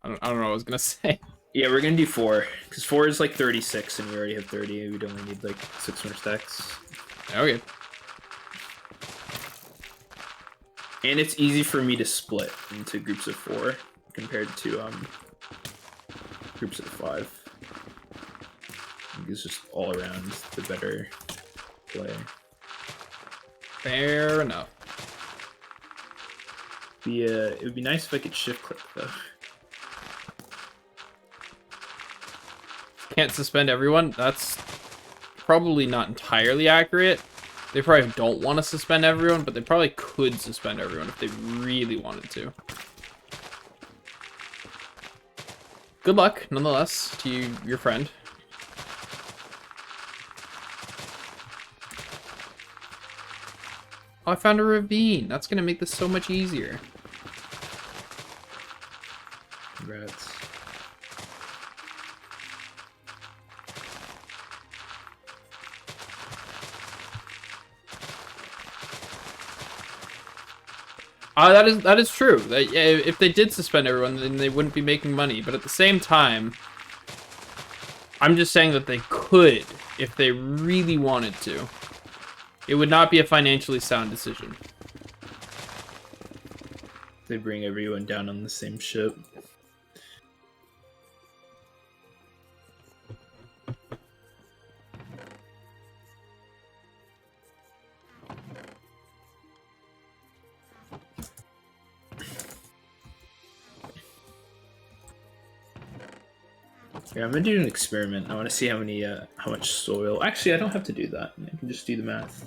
I don't know what I was gonna say. Yeah, we're gonna do 4 because 4 is like 36, and we already have 30. We'd only need like 6 more stacks. Okay. And it's easy for me to split into groups of 4 compared to groups of 5. I think it's just all around the better play. Fair enough. It would be nice if I could shift click though. Can't suspend everyone. That's probably not entirely accurate. They probably don't want to suspend everyone, but they probably could suspend everyone if they really wanted to. Good luck, nonetheless, to you, your friend. Oh, I found a ravine. That's gonna make this so much easier. Congrats. That is true. If they did suspend everyone, then they wouldn't be making money. But at the same time, I'm just saying that they could if they really wanted to. It would not be a financially sound decision. They bring everyone down on the same ship. Yeah, I'm gonna do an experiment. I want to see how much soil. Actually, I don't have to do that. I can just do the math.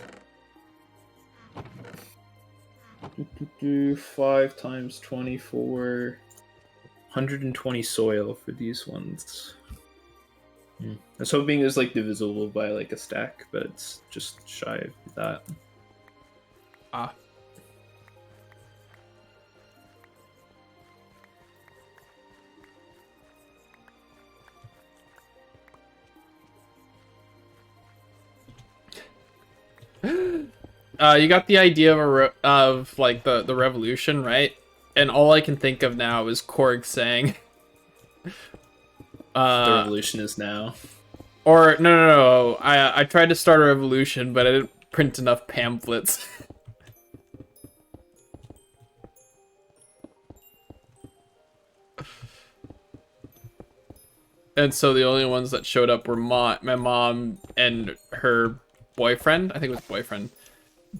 5 times 24. 120 soil for these ones. I was hoping it was like divisible by like a stack, but it's just shy of that. Ah. You got the idea of like the revolution, right? And all I can think of now is Korg saying, The revolution is now. Or no. I tried to start a revolution, but I didn't print enough pamphlets. And so the only ones that showed up were my mom and her boyfriend. I think it was boyfriend,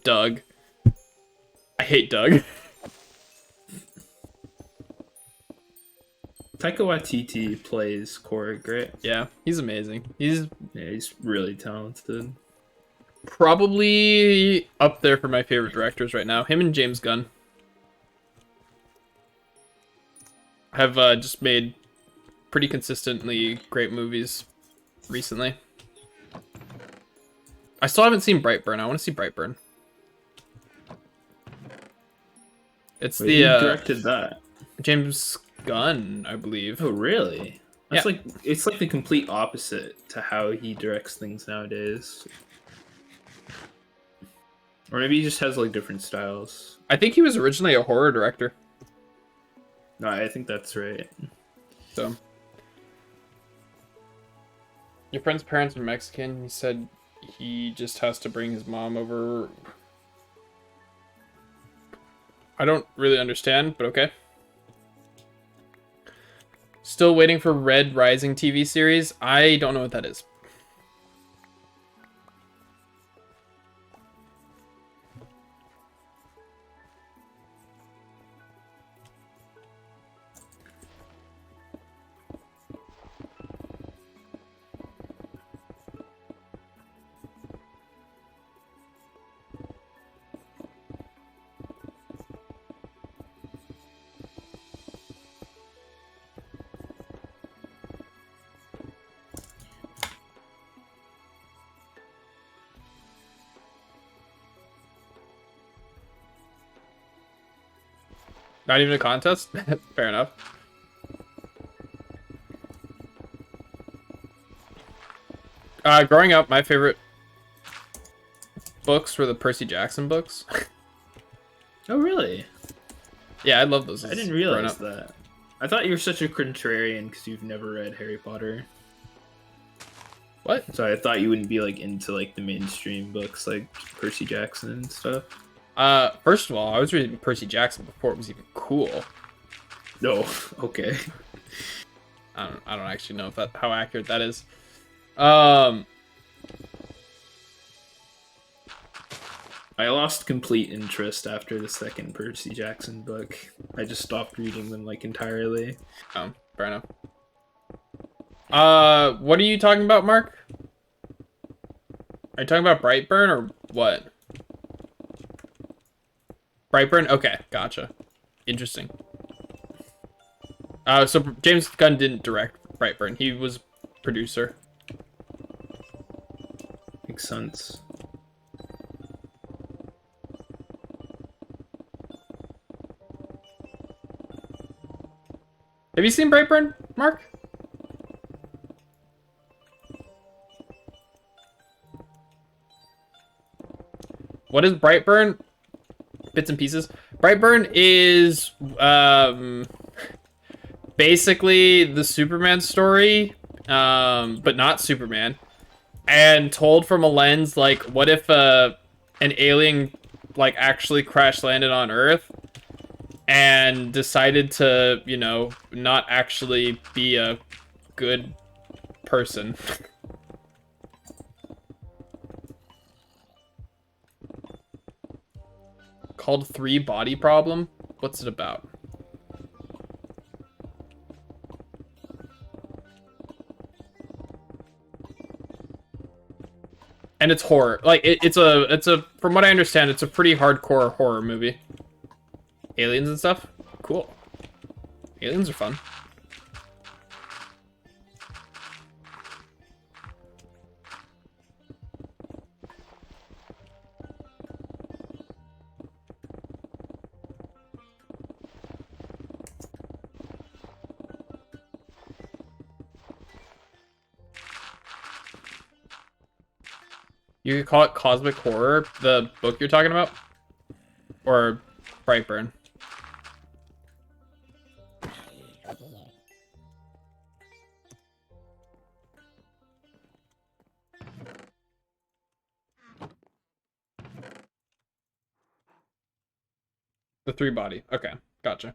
Doug. I hate Doug. Taika Waititi plays Korg, right? Yeah, he's amazing. He's really talented. Probably up there for my favorite directors right now. Him and James Gunn have just made pretty consistently great movies recently. I still haven't seen Brightburn. I want to see Brightburn. It's Wait, who directed that? James Gunn, I believe. Oh, really? That's Yeah. like it's like the complete opposite to how he directs things nowadays. Or maybe he just has like different styles. I think he was originally a horror director. No, I think that's right. So, your friend's parents are Mexican. He said he just has to bring his mom over. I don't really understand, but okay. Still waiting for Red Rising TV series. I don't know what that is. Not even a contest? Fair enough. Growing up, my favorite books were the Percy Jackson books. Oh, really? Yeah, I love those. I didn't realize that. I thought you were such a contrarian because you've never read Harry Potter. What? So I thought you wouldn't be like into like the mainstream books like Percy Jackson and stuff. First of all, I was reading Percy Jackson before it was even cool. No, okay. I don't actually know if how accurate that is. I lost complete interest after the second Percy Jackson book. I just stopped reading them like entirely. Oh, fair enough. What are you talking about, Mark? Are you talking about Brightburn or what? Brightburn? Okay, gotcha. Interesting. So James Gunn didn't direct Brightburn. He was producer. Makes sense. Have you seen Brightburn, Mark? What is Brightburn? Bits and pieces. Brightburn is basically the Superman story, but not Superman, and told from a lens like, what if an alien like actually crash landed on Earth and decided to, you know, not actually be a good person. Called Three Body Problem? What's it about? And it's horror. Like it's a from what I understand, it's a pretty hardcore horror movie. Aliens and stuff? Cool. Aliens are fun. You could call it Cosmic Horror, the book you're talking about? Or Brightburn? The Three Body. Okay, gotcha.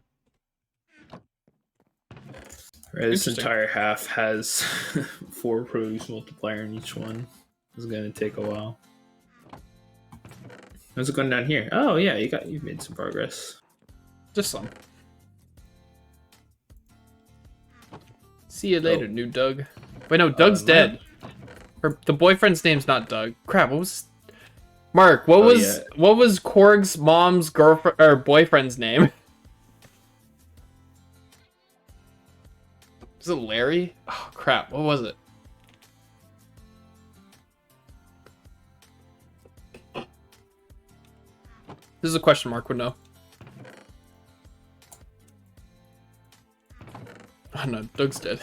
Right, this entire half has 4 produce multiplier in each one. This is gonna take a while. How's it going down here? Oh yeah, you've made some progress. Just some. See you later, new Doug. Wait, no, Doug's dead. The boyfriend's name's not Doug. Crap, what was... Mark, what was Korg's mom's girlfriend or boyfriend's name? Was it Larry? Oh crap, what was it? This is a question Mark would know. Oh no, Doug's dead.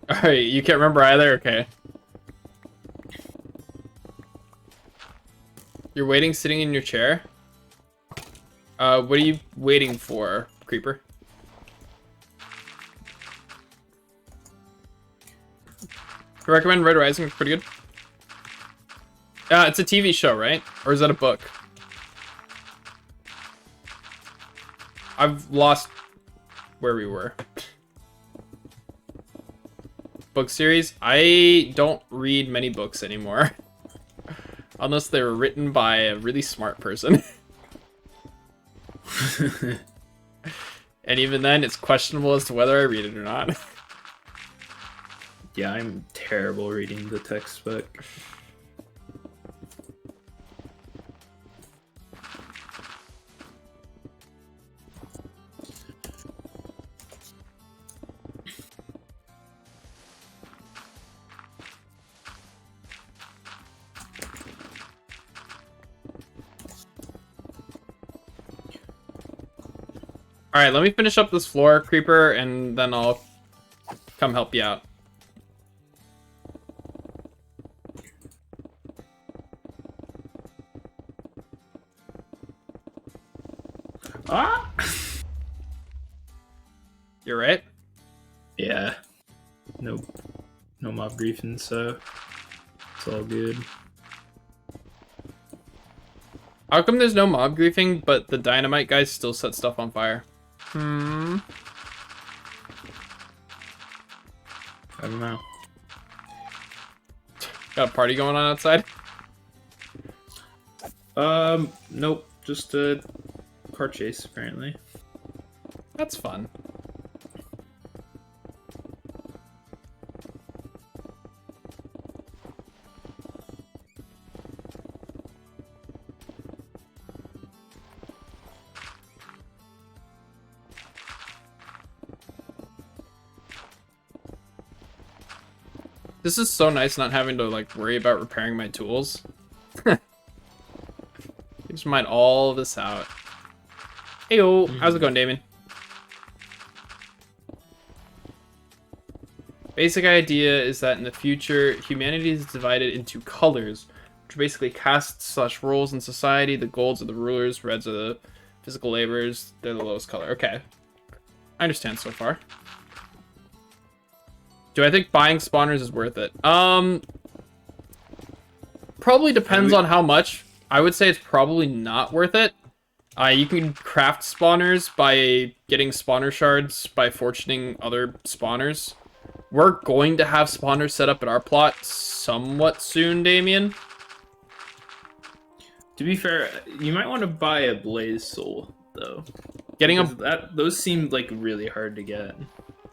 Alright, you can't remember either? Okay. You're waiting sitting in your chair? What are you waiting for, Creeper? I recommend Red Rising, it's pretty good. It's a TV show, right? Or is that a book? I've lost where we were. Book series? I don't read many books anymore. Unless they were written by a really smart person. And even then, it's questionable as to whether I read it or not. Yeah, I'm terrible reading the textbook. All right, let me finish up this floor, creeper, and then I'll come help you out. Ah! You're right. Yeah. No mob griefing, so it's all good. How come there's no mob griefing, but the dynamite guys still set stuff on fire? I don't know. Got a party going on outside? Nope. Just a car chase, apparently. That's fun. This is so nice not having to like worry about repairing my tools. Just mine all this out. Heyo, how's it going, Damien? Basic idea is that in the future, humanity is divided into colors, which are basically castes/roles in society. The golds are the rulers, reds are the physical laborers. They're the lowest color. Okay, I understand so far. Do I think buying spawners is worth it? Probably depends on how much. I would say it's probably not worth it. You can craft spawners by getting spawner shards by fortuning other spawners. We're going to have spawners set up at our plot somewhat soon, Damien. To be fair, you might want to buy a blaze soul though. Getting those seem like really hard to get.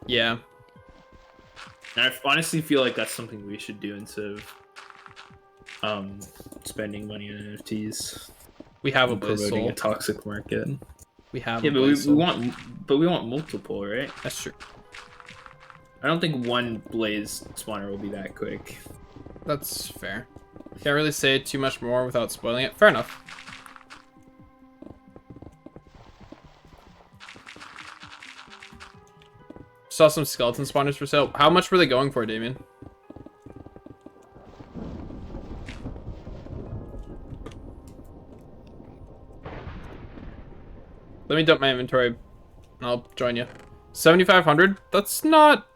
Yeah. And I honestly feel like that's something we should do instead of spending money on NFTs. We have a blaze promoting soul. a toxic market. We have. Yeah, a but blaze soul. we want multiple, right? That's true. I don't think one blaze spawner will be that quick. That's fair. Can't really say too much more without spoiling it. Fair enough. Saw some skeleton spawners for sale. How much were they going for, Damien? Let me dump my inventory and I'll join you. 7,500? That's not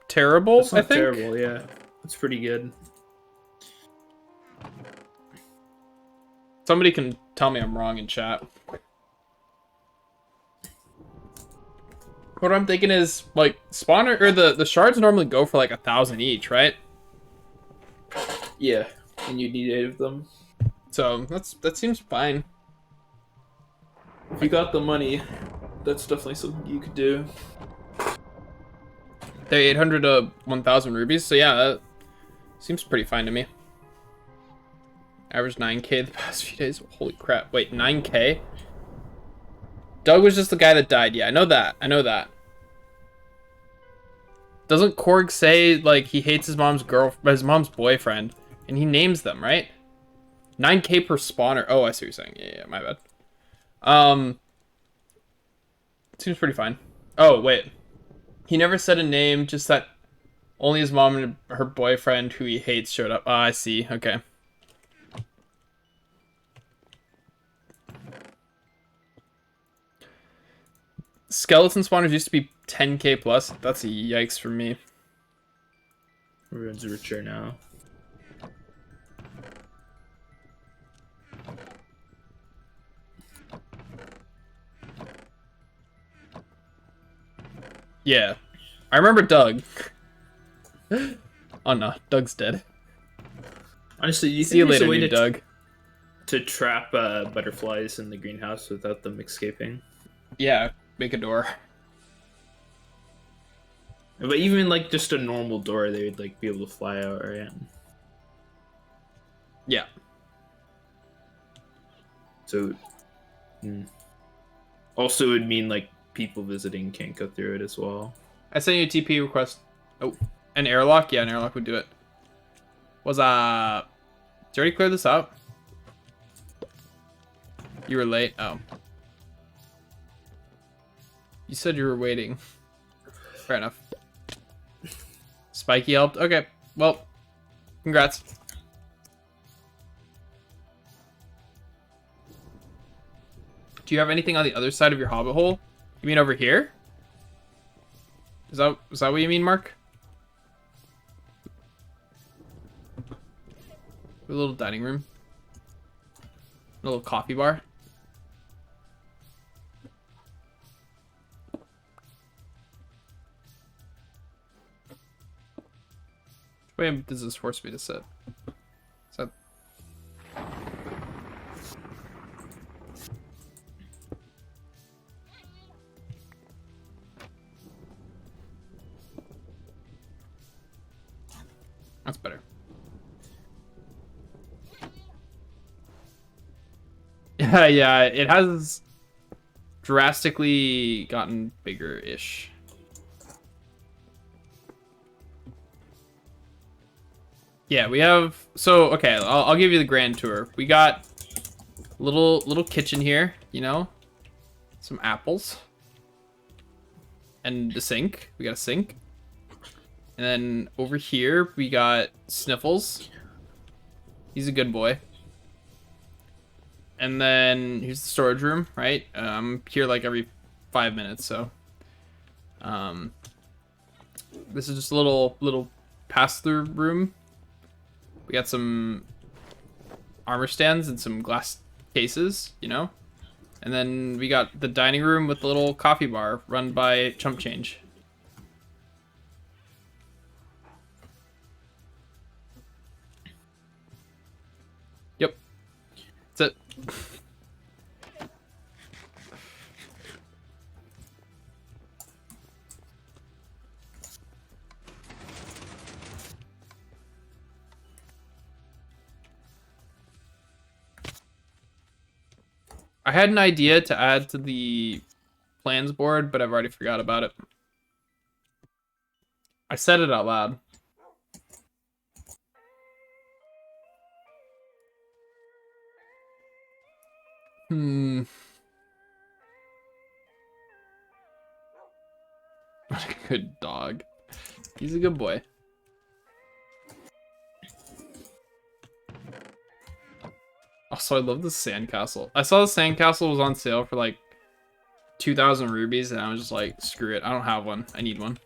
terrible, That's not I think. terrible, yeah. That's pretty good. Somebody can tell me I'm wrong in chat. What I'm thinking is, like, spawner, or the shards normally go for like 1,000 each, right? Yeah, and you need 8 of them. So that seems fine. If you got the money, that's definitely something you could do. They're 800 to 1,000 rubies, so yeah, that seems pretty fine to me. Average 9k the past few days. Holy crap. Wait, 9k? Doug was just the guy that died. Yeah, I know that. I know that. Doesn't Korg say, like, he hates his mom's boyfriend, and he names them, right? 9k per spawner. Oh, I see what you're saying. Yeah, my bad. Seems pretty fine. Oh, wait. He never said a name, just that only his mom and her boyfriend, who he hates, showed up. Ah, I see. Okay. Skeleton spawners used to be 10k plus. That's a yikes for me. Everyone's richer now. Yeah. I remember Doug. Oh no, Doug's dead. Honestly, you See you think there's later, a way new Doug. to trap butterflies in the greenhouse without them escaping? Yeah, make a door. But even like just a normal door, they would like be able to fly out, right? Yeah. So, also it would mean like people visiting can't go through it as well. I sent you a TP request. Oh, an airlock? Yeah, an airlock would do it. Did you already clear this out? You were late? Oh. You said you were waiting. Fair enough. Spiky helped? Okay, well, congrats. Do you have anything on the other side of your hobbit hole? You mean over here? Is that what you mean, Mark? A little dining room. A little coffee bar. Which way does this force me to sit? Is that... That's better. Yeah, it has drastically gotten bigger-ish. Yeah, we have... So, okay, I'll give you the grand tour. We got little kitchen here, you know? Some apples. And the sink. We got a sink. And then over here, we got Sniffles. He's a good boy. And then here's the storage room, right? I'm here like every 5 minutes, so. This is just a little pass-through room. We got some armor stands and some glass cases, you know? And then we got the dining room with the little coffee bar run by Chump Change. Yep. That's it. I had an idea to add to the plans board, but I've already forgot about it. I said it out loud. What a good dog. He's a good boy. Also, I love the sandcastle. I saw the sandcastle was on sale for like 2,000 rubies, and I was just like, screw it. I don't have one. I need one.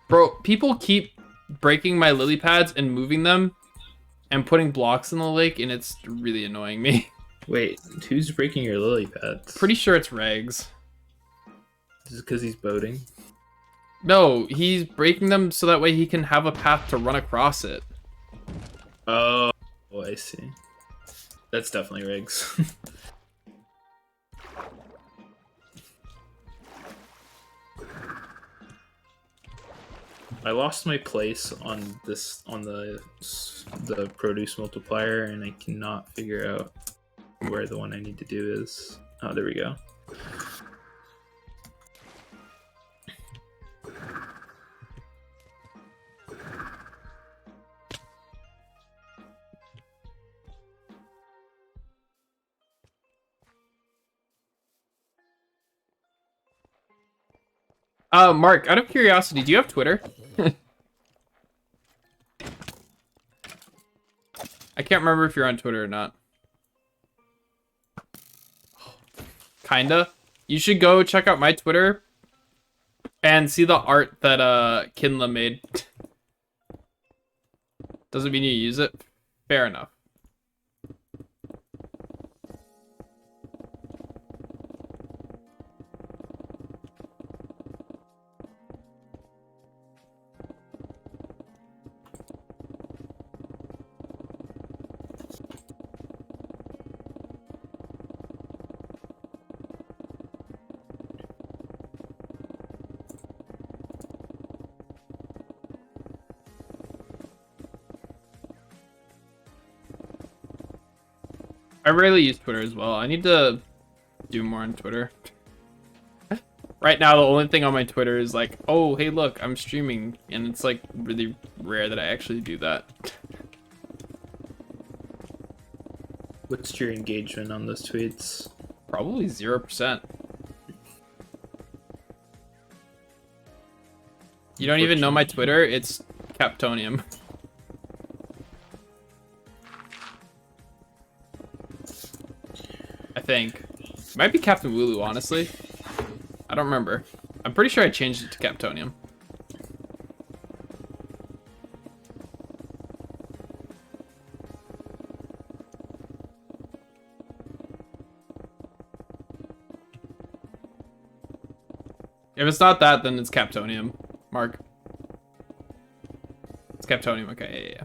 Bro, people keep breaking my lily pads and moving them and putting blocks in the lake, and it's really annoying me. Wait, who's breaking your lily pads? Pretty sure it's Rags. Is it because he's boating? No, he's breaking them so that way he can have a path to run across it. Oh, I see. That's definitely Riggs. I lost my place on the produce multiplier, and I cannot figure out where the one I need to do is. Oh, there we go. Mark, out of curiosity, do you have Twitter? I can't remember if you're on Twitter or not. Kinda. You should go check out my Twitter and see the art that Kinla made. Doesn't mean you use it. Fair enough. I rarely use Twitter as well. I need to do more on Twitter. Right now, the only thing on my Twitter is like, oh, hey, look, I'm streaming. And it's like really rare that I actually do that. What's your engagement on those tweets? Probably 0%. You don't even know my Twitter? It's Captonium. I think. Might be Captain Wooloo, honestly. I don't remember. I'm pretty sure I changed it to Captonium. If it's not that, then it's Captonium. Mark. It's Captonium, okay, yeah.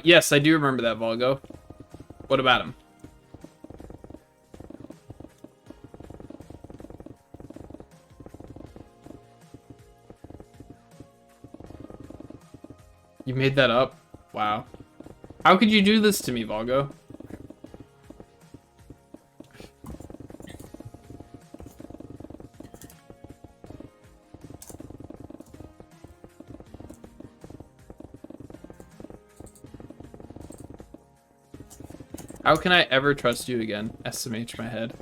Yes, I do remember that, Volgo. What about him? You made that up? Wow. How could you do this to me, Volgo? How can I ever trust you again? SMH my head.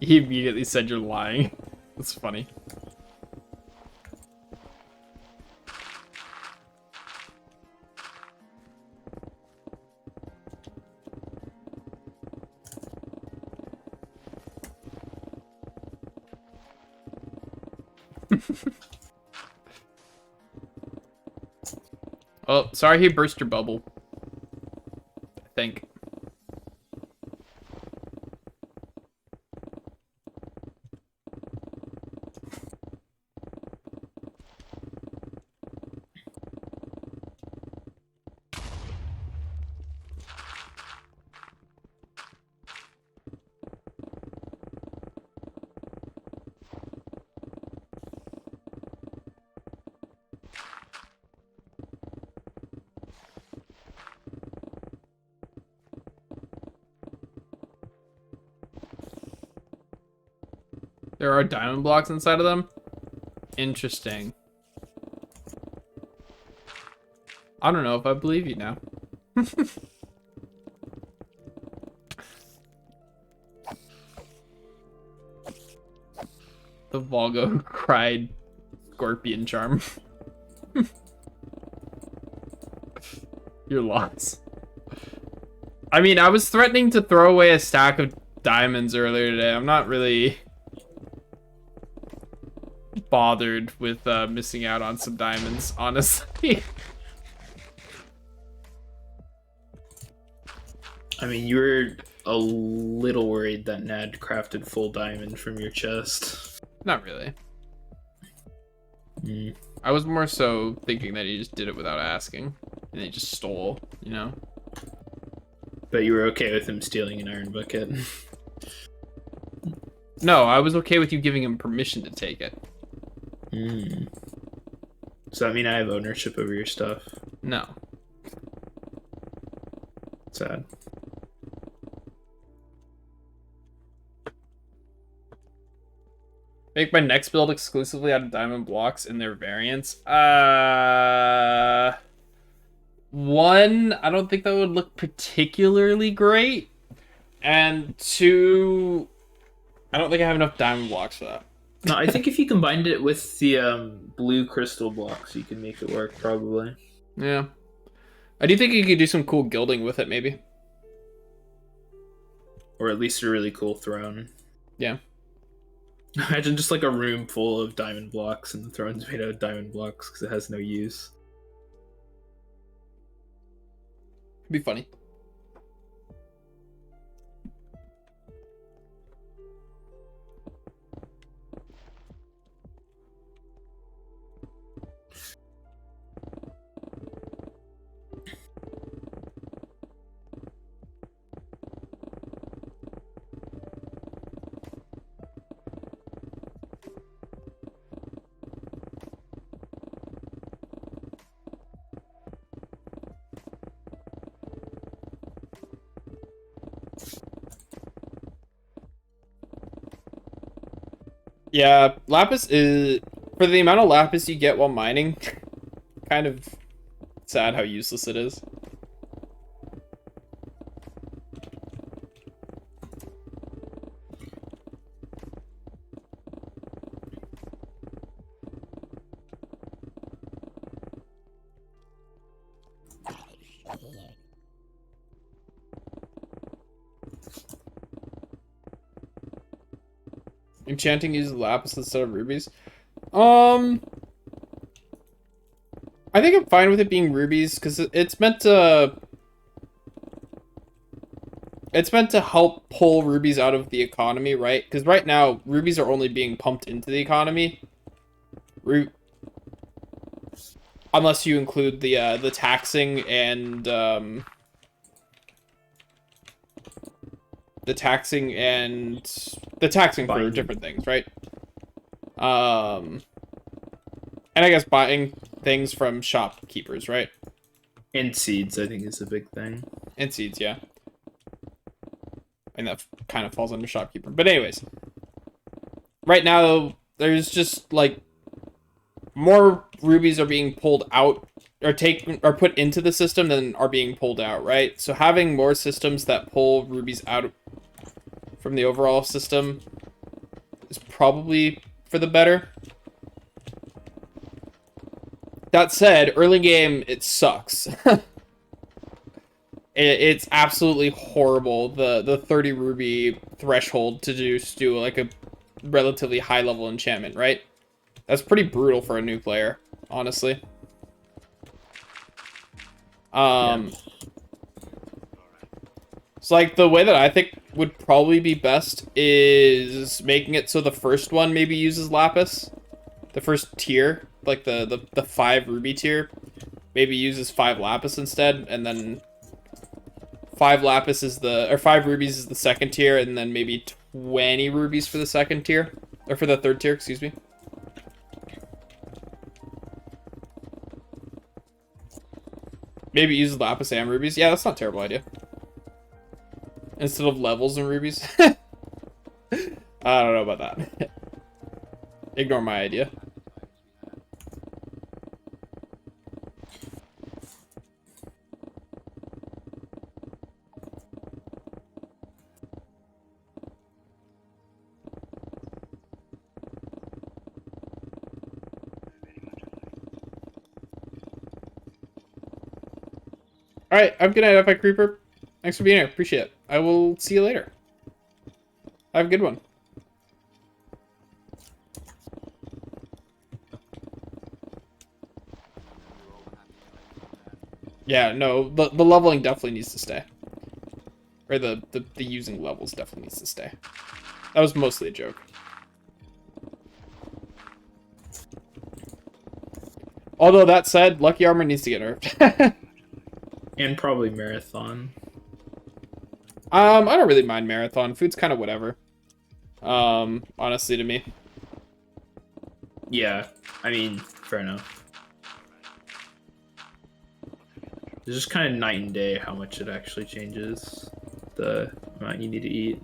He immediately said you're lying. That's funny. Oh, sorry he burst your bubble. I think. There are diamond blocks inside of them? Interesting. I don't know if I believe you now. The Volgo cried scorpion charm. Your loss. I mean, I was threatening to throw away a stack of diamonds earlier today. I'm not really bothered with missing out on some diamonds, honestly. I mean, you were a little worried that Nad crafted full diamond from your chest. Not really. Mm. I was more so thinking that he just did it without asking. And he just stole, you know? But you were okay with him stealing an iron bucket. No, I was okay with you giving him permission to take it. Mm. Does that mean I have ownership over your stuff? No. Sad. Make my next build exclusively out of diamond blocks and their variants. One, I don't think that would look particularly great. And two, I don't think I have enough diamond blocks for that. No, I think if you combined it with the blue crystal blocks, you can make it work, probably. Yeah. I do think you could do some cool gilding with it, maybe. Or at least a really cool throne. Yeah. Imagine just like a room full of diamond blocks and the throne's made out of diamond blocks because it has no use. It'd be funny. Yeah, lapis is, for the amount of lapis you get while mining, kind of sad how useless it is. Enchanting uses lapis instead of rubies. I think I'm fine with it being rubies because it's meant to. It's meant to help pull rubies out of the economy, right? Because right now rubies are only being pumped into the economy, unless you include the taxing and the taxing and the taxing for Buying. different things, right? And I guess buying things from shopkeepers, right? And seeds, I think, is a big thing. And seeds, yeah. And that kind of falls under shopkeeper. But anyways, right now there's just like more rubies are being pulled out or taken or put into the system than are being pulled out, right? So having more systems that pull rubies out from the overall system is probably for the better. That said, early game, it sucks. It's absolutely horrible, the 30 ruby threshold to do like a relatively high level enchantment, right? That's pretty brutal for a new player, honestly. Yeah. So like the way that I think would probably be best is making it so the first one maybe uses lapis. The first tier, like the 5 ruby tier, maybe uses 5 lapis instead, and then 5 lapis is the, or 5 rubies is the second tier, and then maybe 20 rubies for the second tier, or for the third tier, excuse me. Maybe it uses lapis and rubies. Yeah, that's not a terrible idea. Instead of levels and rubies. I don't know about that. Ignore my idea. Alright, have a good night, Epic Creeper. Thanks for being here. Appreciate it. I will see you later. Have a good one. Yeah, no, the leveling definitely needs to stay. Or the using levels definitely needs to stay. That was mostly a joke. Although, that said, Lucky Armor needs to get nerfed. And probably Marathon. I don't really mind Marathon. Food's kind of whatever. Honestly, to me. Yeah, I mean, fair enough. It's just kind of night and day how much it actually changes the amount you need to eat.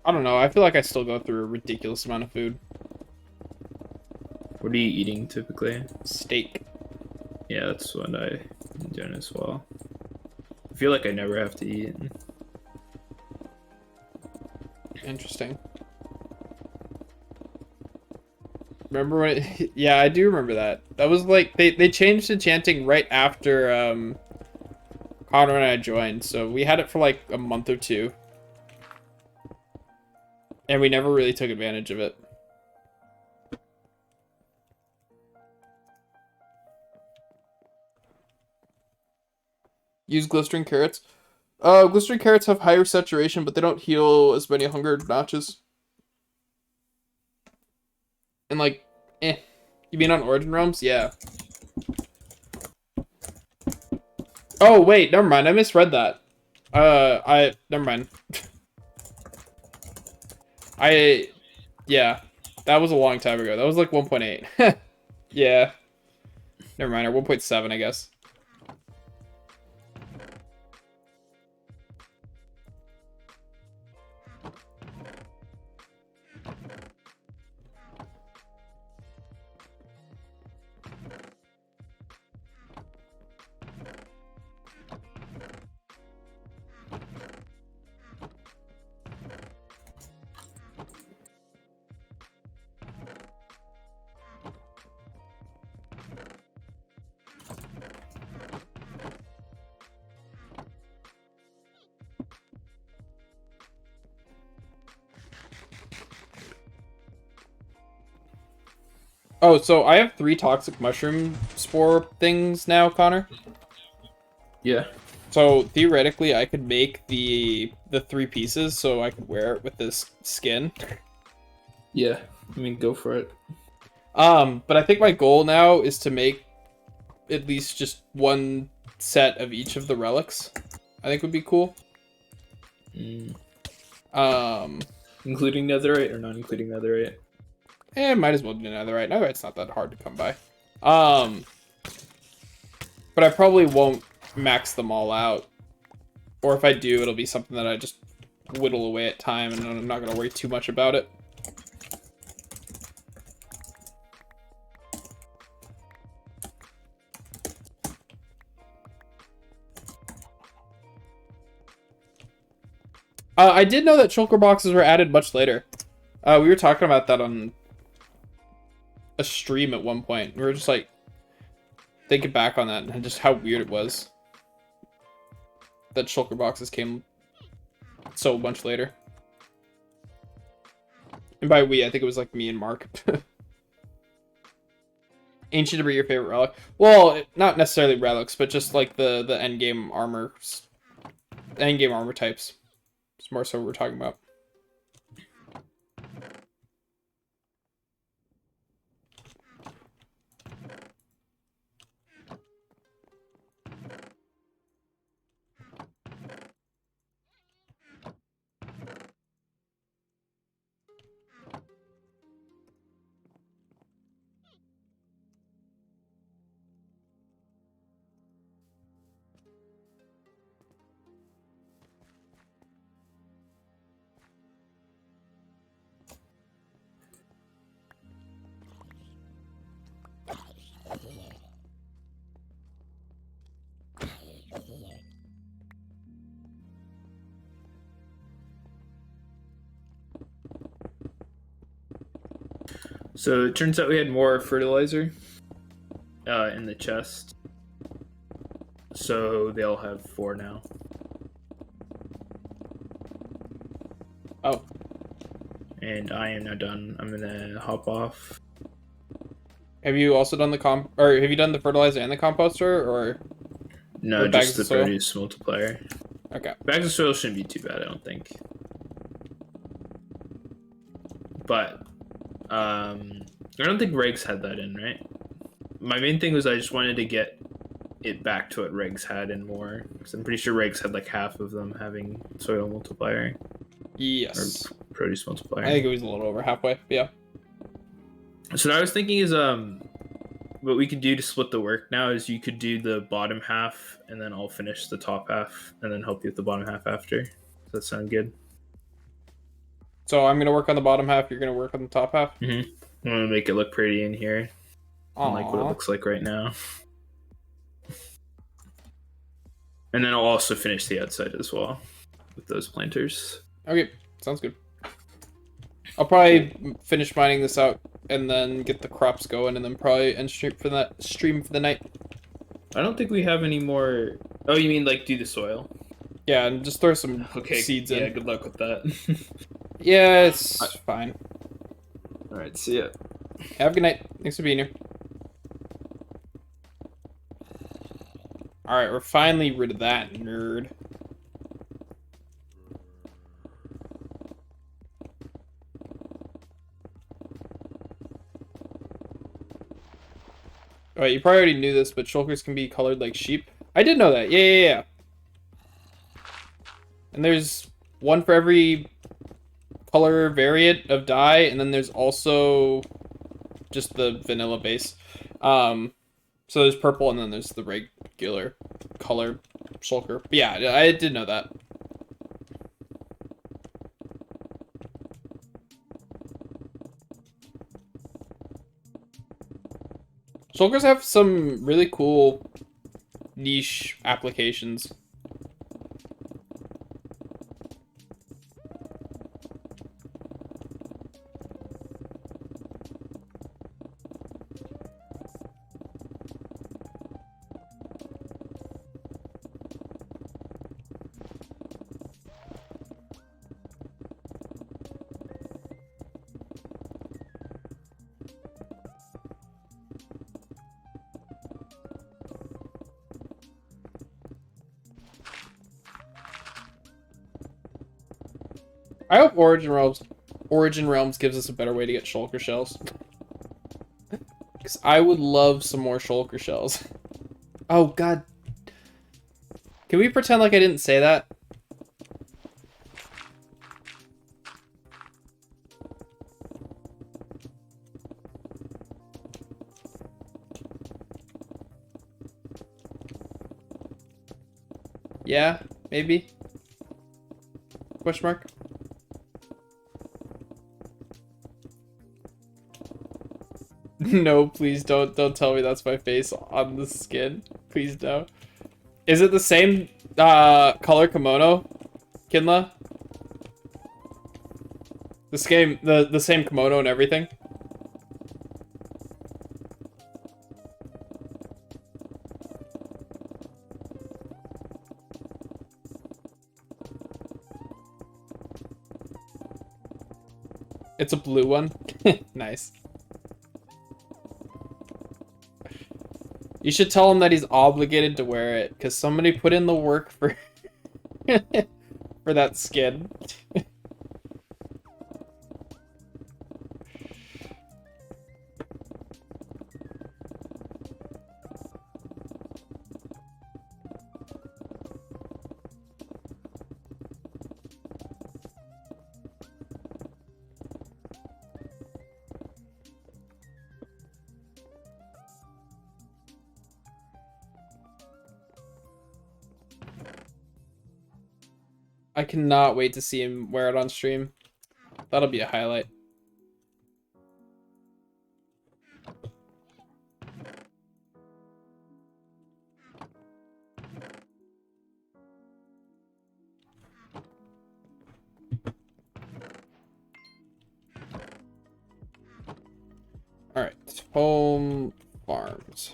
I don't know. I feel like I still go through a ridiculous amount of food. What are you eating typically? Steak. Yeah, that's what I'm doing as well. I feel like I never have to eat. Interesting. Remember when it, yeah, I do remember that. That was like, they changed enchanting right after, Connor and I joined, so we had it for like a month or two. And we never really took advantage of it. Use glistering carrots. Glistering carrots have higher saturation, but they don't heal as many hunger notches. And like, You mean on Origin Realms? Yeah. Oh, wait, never mind. I misread that. Never mind. Yeah. That was a long time ago. That was like 1.8. Yeah. Never mind, or 1.7, I guess. Oh, so I have 3 toxic mushroom spore things now, Connor. Yeah. So theoretically, I could make the 3 pieces so I could wear it with this skin. Yeah. I mean, go for it. But I think my goal now is to make at least just 1 set of each of the relics. I think would be cool. Mm. Um, Including netherite or not including netherite? might as well do netherite. Netherite's not that hard to come by. But I probably won't max them all out. Or if I do, it'll be something that I just whittle away at time, and I'm not going to worry too much about it. I did know that shulker boxes were added much later. We were talking about that on a stream at one point. We were just like thinking back on that and just how weird it was that shulker boxes came so much later. And by we, I think it was like me and Mark. Ancient debris, your favorite relic? Well, not necessarily relics, but just like the endgame armor, endgame armor types. It's more so what we're talking about. So it turns out we had more fertilizer in the chest. So they all have 4 now. Oh. And I am now done. I'm gonna hop off. Have you also done the or have you done the fertilizer and the composter, or No, the bags just the of soil? produce multiplier. Okay. Bags of soil shouldn't be too bad, I don't think. But I don't think Regs had that in, right? My main thing was I just wanted to get it back to what Regs had and more, because I'm pretty sure Regs had like half of them having soil multiplier. Yes. Or produce multiplier. I think it was a little over halfway. Yeah. So what I was thinking is what we could do to split the work now is you could do the bottom half and then I'll finish the top half and then help you with the bottom half after. Does that sound good? So I'm gonna work on the bottom half. You're gonna work on the top half. Mm-hmm. I'm gonna make it look pretty in here. Like what it Aww. looks like right now. And then I'll also finish the outside as well with those planters. Okay, sounds good. I'll probably finish mining this out and then get the crops going, and then probably end stream for the night. I don't think we have any more. Oh, you mean like do the soil? Yeah, and just throw some seeds in. Yeah, good luck with that. Yeah, it's fine. All right, see ya. Have a good night. Thanks for being here. Alright, we're finally rid of that nerd. Alright, you probably already knew this, but shulkers can be colored like sheep. I did know that. Yeah. And there's one for every color variant of dye, and then there's also just the vanilla base. So there's purple, and then there's the regular color shulker. But yeah, I did know that. Shulkers have some really cool niche applications. I hope Origin Realms gives us a better way to get shulker shells. Because I would love some more shulker shells. Oh, God. Can we pretend like I didn't say that? Yeah, maybe. Question mark. No, please don't tell me that's my face on the skin. Please no. Is it the same color kimono, Kinla? The same kimono and everything? It's a blue one. Nice. You should tell him that he's obligated to wear it, because somebody put in the work for for that skin. I cannot wait to see him wear it on stream. That'll be a highlight. Alright, home farms.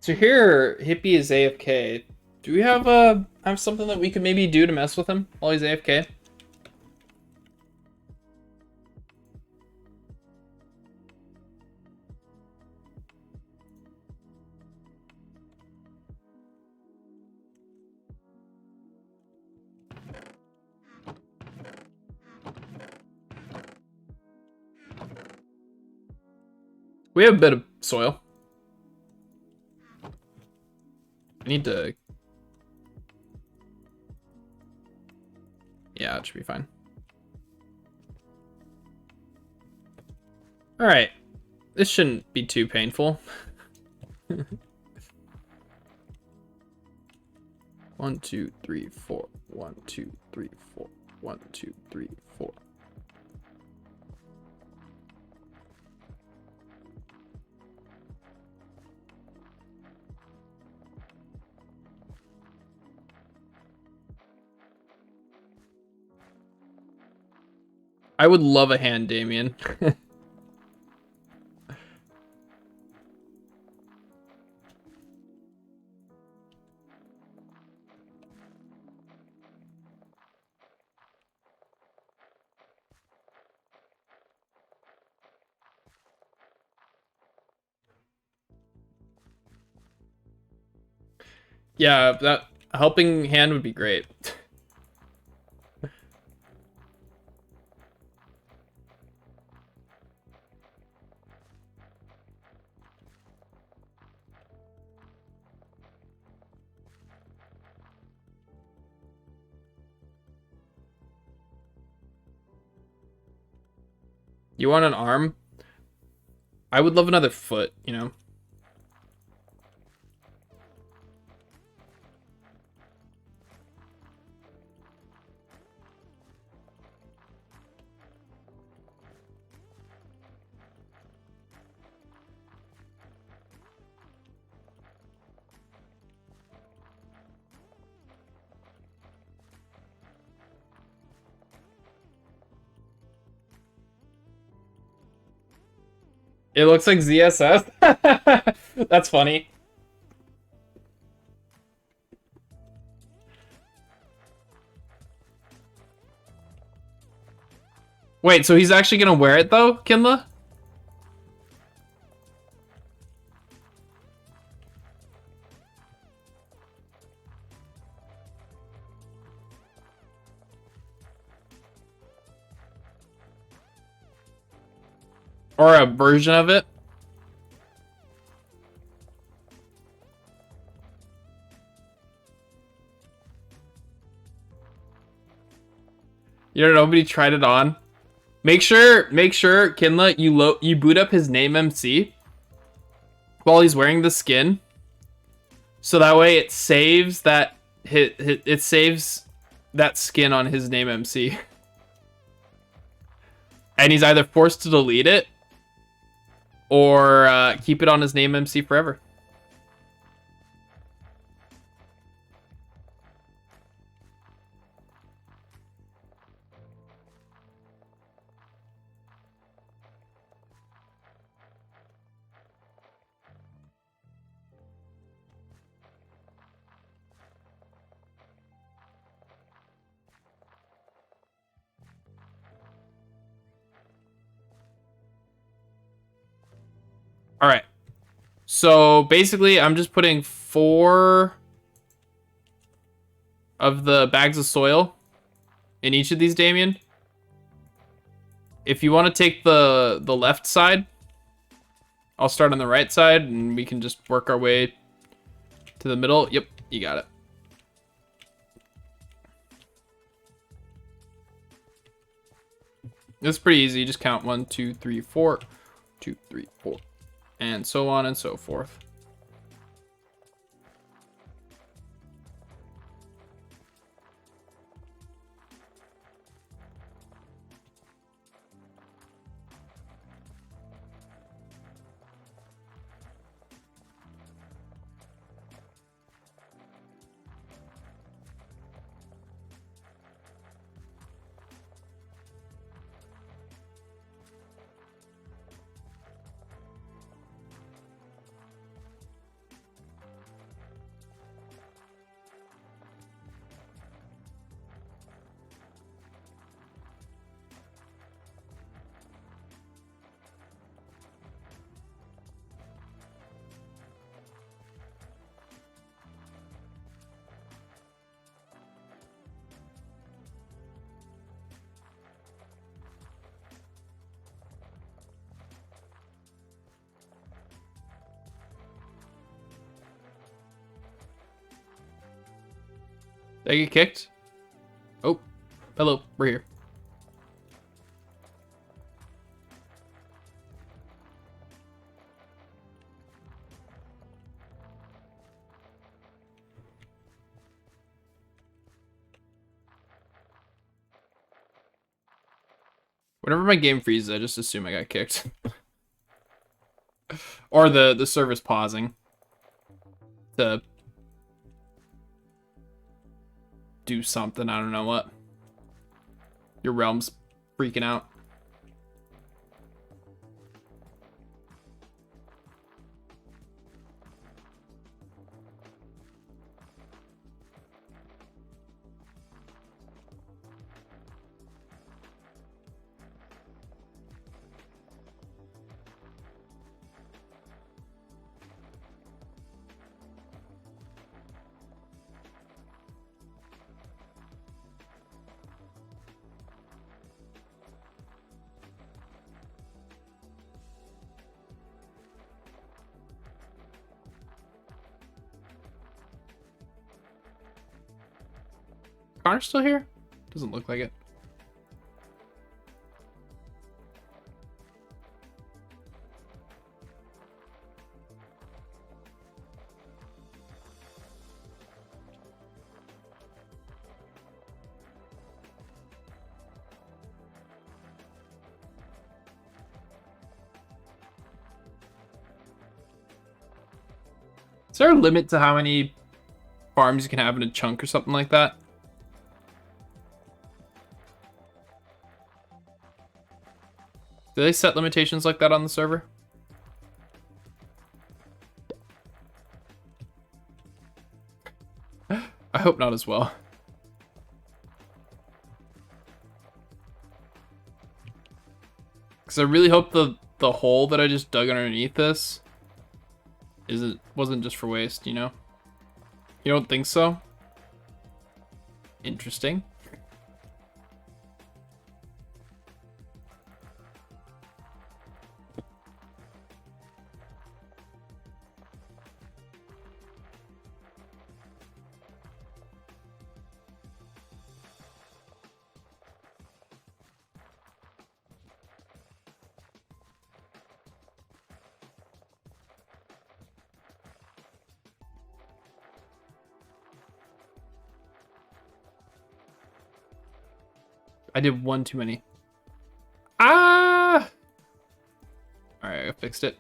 So here, Hippie is AFK. Do we have something that we could maybe do to mess with him while he's AFK? We have a bit of soil. I need to... Yeah, it should be fine. Alright. This shouldn't be too painful. 1, 2, 3, 4. 1, 2, 3, 4. 1, 2, 3, 4. I would love a hand, Damien. Yeah, that helping hand would be great. You want an arm? I would love another foot, you know? It looks like ZSS. That's funny. Wait, so he's actually gonna wear it though, Kinla? Or a version of it. You know, nobody tried it on. Make sure, Kinla, you boot up his name MC while he's wearing the skin, so that way it saves that it saves that skin on his name MC, and he's either forced to delete it or keep it on his name MC forever. All right. So basically, I'm just putting 4 of the bags of soil in each of these, Damien. If you want to take the left side, I'll start on the right side, and we can just work our way to the middle. Yep, you got it. It's pretty easy. You just count 1, 2, 3, 4, 2, 3, 4, and so on and so forth. Did I get kicked? Oh, hello, we're here. Whenever my game freezes, I just assume I got kicked. Or the server's pausing to do something. I don't know what. Your realm's freaking out. Connor's still here? Doesn't look like it. Is there a limit to how many farms you can have in a chunk or something like that? Do they set limitations like that on the server? I hope not as well. Because I really hope the hole that I just dug underneath this wasn't just for waste, you know? You don't think so? Interesting. I did one too many. Ah! Alright, I fixed it.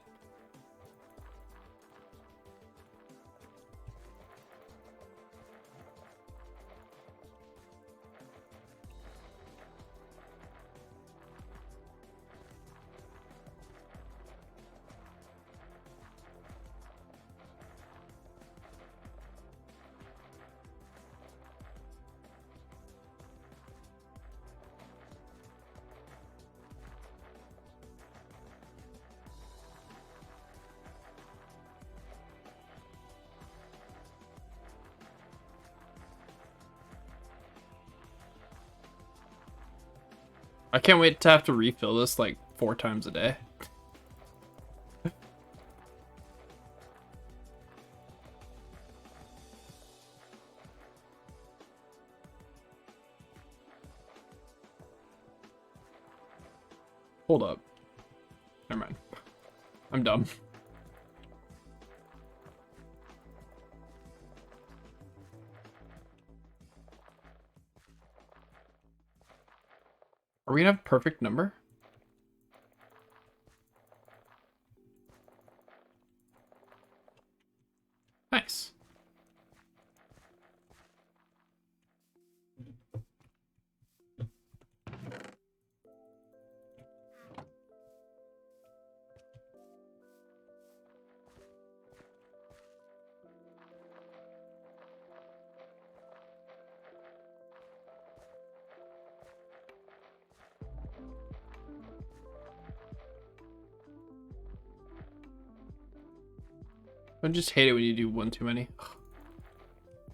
I can't wait to have to refill this like 4 times a day. Hold up. Never mind. I'm dumb. Are we gonna have perfect number? Nice. I just hate it when you do one too many.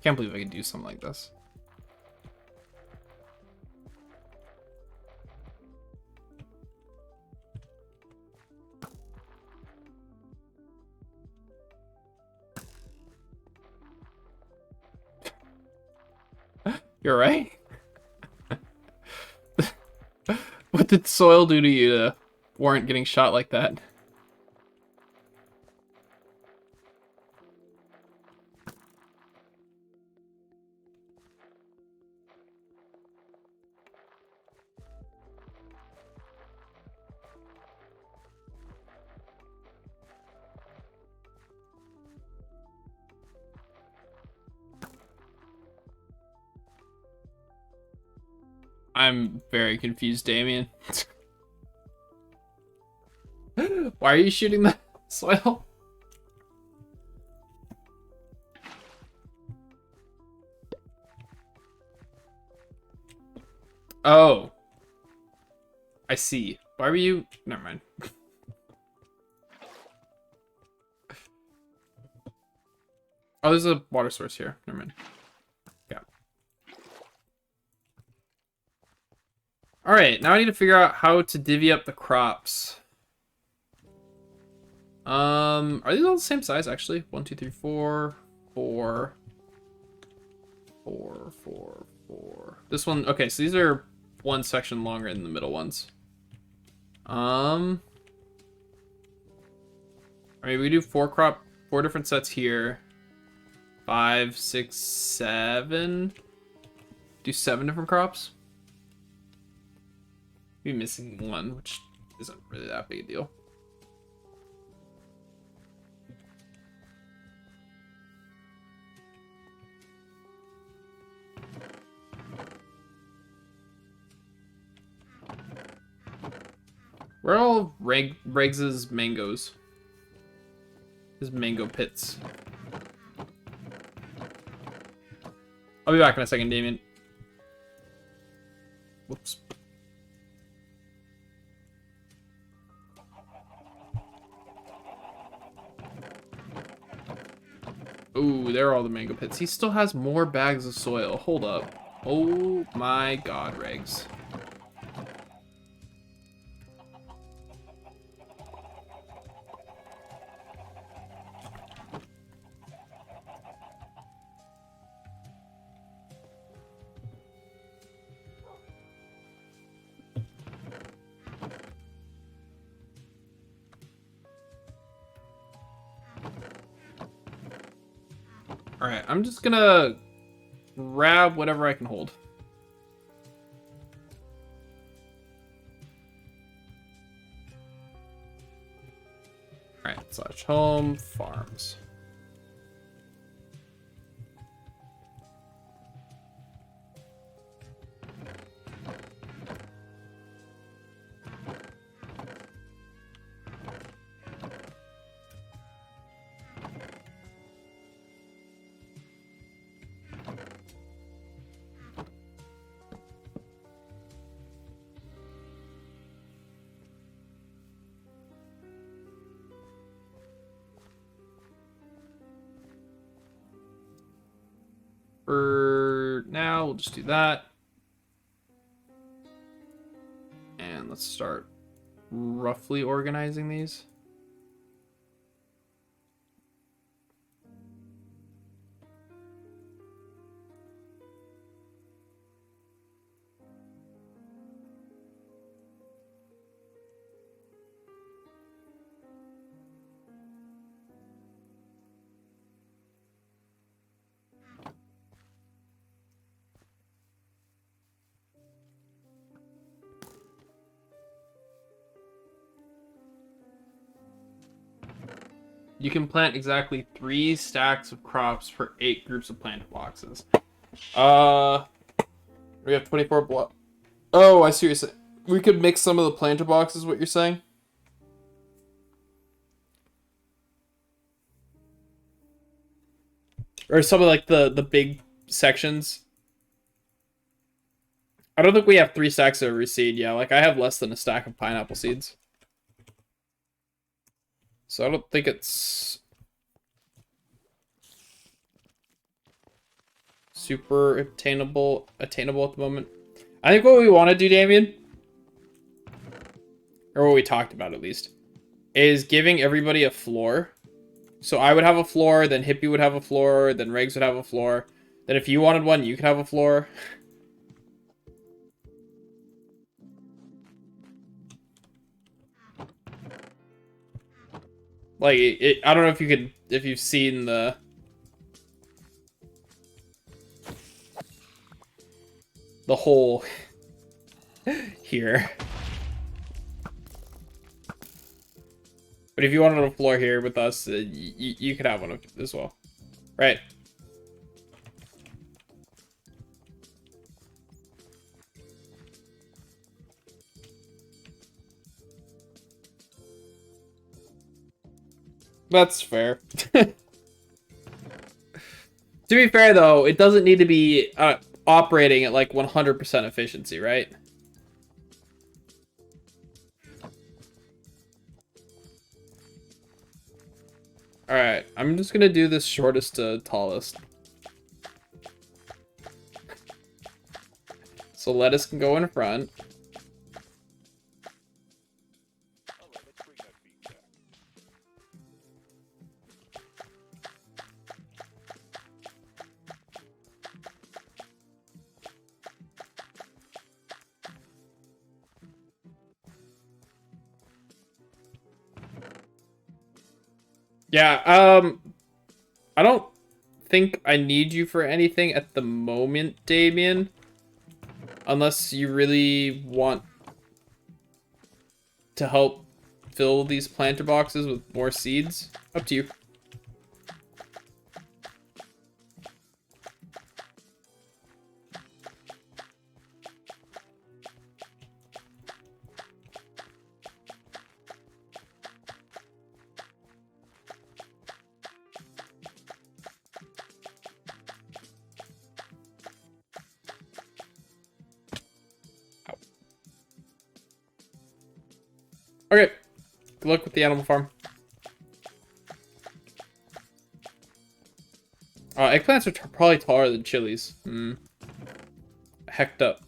Can't believe I could do something like this. You're right. What did soil do to you to warrant getting shot like that? I'm very confused, Damien. Why are you shooting the soil? Oh. I see. Why were you... Never mind. Oh, there's a water source here. Never mind. Yeah. Alright, now I need to figure out how to divvy up the crops. Are these all the same size, actually? 1, 2, 3, 4, 4, 4, 4, 4. This one... Okay, so these are one section longer than the middle ones. I mean, we do 4 different sets here. 5, 6, 7. Do 7 different crops. Be missing 1, which isn't really that big a deal. Where are all Regs's mangoes? His mango pits. I'll be back in a second, Damien. Whoops. Ooh, there are all the mango pits. He still has more bags of soil. Hold up. Oh my god, Regs. Alright, I'm just gonna grab whatever I can hold. Alright, slash home farms. For now, we'll just do that. And let's start roughly organizing these. You can plant exactly 3 stacks of crops for 8 groups of plant boxes. We have 24 block. Oh, I see what you're saying. We could mix some of the planter boxes, what you're saying? Or some of like the big sections. I don't think we have 3 stacks of every seed. Yeah, like I have less than a stack of pineapple seeds. So I don't think it's super attainable at the moment. I think what we want to do, Damien, or what we talked about at least, is giving everybody a floor. So I would have a floor, then Hippie would have a floor, then Regs would have a floor. Then if you wanted one, you could have a floor. Like, I don't know if you could, if you've seen the hole here. But if you wanted a floor here with us, you could have one as well. Right. That's fair. To be fair, though, it doesn't need to be operating at like 100% efficiency, right? Alright, I'm just gonna do this shortest to tallest. So lettuce can go in front. Yeah, I don't think I need you for anything at the moment, Damien. Unless you really want to help fill these planter boxes with more seeds. Up to you. Okay. Good luck with the animal farm. Eggplants are probably taller than chilies. Hecked up.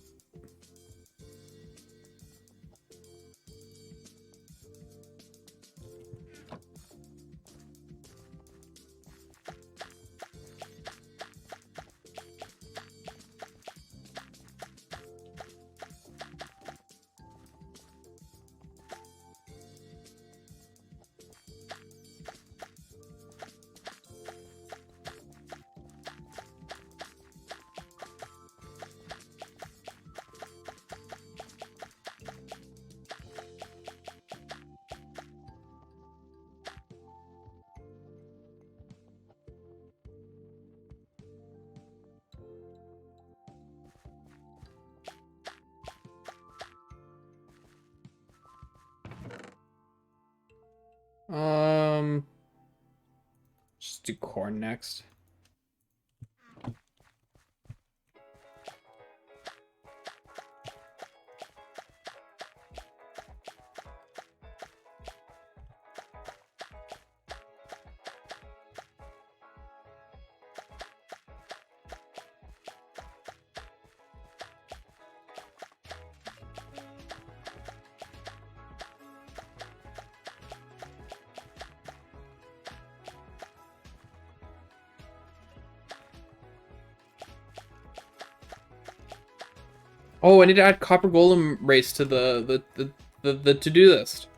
do corn next. Oh, I need to add Copper Golem race to the to-do list.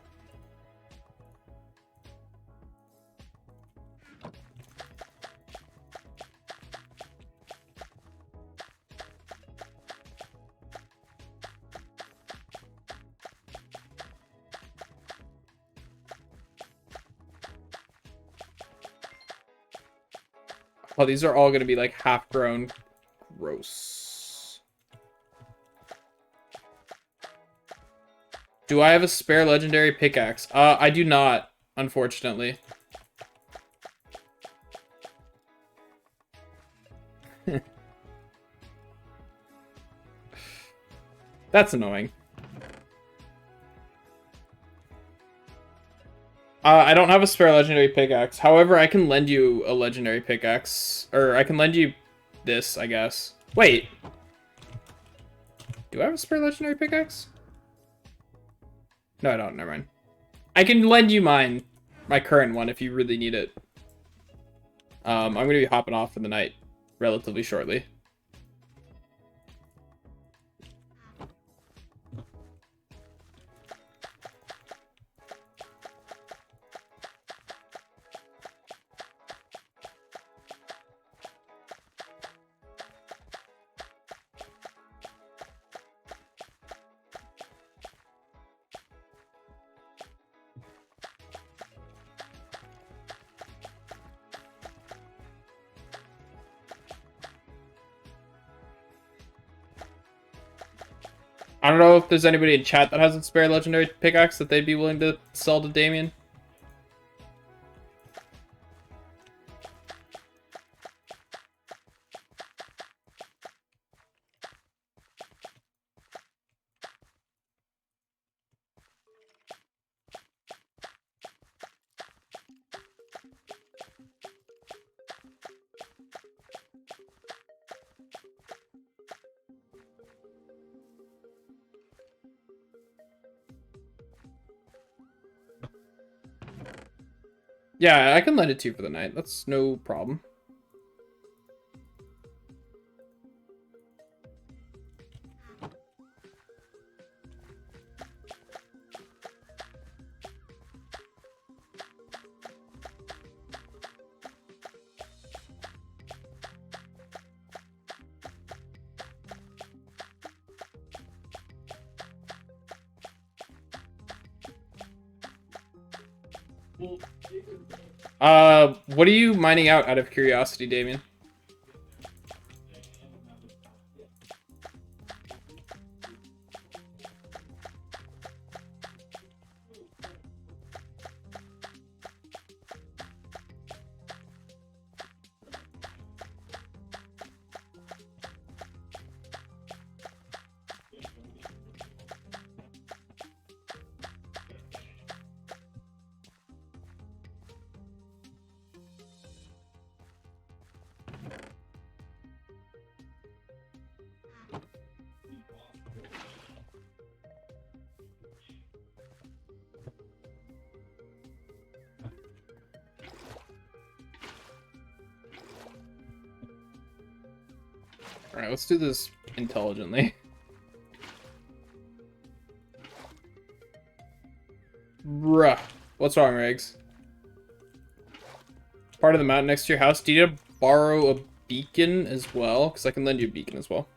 Oh, these are all gonna be like half-grown. Gross. Do I have a spare legendary pickaxe? I do not, unfortunately. That's annoying. I don't have a spare legendary pickaxe. However, I can lend you a legendary pickaxe. Or I can lend you this, I guess. Wait. Do I have a spare legendary pickaxe? No, I don't. Never mind. I can lend you mine. My current one, if you really need it. I'm going to be hopping off for the night relatively shortly. I don't know if there's anybody in chat that has a spare legendary pickaxe that they'd be willing to sell to Damien. Yeah, I can lend it to you for the night. That's no problem. What are you mining out of curiosity, Damien? Alright, let's do this intelligently. Bruh. What's wrong, Riggs? Part of the mountain next to your house. Do you need to borrow a beacon as well? Because I can lend you a beacon as well.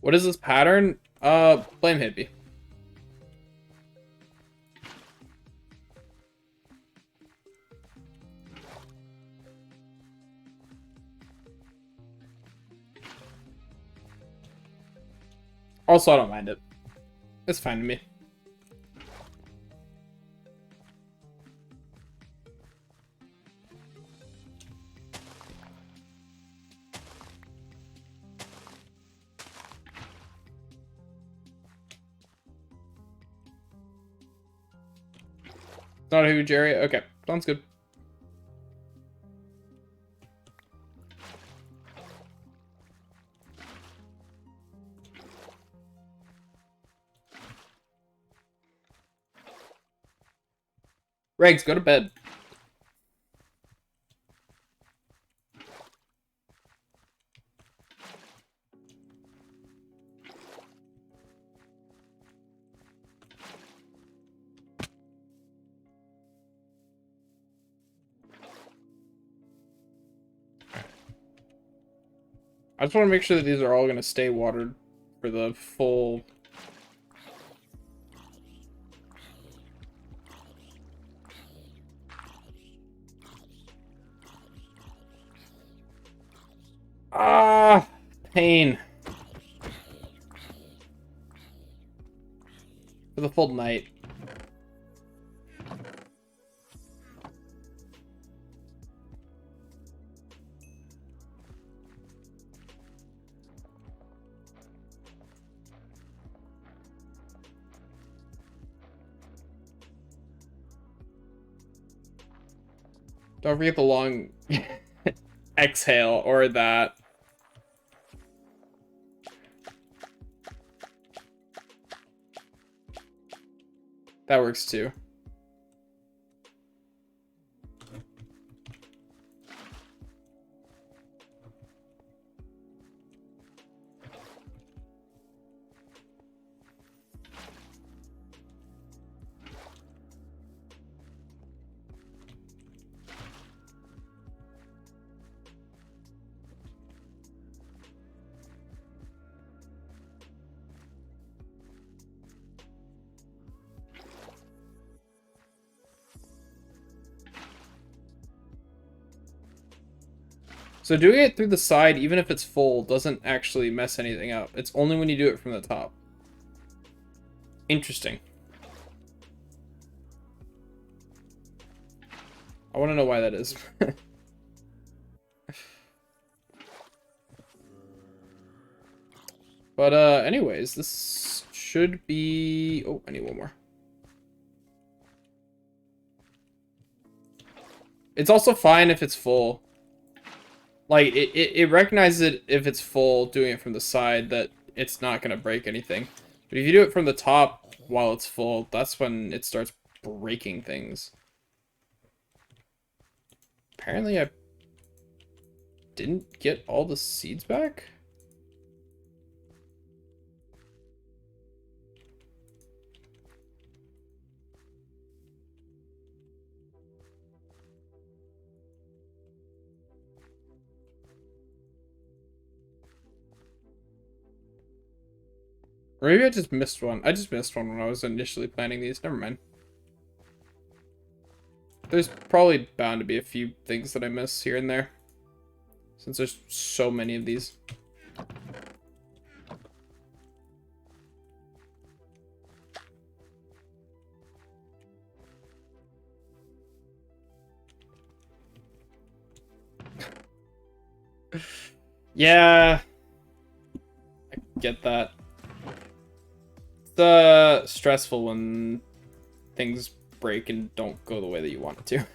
What is this pattern? Blame hippie. Also, I don't mind it. It's fine to me. Not a huge area. Okay, sounds good. Regs, go to bed. I just want to make sure that these are all going to stay watered for the full... Ah, pain. For the full night. Don't forget the long exhale or that. That works too. So doing it through the side, even if it's full, doesn't actually mess anything up. It's only when you do it from the top. Interesting. I want to know why that is. But, anyways, this should be... Oh, I need one more. It's also fine if it's full. Like, it recognizes it if it's full, doing it from the side, that it's not going to break anything. But if you do it from the top while it's full, that's when it starts breaking things. Apparently I didn't get all the seeds back? Or maybe I just missed one. I just missed one when I was initially planning these. Never mind. There's probably bound to be a few things that I miss here and there, since there's so many of these. Yeah, I get that. It's stressful when things break and don't go the way that you want it to.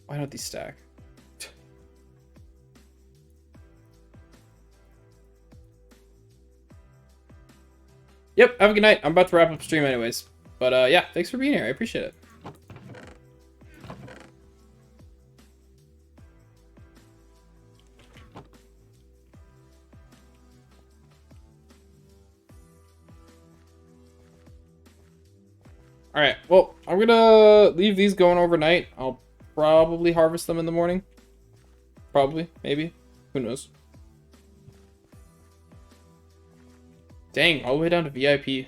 Why don't these stack? Yep, have a good night. I'm about to wrap up stream anyways. But yeah, thanks for being here. I appreciate it. Alright, well, I'm gonna leave these going overnight. I'll probably harvest them in the morning. Probably, maybe. Who knows? Dang, all the way down to VIP.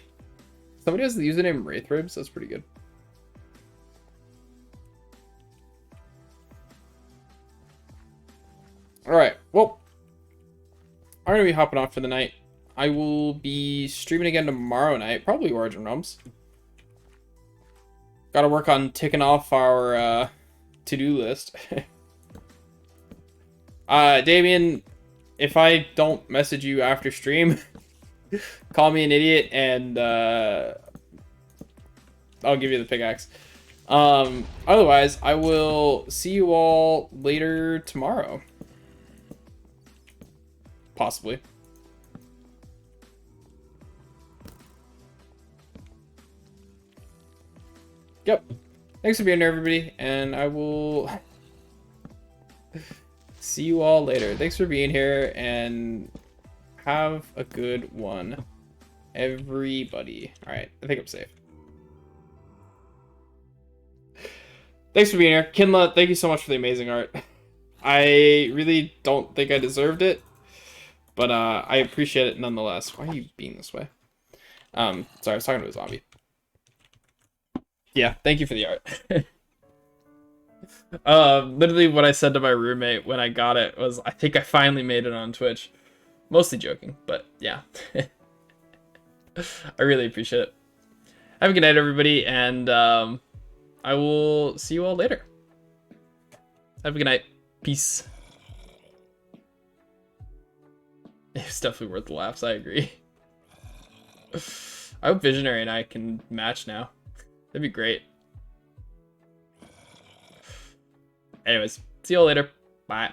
Somebody has the username Wraithribs. That's pretty good. gonna be hopping off for the night. I will be streaming again tomorrow night, probably Origin Realms. Gotta work on ticking off our to-do list. Damien, if I don't message you after stream, call me an idiot and I'll give you the pickaxe. Otherwise, I will see you all later tomorrow. Possibly. Yep. Thanks for being here, everybody, and I will see you all later. Thanks for being here, and have a good one, everybody. All right, I think I'm safe. Thanks for being here. Kinla, thank you so much for the amazing art. I really don't think I deserved it, but I appreciate it nonetheless. Why are you being this way? Sorry, I was talking to a zombie. Yeah, thank you for the art. Literally what I said to my roommate when I got it was, I think I finally made it on Twitch. Mostly joking, but yeah. I really appreciate it. Have a good night, everybody, and I will see you all later. Have a good night. Peace. It's definitely worth the laughs, I agree. I hope Visionary and I can match now. That'd be great. Anyways, see you all later. Bye.